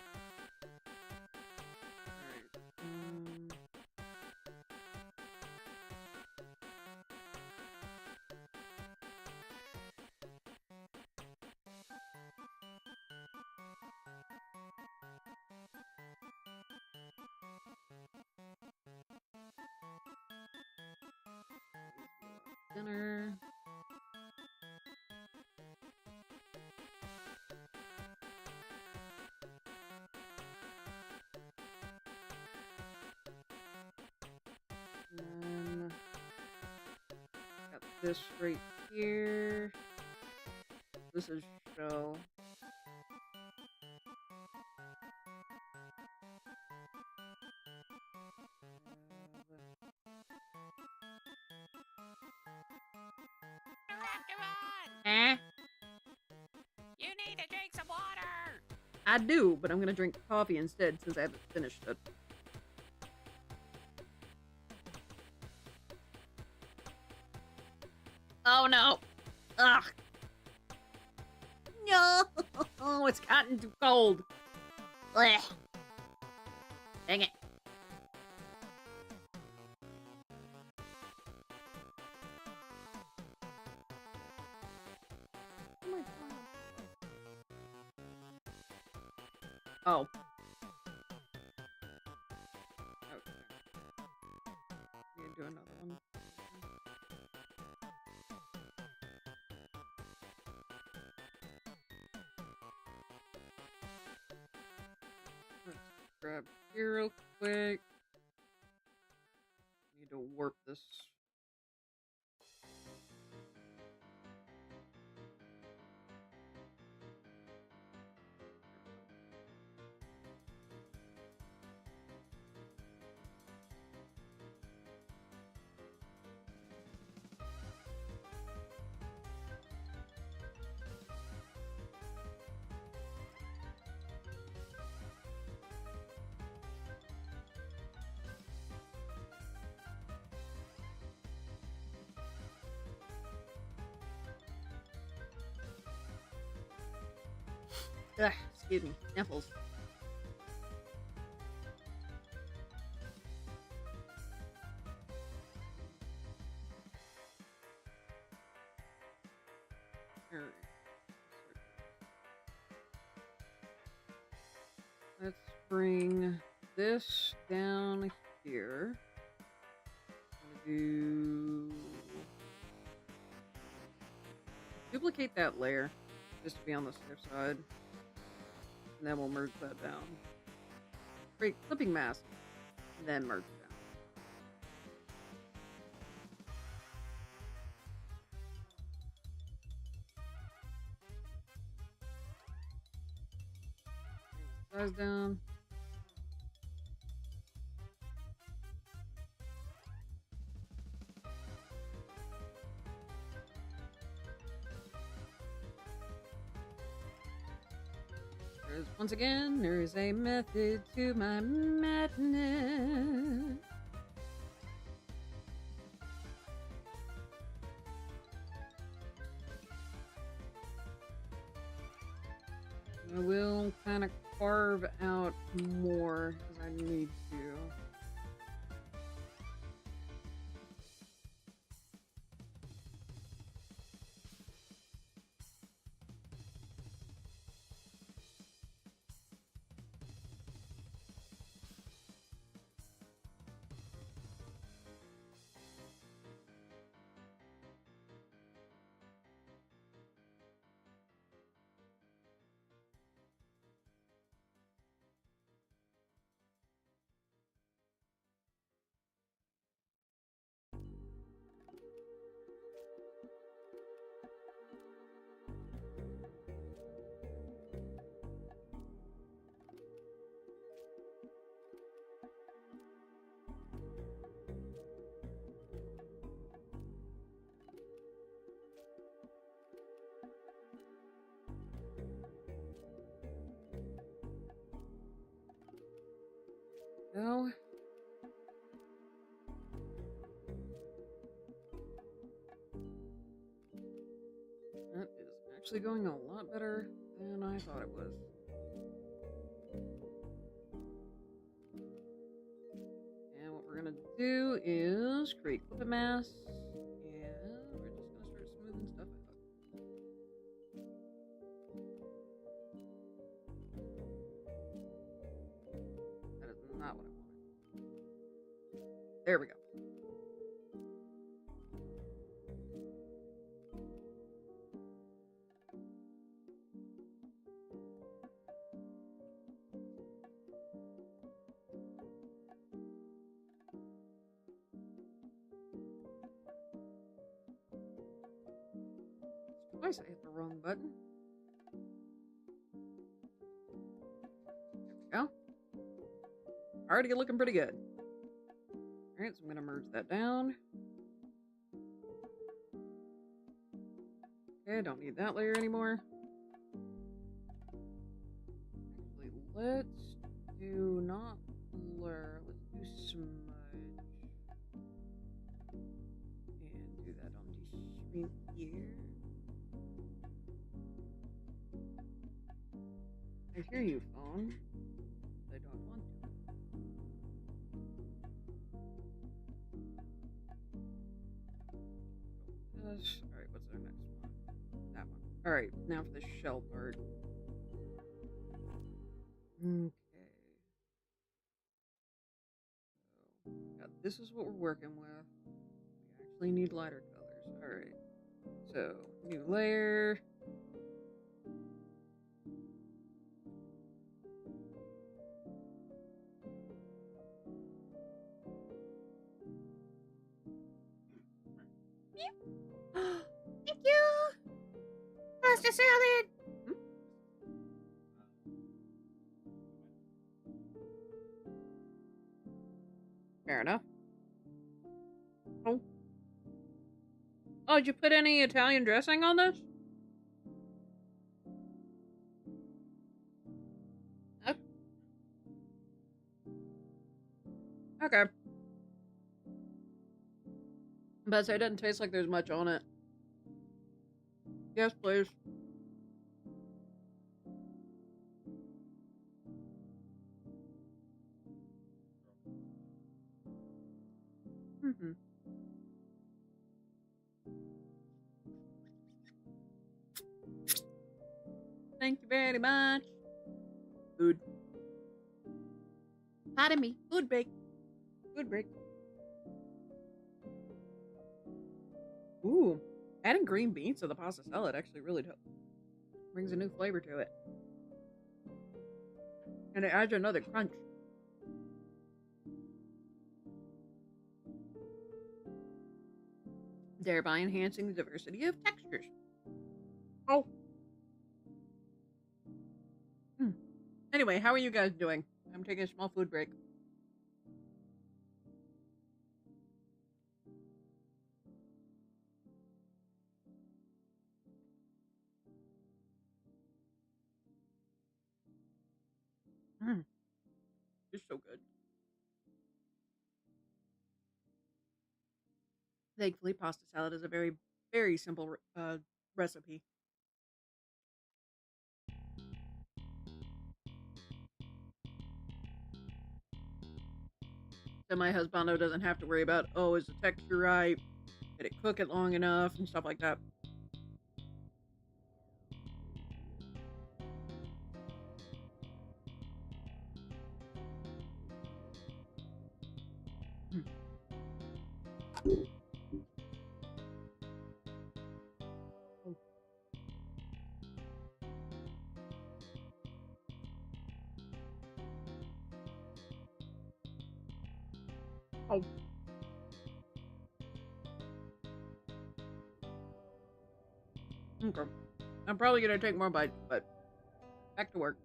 Dinner. And then got this right here. This is shell. Eh? You need to drink some water! I do, but I'm gonna drink coffee instead since I haven't finished it. Oh no! Ugh! No! Oh, it's gotten too cold. Blech. Dang it. Oh. Okay. Need to do another one. Let's grab here real quick. gonna warp this. Ugh, excuse me, sniffles. Alright. Let's bring this down here. I'm gonna do duplicate that layer just to be on the safe side. And then we'll merge that down. Create clipping mask, and then merge it down. Size down. Once again, there is a method to my madness. I will kind of carve out more as I need to. No. That is actually going a lot better than I thought it was. And what we're gonna do is create clip mask, and we're just gonna start smoothing stuff out. That is not what I wanted. There we go. Twice I hit the wrong button. There we go. Already looking pretty good. Alright, so I'm gonna merge that down. Okay, don't need that layer anymore. Actually, let's do not blur, let's do smudge. And do that on the shrink here. I hear you, phone. I don't want to. Alright, what's our next one? That one. Alright, now for the shell part. Okay. So, this is what we're working with. We actually need lighter colors. Alright. So, new layer. pasta salad. Hmm? Fair enough. Oh. Oh, did you put any Italian dressing on this? Oh. Okay. But it doesn't taste like there's much on it. Yes, please. Mm-hmm. Thank you very much. Food. Pardon me. Food break. Food break. Ooh. Adding green beans to the pasta salad actually really brings a new flavor to it. And it adds another crunch. Thereby enhancing the diversity of textures. Oh. Anyway, how are you guys doing? I'm taking a small food break. It's so good. Thankfully, pasta salad is a very, very simple recipe. So my husbando doesn't have to worry about, oh, is the texture right? Did it cook it long enough? And stuff like that. Oh. Okay. I'm probably gonna take more bites, but back to work.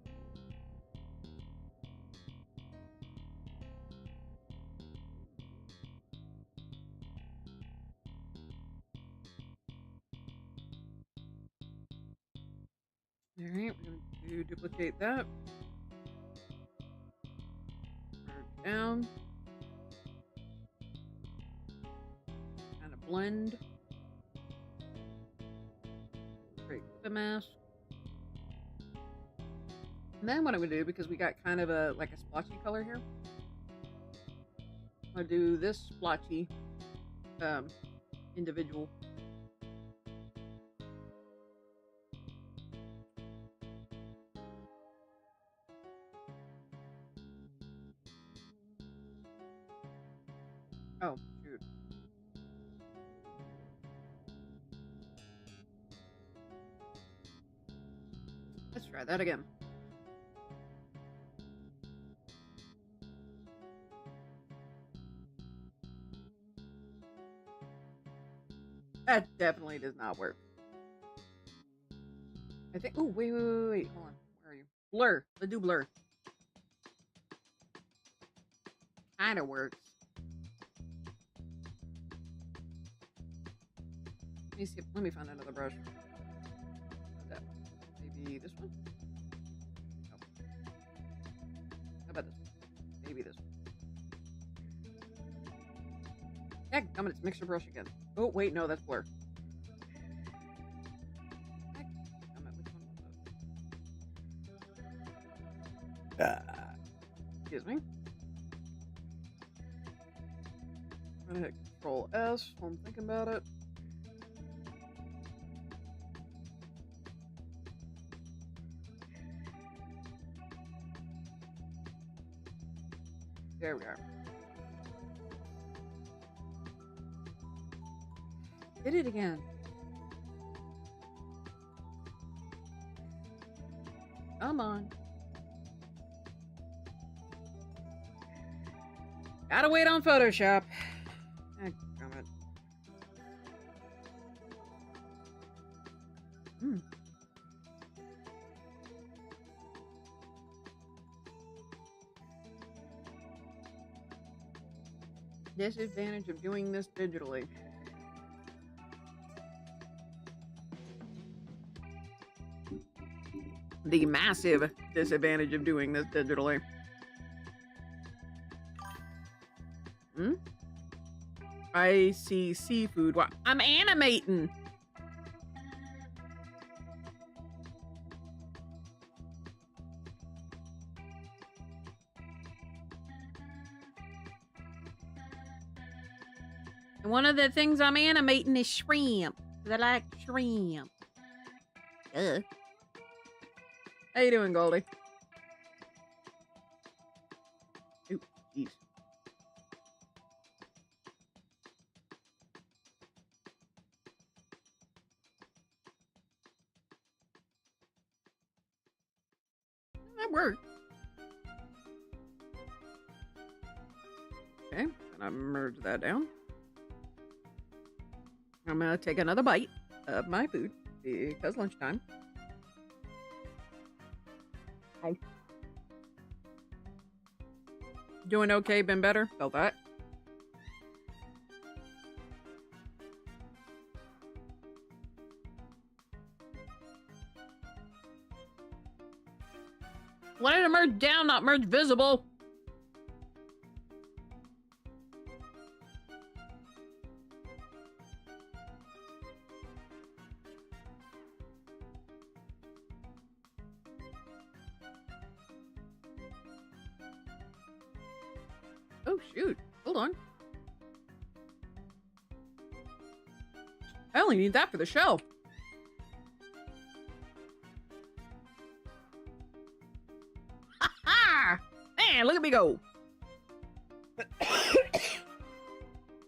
Alright, we're going to duplicate that. Merge down. Kind of blend. Create the mask. And then what I'm going to do, because we got kind of a like a splotchy color here, I'm going to do this splotchy individual. Oh, shoot. Let's try that again. That definitely does not work. I think. Oh, wait. Hold on. Where are you? Blur. Let's do blur. Kind of works. Let me see. Let me find another brush. Maybe this one? No. How about this one? Maybe this one. Heck, it's mixer brush again. Oh, wait, no, that's blur. Heck, which one was it? Excuse me. I'm gonna hit Control S while I'm thinking about it. There we are. Did it again. Come on. Gotta wait on Photoshop. Damn it. Disadvantage of doing this digitally. The massive disadvantage of doing this digitally. I see seafood. Wow. I'm animating. And one of the things I'm animating is shrimp. 'Cause I like shrimp. How you doing, Goldie? Ooh, jeez. That worked. Okay, and I merge that down. I'm gonna take another bite of my food because lunchtime. Hi. Doing okay, been better? Felt that. Wanted to merge down, not merge visible. Oh, shoot. Hold on. I only need that for the show. Ha-ha! Man, look at me go.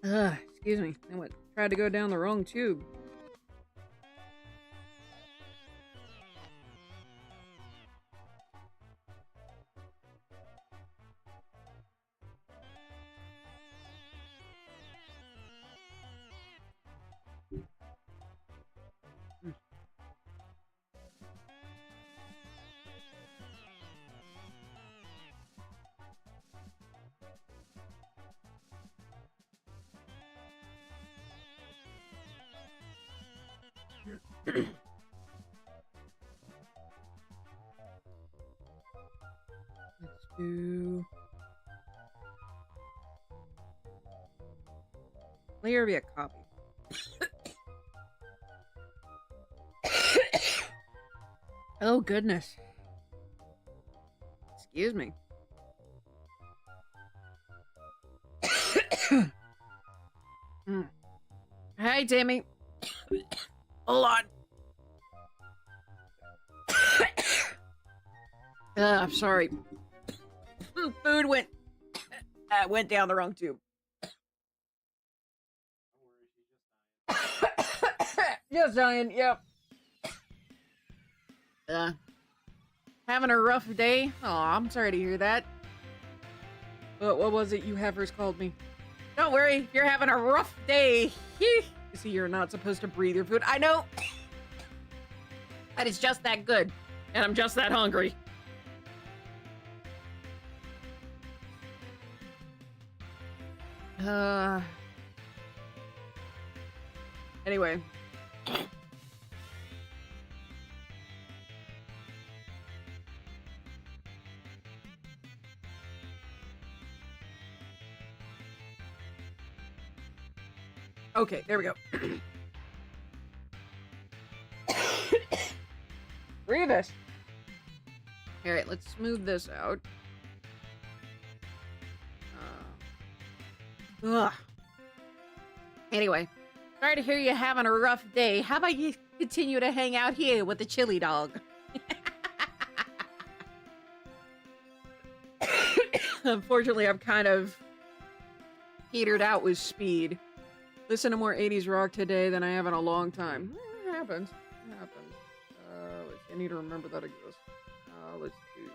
Excuse me. I tried to go down the wrong tube. Let's do... Layer be a copy. Oh, goodness. Excuse me. Hey, Timmy. Hold on. I'm sorry. Food went down the wrong tube. Just dying, yep. Having a rough day? Oh, I'm sorry to hear that. But what was it you havers called me? Don't worry, you're having a rough day. See, you're not supposed to breathe your food. I know. But it's just that good. And I'm just that hungry. Anyway. Okay, there we go. Grievous. All right, let's smooth this out. Anyway, sorry to hear you having a rough day. How about you continue to hang out here with the chili dog? Unfortunately, I'm kind of petered out with speed. Listen to more 80s rock today than I have in a long time. It happens. It happens. I need to remember that exists. Let's do...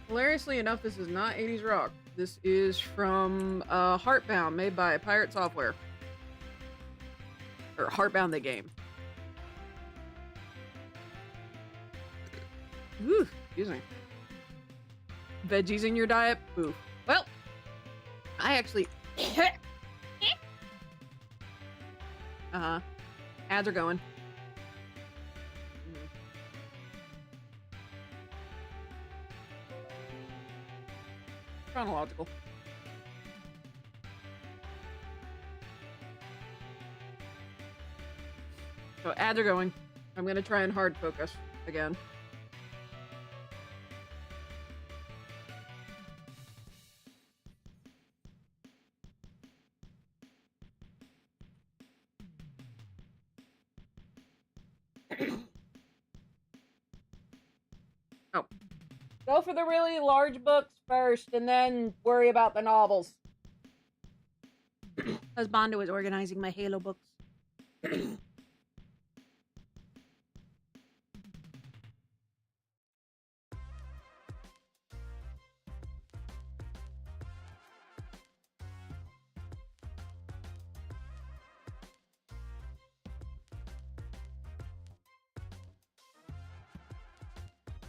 Hilariously enough, this is not 80s rock. This is from Heartbound, made by Pirate Software. Or Heartbound the game. Ooh, excuse me. Veggies in your diet? Oof. Well, I actually... Uh-huh. Ads are going. Chronological. So ads are going. I'm gonna try and hard focus again. Oh. Go for the really large books first and then worry about the novels. Because Bondo is organizing my Halo books.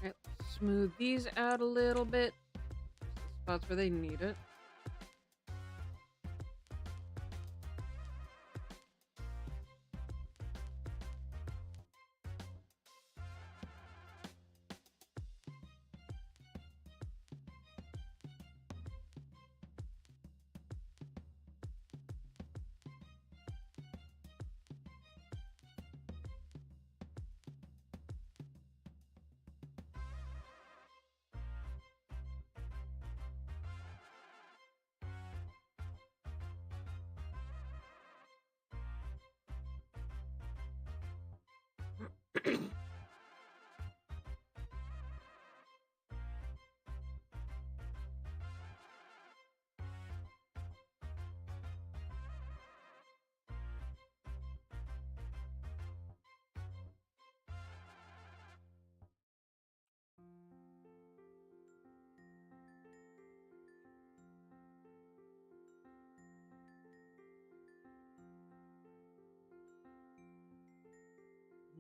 Alright, smooth these out a little bit. The spots where they need it.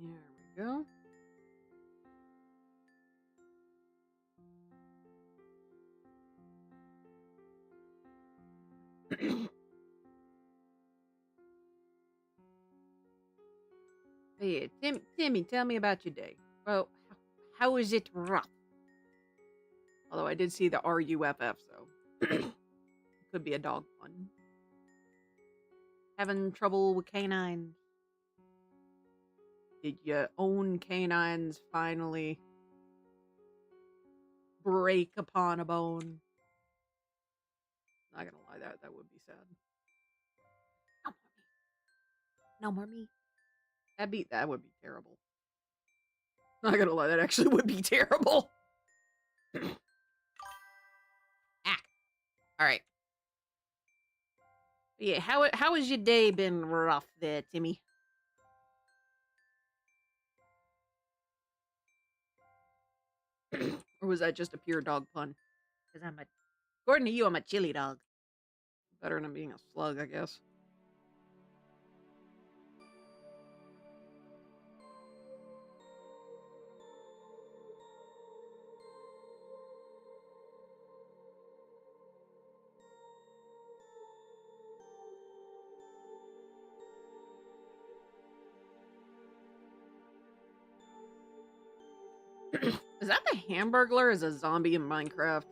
There we go. Hey, Timmy, tell me about your day. Well, how is it rough? Although I did see the RUFF, so could be a dog pun. Having trouble with canines. Did your own canines finally break upon a bone? Not gonna lie, that would be sad. No more meat. That would be terrible. Not gonna lie, that actually would be terrible. Alright. Yeah, how has your day been rough there, Timmy? Or was that just a pure dog pun? Because according to you, I'm a chili dog. Better than being a slug, I guess. Is that the Hamburglar as a zombie in Minecraft?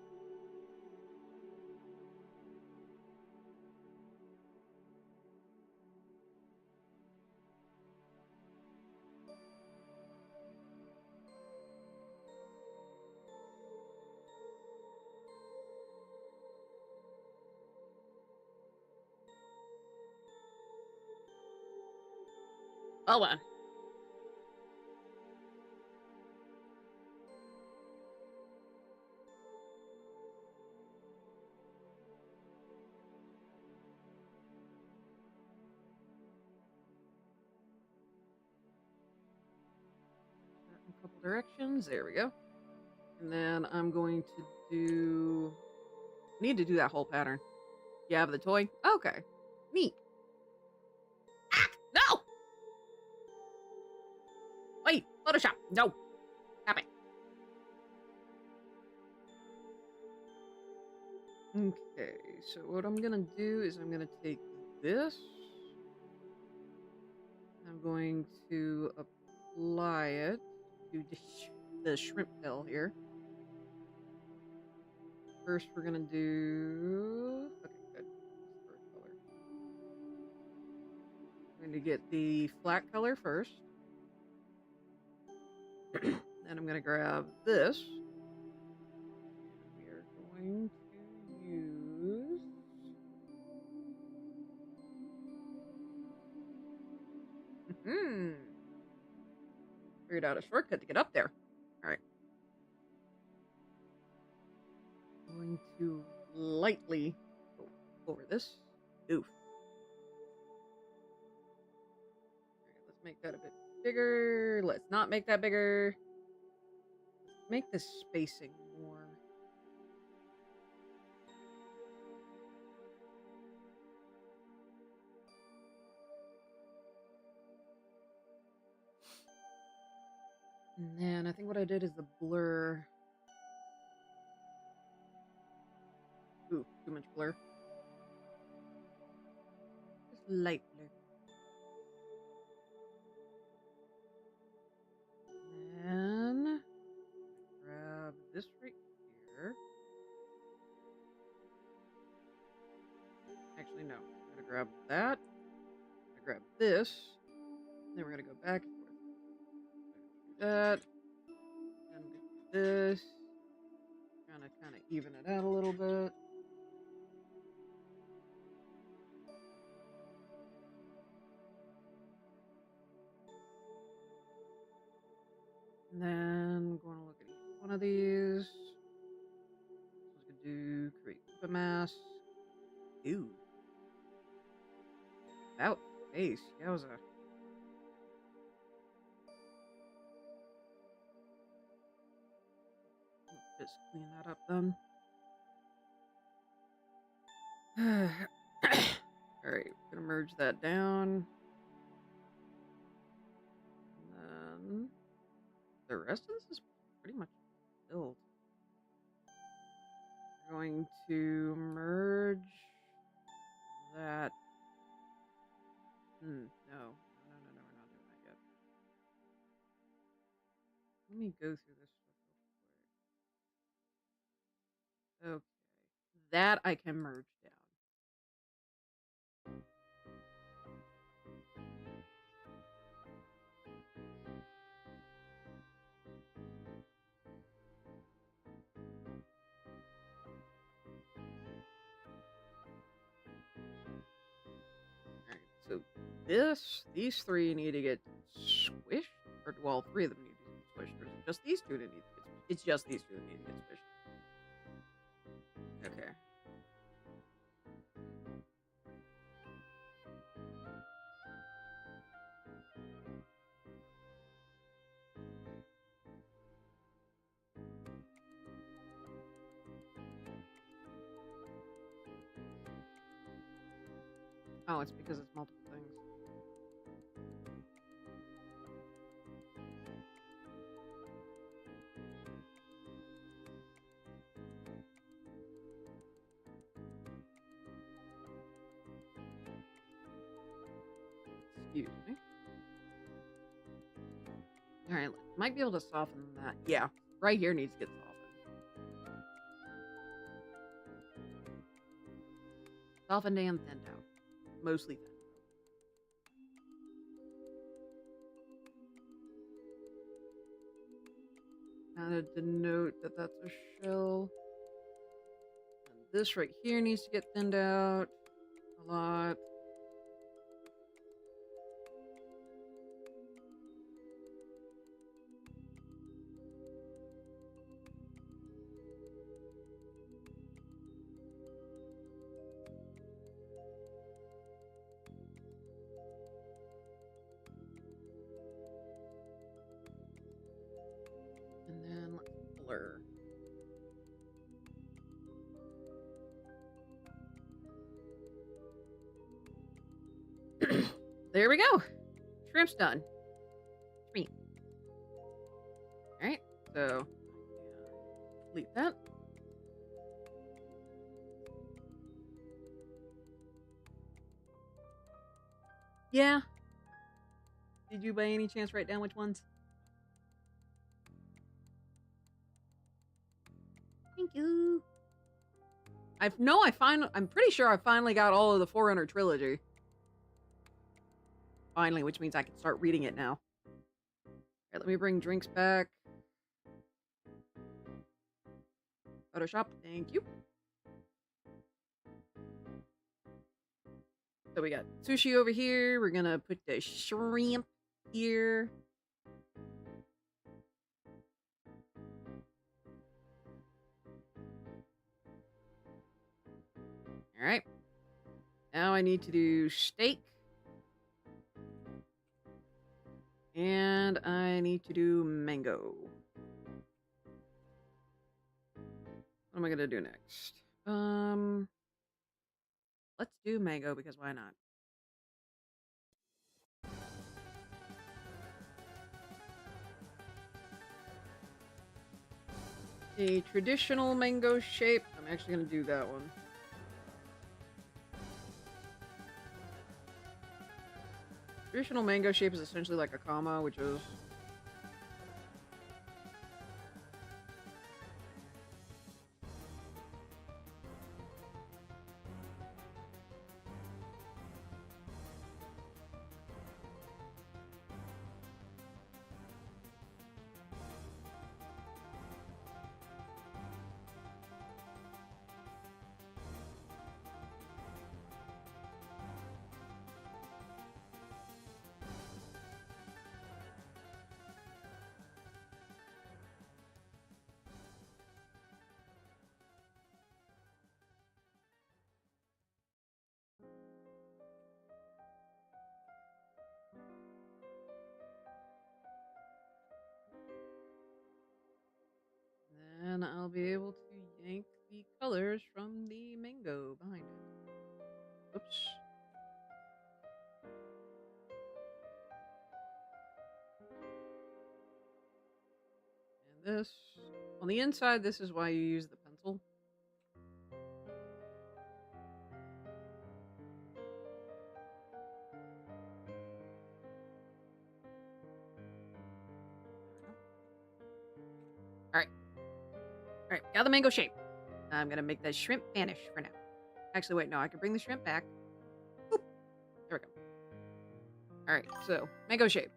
Oh, well. A couple directions. There we go. And then I'm going to do... Need to do that whole pattern. You have the toy? Okay. Neat. Ah! No! Wait! Photoshop! No! Stop it. Okay, so what I'm gonna do is I'm gonna take this. I'm going to apply it to the shrimp tail here. First, we're gonna do. Okay, good. That's the right color. I'm going to get the flat color first. Then I'm gonna grab this. And we are going to use. Figured out a shortcut to get up there. All right. Going to lightly go over this. Oof. All right, let's make that a bit bigger. Let's not make that bigger. Let's make this spacing more. And then I think what I did is the blur. Ooh, too much blur. Just light blur. And then grab this right here. Actually, no. I'm gonna grab that. I'm gonna grab this. Then we're gonna go back and forth. Do that. Then do this. Kind of even it out a little bit. And then going to look at each one of these. So I could do create a mask. Ooh. About face. Yowza. Just clean that up then. Alright, gonna merge that down. And then the rest of this is pretty much filled. We're going to merge that. No, we're not doing that yet. Let me go through this stuff real quick. Okay. That I can merge down. Alright, so these three need to get squished. Or, well, three of them need to get squished. Or is it just these two that need to get squished? It's just these two that need to get squished. Okay. Oh, it's because it's multiple things. Excuse me. Alright, might be able to soften that. Yeah, right here needs to get softened. Softened and thinned out. Mostly thinned out. Kind of denote that that's a shell. And this right here needs to get thinned out a lot. And then let's blur. There we go. Shrimp's done. Shrimp. Alright, so delete that. Yeah. Did you by any chance write down which ones? Thank you. I'm pretty sure I finally got all of the Forerunner trilogy. Finally, which means I can start reading it now. Alright, let me bring drinks back. Photoshop, thank you. So we got sushi over here. We're gonna put the shrimp here. Alright. Now I need to do steak. And I need to do mango. What am I gonna do next? Let's do mango because why not? A traditional mango shape. I'm actually gonna do that one. Traditional mango shape is essentially like a comma, which is then I'll be able to yank the colors from the mango behind it. Oops. And this. On the inside, this is why you use the pencil. Alright. Alright, got the mango shape. I'm gonna make that shrimp vanish for now. Actually, wait, no, I can bring the shrimp back. Boop. There we go. Alright, so, mango shape.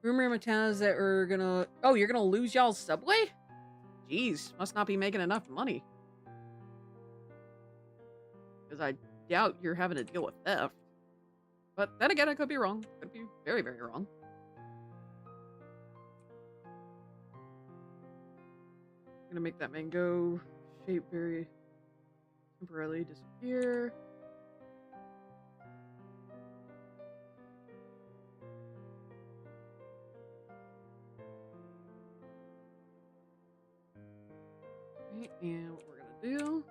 Rumor in my town is that we're gonna... Oh, you're gonna lose y'all's subway? Jeez, must not be making enough money. Because I doubt you're having to deal with theft. But then again, I could be wrong. Could be very, very wrong. I'm gonna make that mango shape very temporarily disappear. Okay, and what we're gonna do...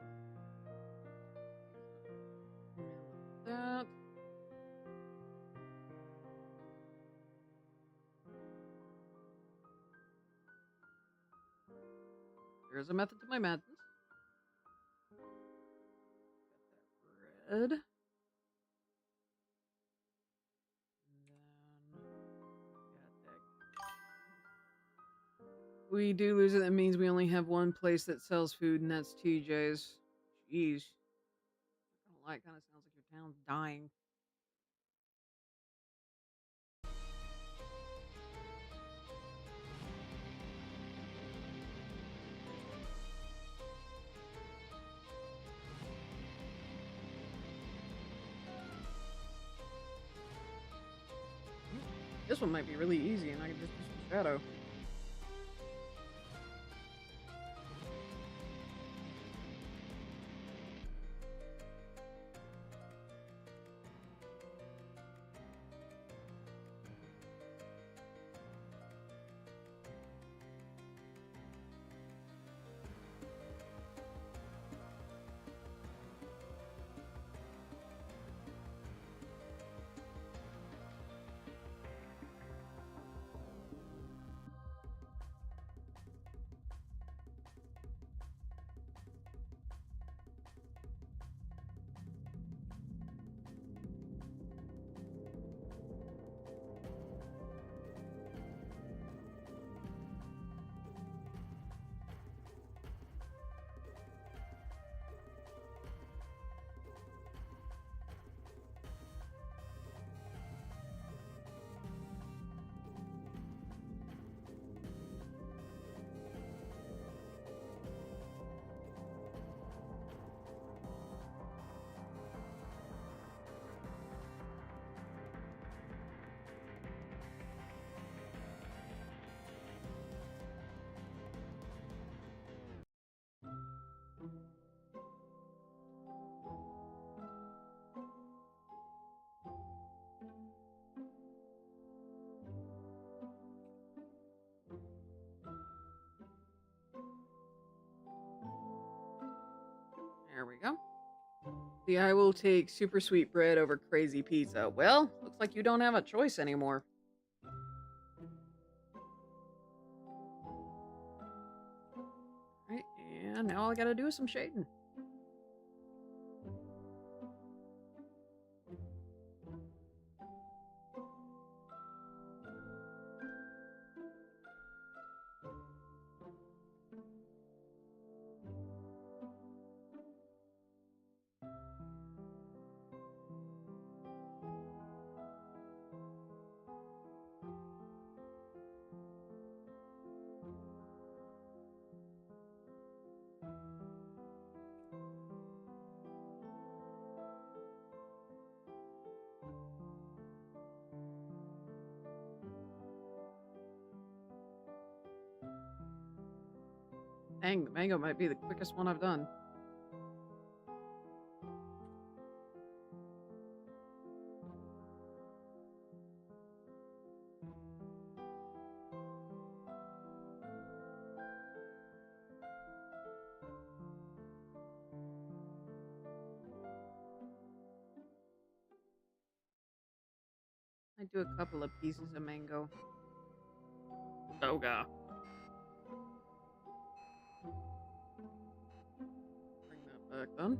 that. There's a method to my madness. Got that red. And then got that. We do lose it. That means we only have one place that sells food, and that's TJ's. Jeez. I don't like. Kind of sounds like your town's dying. This one might be really easy, and I can just use some shadow. There we go. See, I will take super sweet bread over crazy pizza. Well, looks like you don't have a choice anymore. Right, and now all I gotta do is some shading. Dang, the mango might be the quickest one I've done. I do a couple of pieces of mango. Oh god. Bring that back then.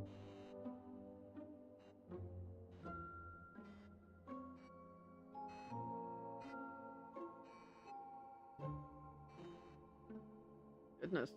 Goodness.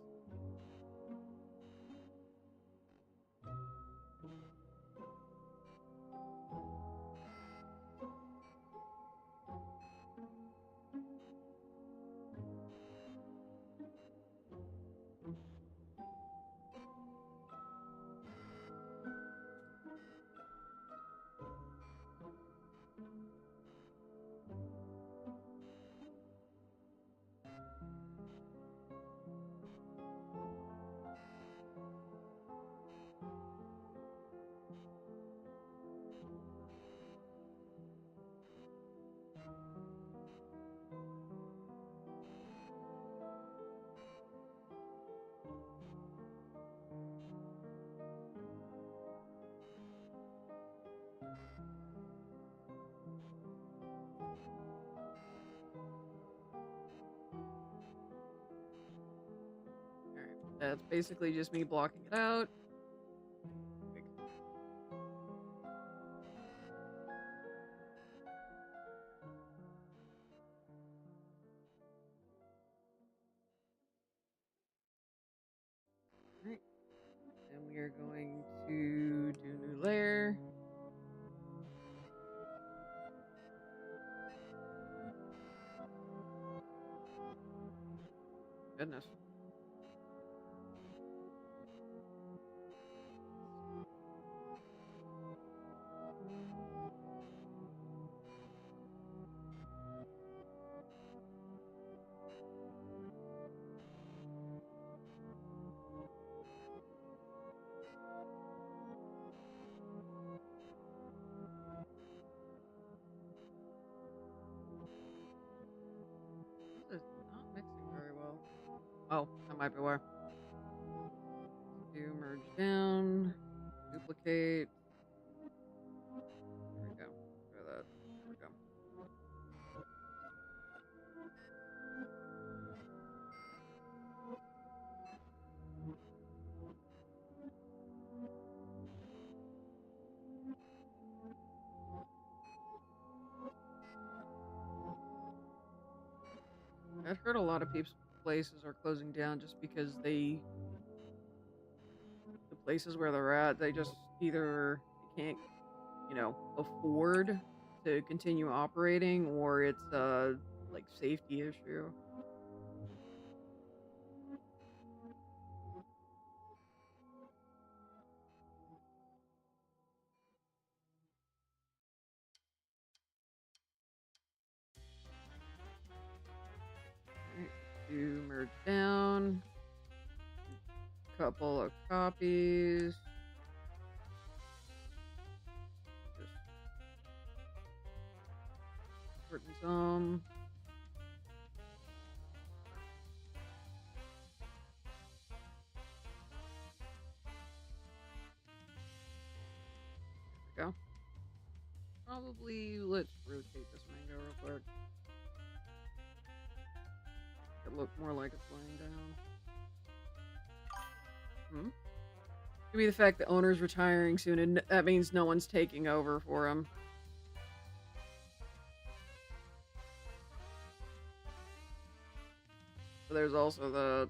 Alright, that's basically just me blocking it out. Alright. Then we are going to do new layer. Goodness. This is not mixing very well. Oh, that might be why. Do merge down, duplicate. There we go. Try that. There we go. I've heard a lot of people's places are closing down just because the places where they're at, they just either can't, afford to continue operating, or it's a like safety issue. Alright, do merge down. Couple of copies. Just shorten some. we go. Probably let's rotate this mango real quick. It look more like it's laying down. Could be the fact the owner's retiring soon, and that means no one's taking over for him. So there's also the...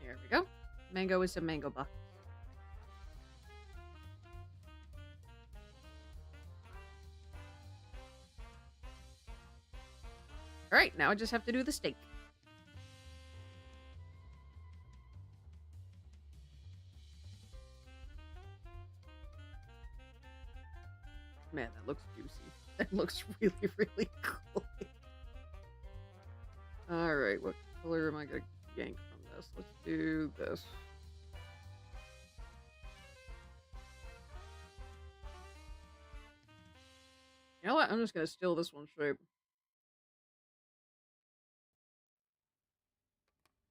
There we go. Mango with some mango bucks. Alright, now I just have to do the steak. Man, that looks juicy. That looks really, really cool. Alright, what color am I gonna yank from this? Let's do this. You know what? I'm just gonna steal this one shape.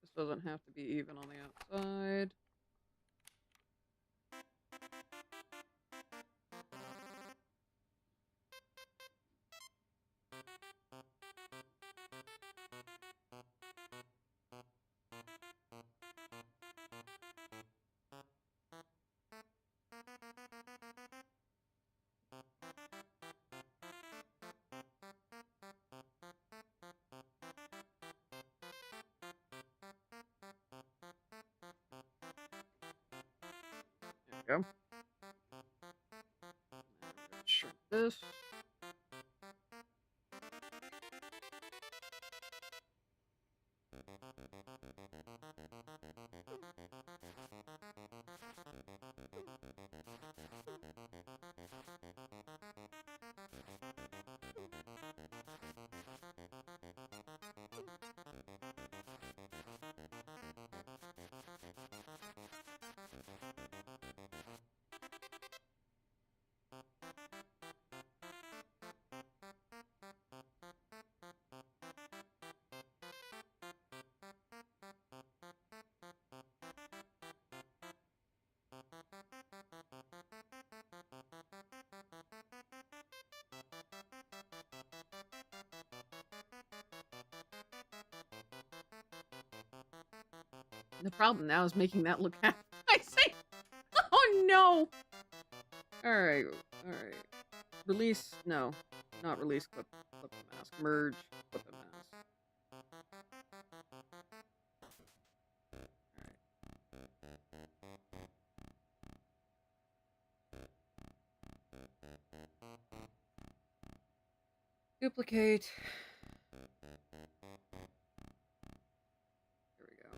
This doesn't have to be even on the outside. There we go. Shrink this. The problem now is making that look appetizing. Oh no! Alright, alright. Release, no. Not release, clip and mask. Merge, clip and mask. Duplicate. Here we go.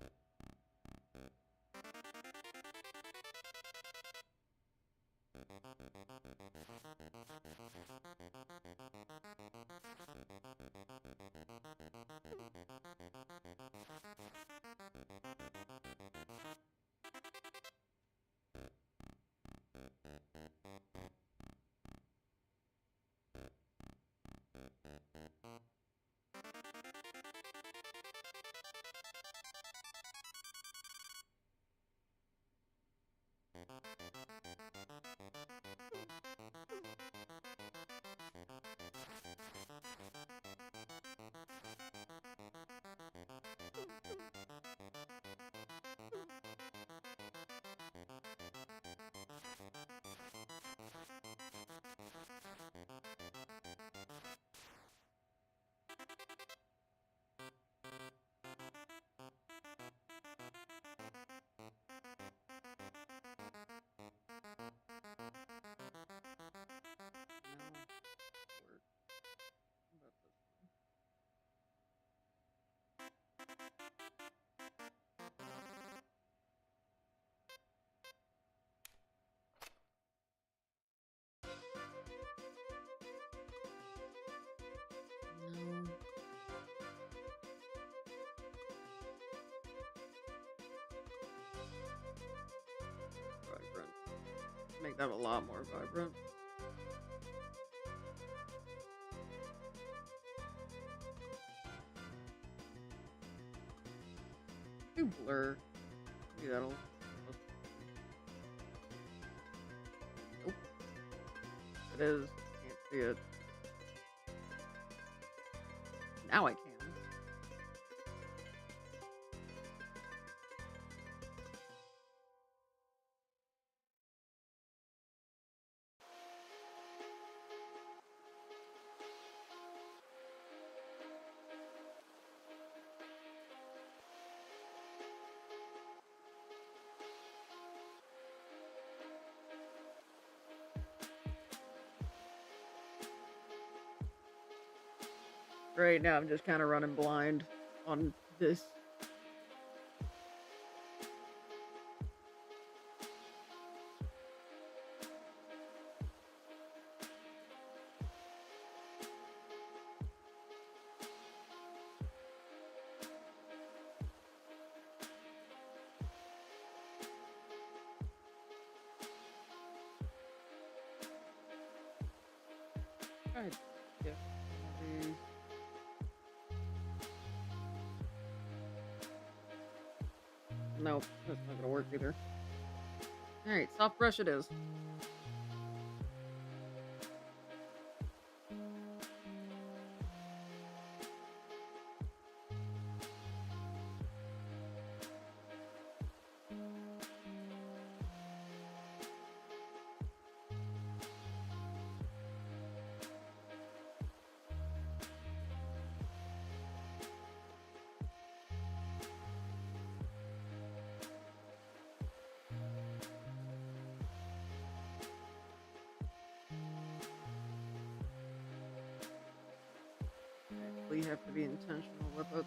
make that a lot more vibrant. Too blur. Maybe that'll. Nope. It is. Can't see it. Now I can. Right now I'm just kind of running blind on this. Right. Yeah. These. Nope, that's not gonna work either. Alright, soft brush it is. Actually have to be intentional with it.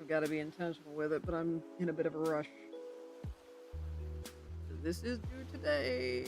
I've got to be intentional with it, but I'm in a bit of a rush. This is due today.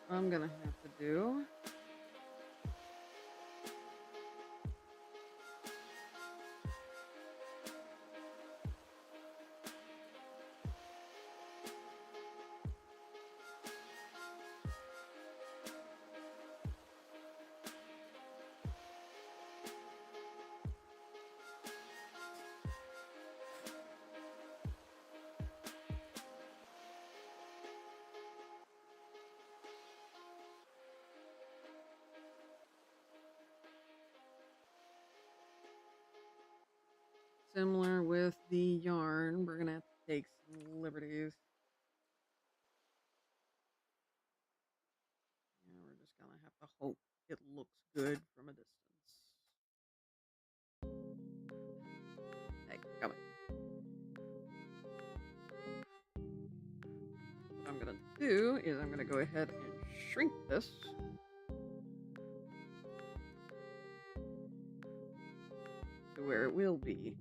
I'm gonna have to do. Similar with the yarn, we're gonna have to take some liberties. Yeah, we're just gonna have to hope it looks good from a distance. Hey, come on. What I'm gonna do is I'm gonna go ahead and shrink this. To where it will be.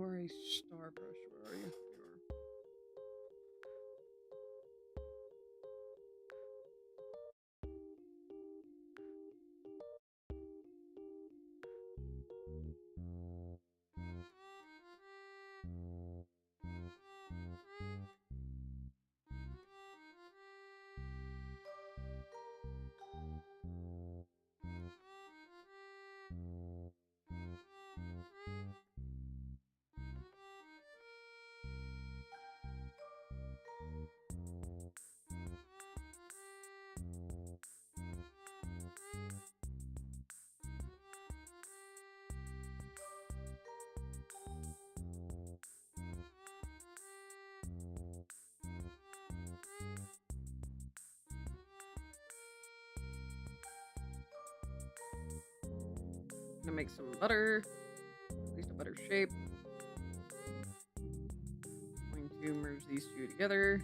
for a star brush. Where are you? There you are. Gonna make some butter, at least a butter shape. Going to merge these two together.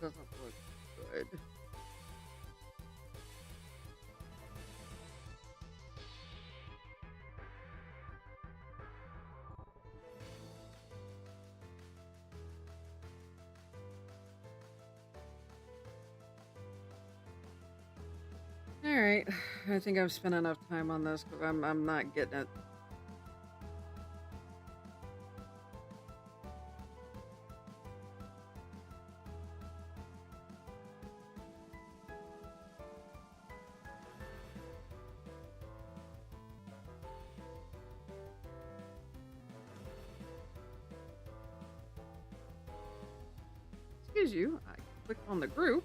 That doesn't look good. All right, I think I've spent enough time on this because I'm not getting it. Excuse you, I clicked on the group.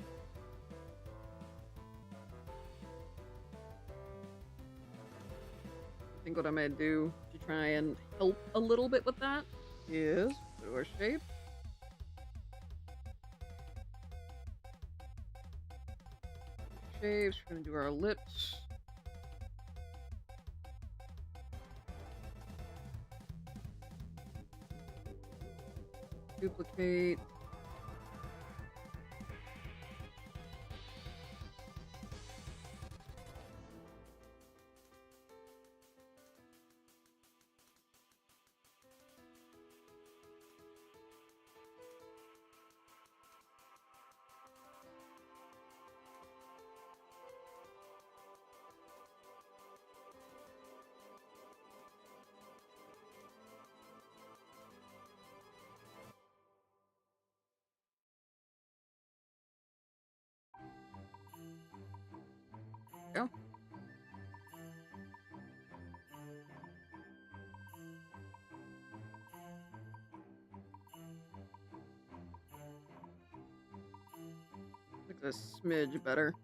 I think what I'm gonna do to try and help a little bit with that is go to our shape. Shapes, we're gonna do our lips. Duplicate. Go. Looks a smidge better.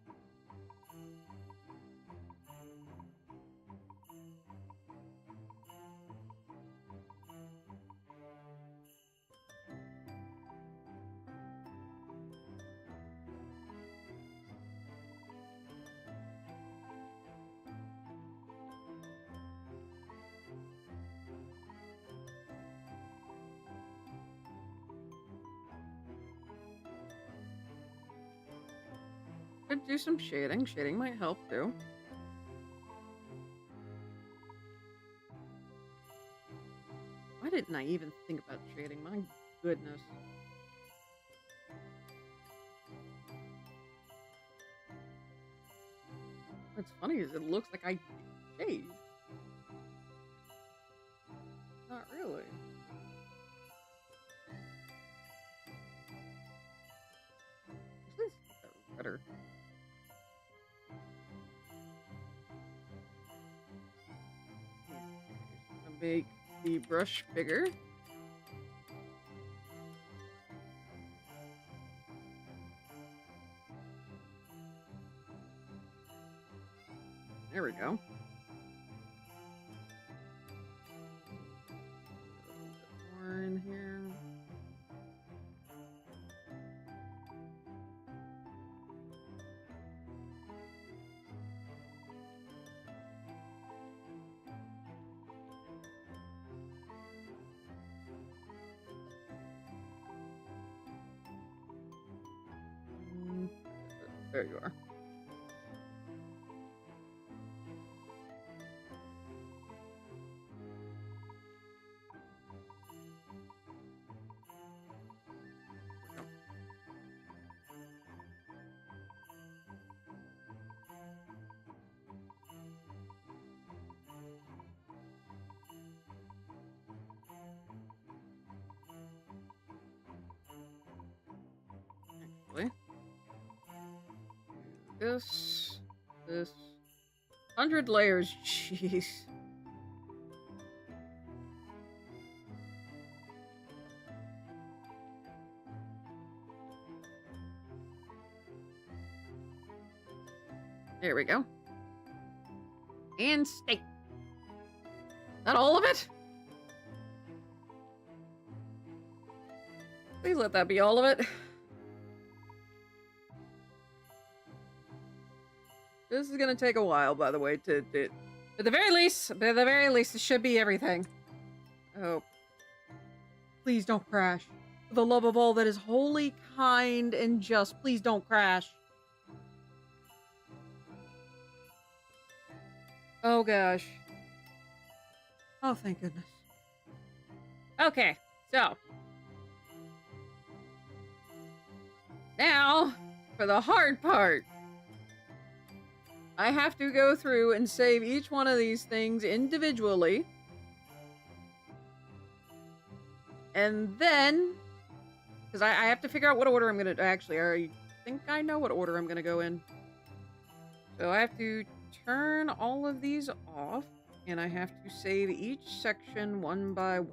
Could do some shading. Shading might help too. Why didn't I even think about shading? My goodness. What's funny is it looks like I shade. Not really. Actually, it's better. Make the brush bigger. There we go. A little bit more in here. There you are. Actually, this 100 layers, jeez. There we go. And steak. Not all of it? Please let that be all of it. This is gonna take a while, by the way, to at the very least, it should be everything. Oh. Please don't crash. For the love of all that is holy, kind, and just, please don't crash. Oh gosh. Oh, thank goodness. Okay, so. Now, for the hard part. I have to go through and save each one of these things individually. And then, because I have to figure out what order I'm going to, actually, I think I know what order I'm going to go in. So I have to turn all of these off, and I have to save each section one by one.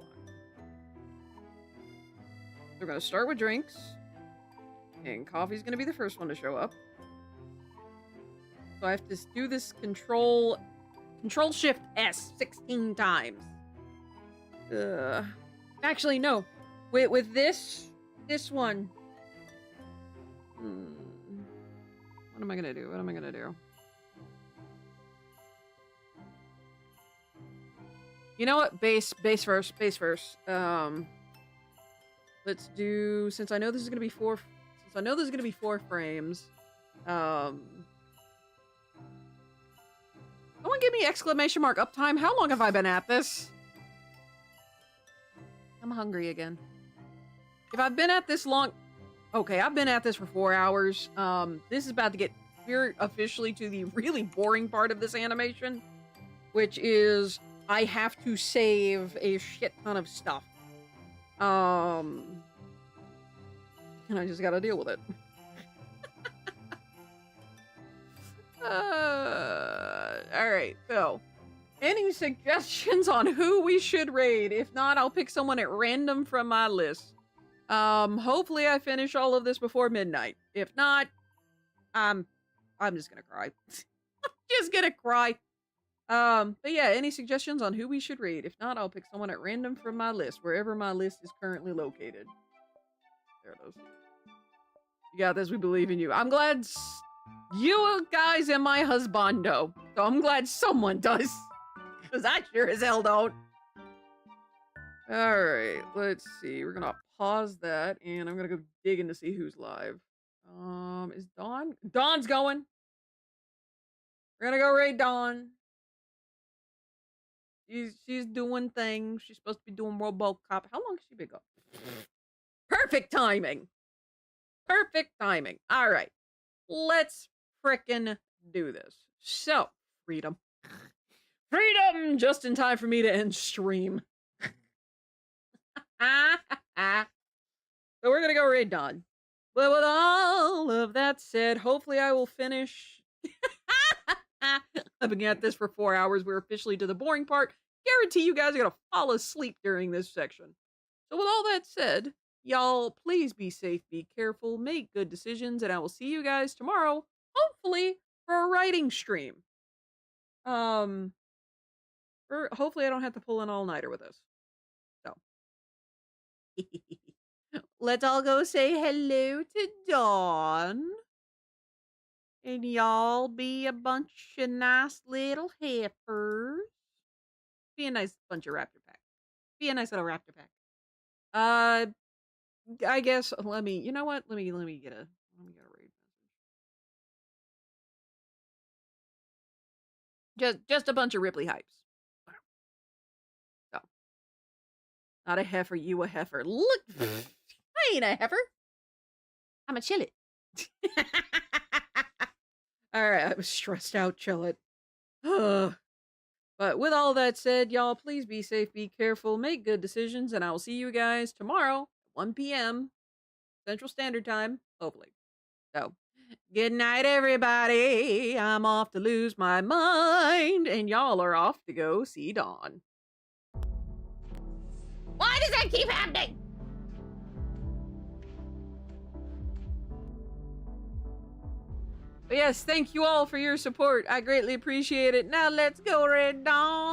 So we're going to start with drinks, and coffee's going to be the first one to show up. So I have to do this Control Shift S 16 times. Actually, no. With this one. What am I gonna do? What am I gonna do? You know what? Base first. Let's do, since I know this is gonna be 4 frames. Someone give me exclamation mark uptime. How long have I been at this? I'm hungry again. If I've been at this long, okay, I've been at this for 4 hours. This is about to get here officially to the really boring part of this animation, which is I have to save a shit ton of stuff. And I just gotta deal with it. Alright, so any suggestions on who we should raid? If not, I'll pick someone at random from my list. Hopefully I finish all of this before midnight. If not, I'm just gonna cry. Just gonna cry. But yeah, any suggestions on who we should raid? If not, I'll pick someone at random from my list, wherever my list is currently located. There it is. You got this, we believe in you. I'm glad you guys and my husbando. So I'm glad someone does. Because I sure as hell don't. Alright, let's see. We're gonna pause that, and I'm gonna go digging to see who's live. Is Dawn? Dawn's going! We're gonna go raid Dawn. She's doing things. She's supposed to be doing RoboCop. How long has she been gone? Perfect timing! Perfect timing. Alright. Let's frickin' do this. So, freedom. Freedom! Just in time for me to end stream. So we're gonna go raid Dawn. But with all of that said, hopefully I will finish. I've been at this for 4 hours. We're officially to the boring part. Guarantee you guys are gonna fall asleep during this section. So with all that said, y'all, please be safe, be careful, make good decisions, and I will see you guys tomorrow, hopefully, for a writing stream. Hopefully I don't have to pull an all-nighter with this. So. Let's all go say hello to Dawn. And y'all be a bunch of nice little heifers. Be a nice bunch of raptor pack. Be a nice little raptor pack. I guess let me, you know what? Let me get a raid message. Just a bunch of Ripley hypes. So. Not a heifer, you a heifer. Look, I ain't a heifer. I'm a chillet. Alright, I was stressed out, chillet. But with all that said, y'all, please be safe, be careful, make good decisions, and I will see you guys tomorrow, 1 p.m. Central Standard Time, hopefully. So, good night, everybody. I'm off to lose my mind, and y'all are off to go see Dawn. Why does that keep happening? But yes, thank you all for your support. I greatly appreciate it. Now let's go, Red Dawn.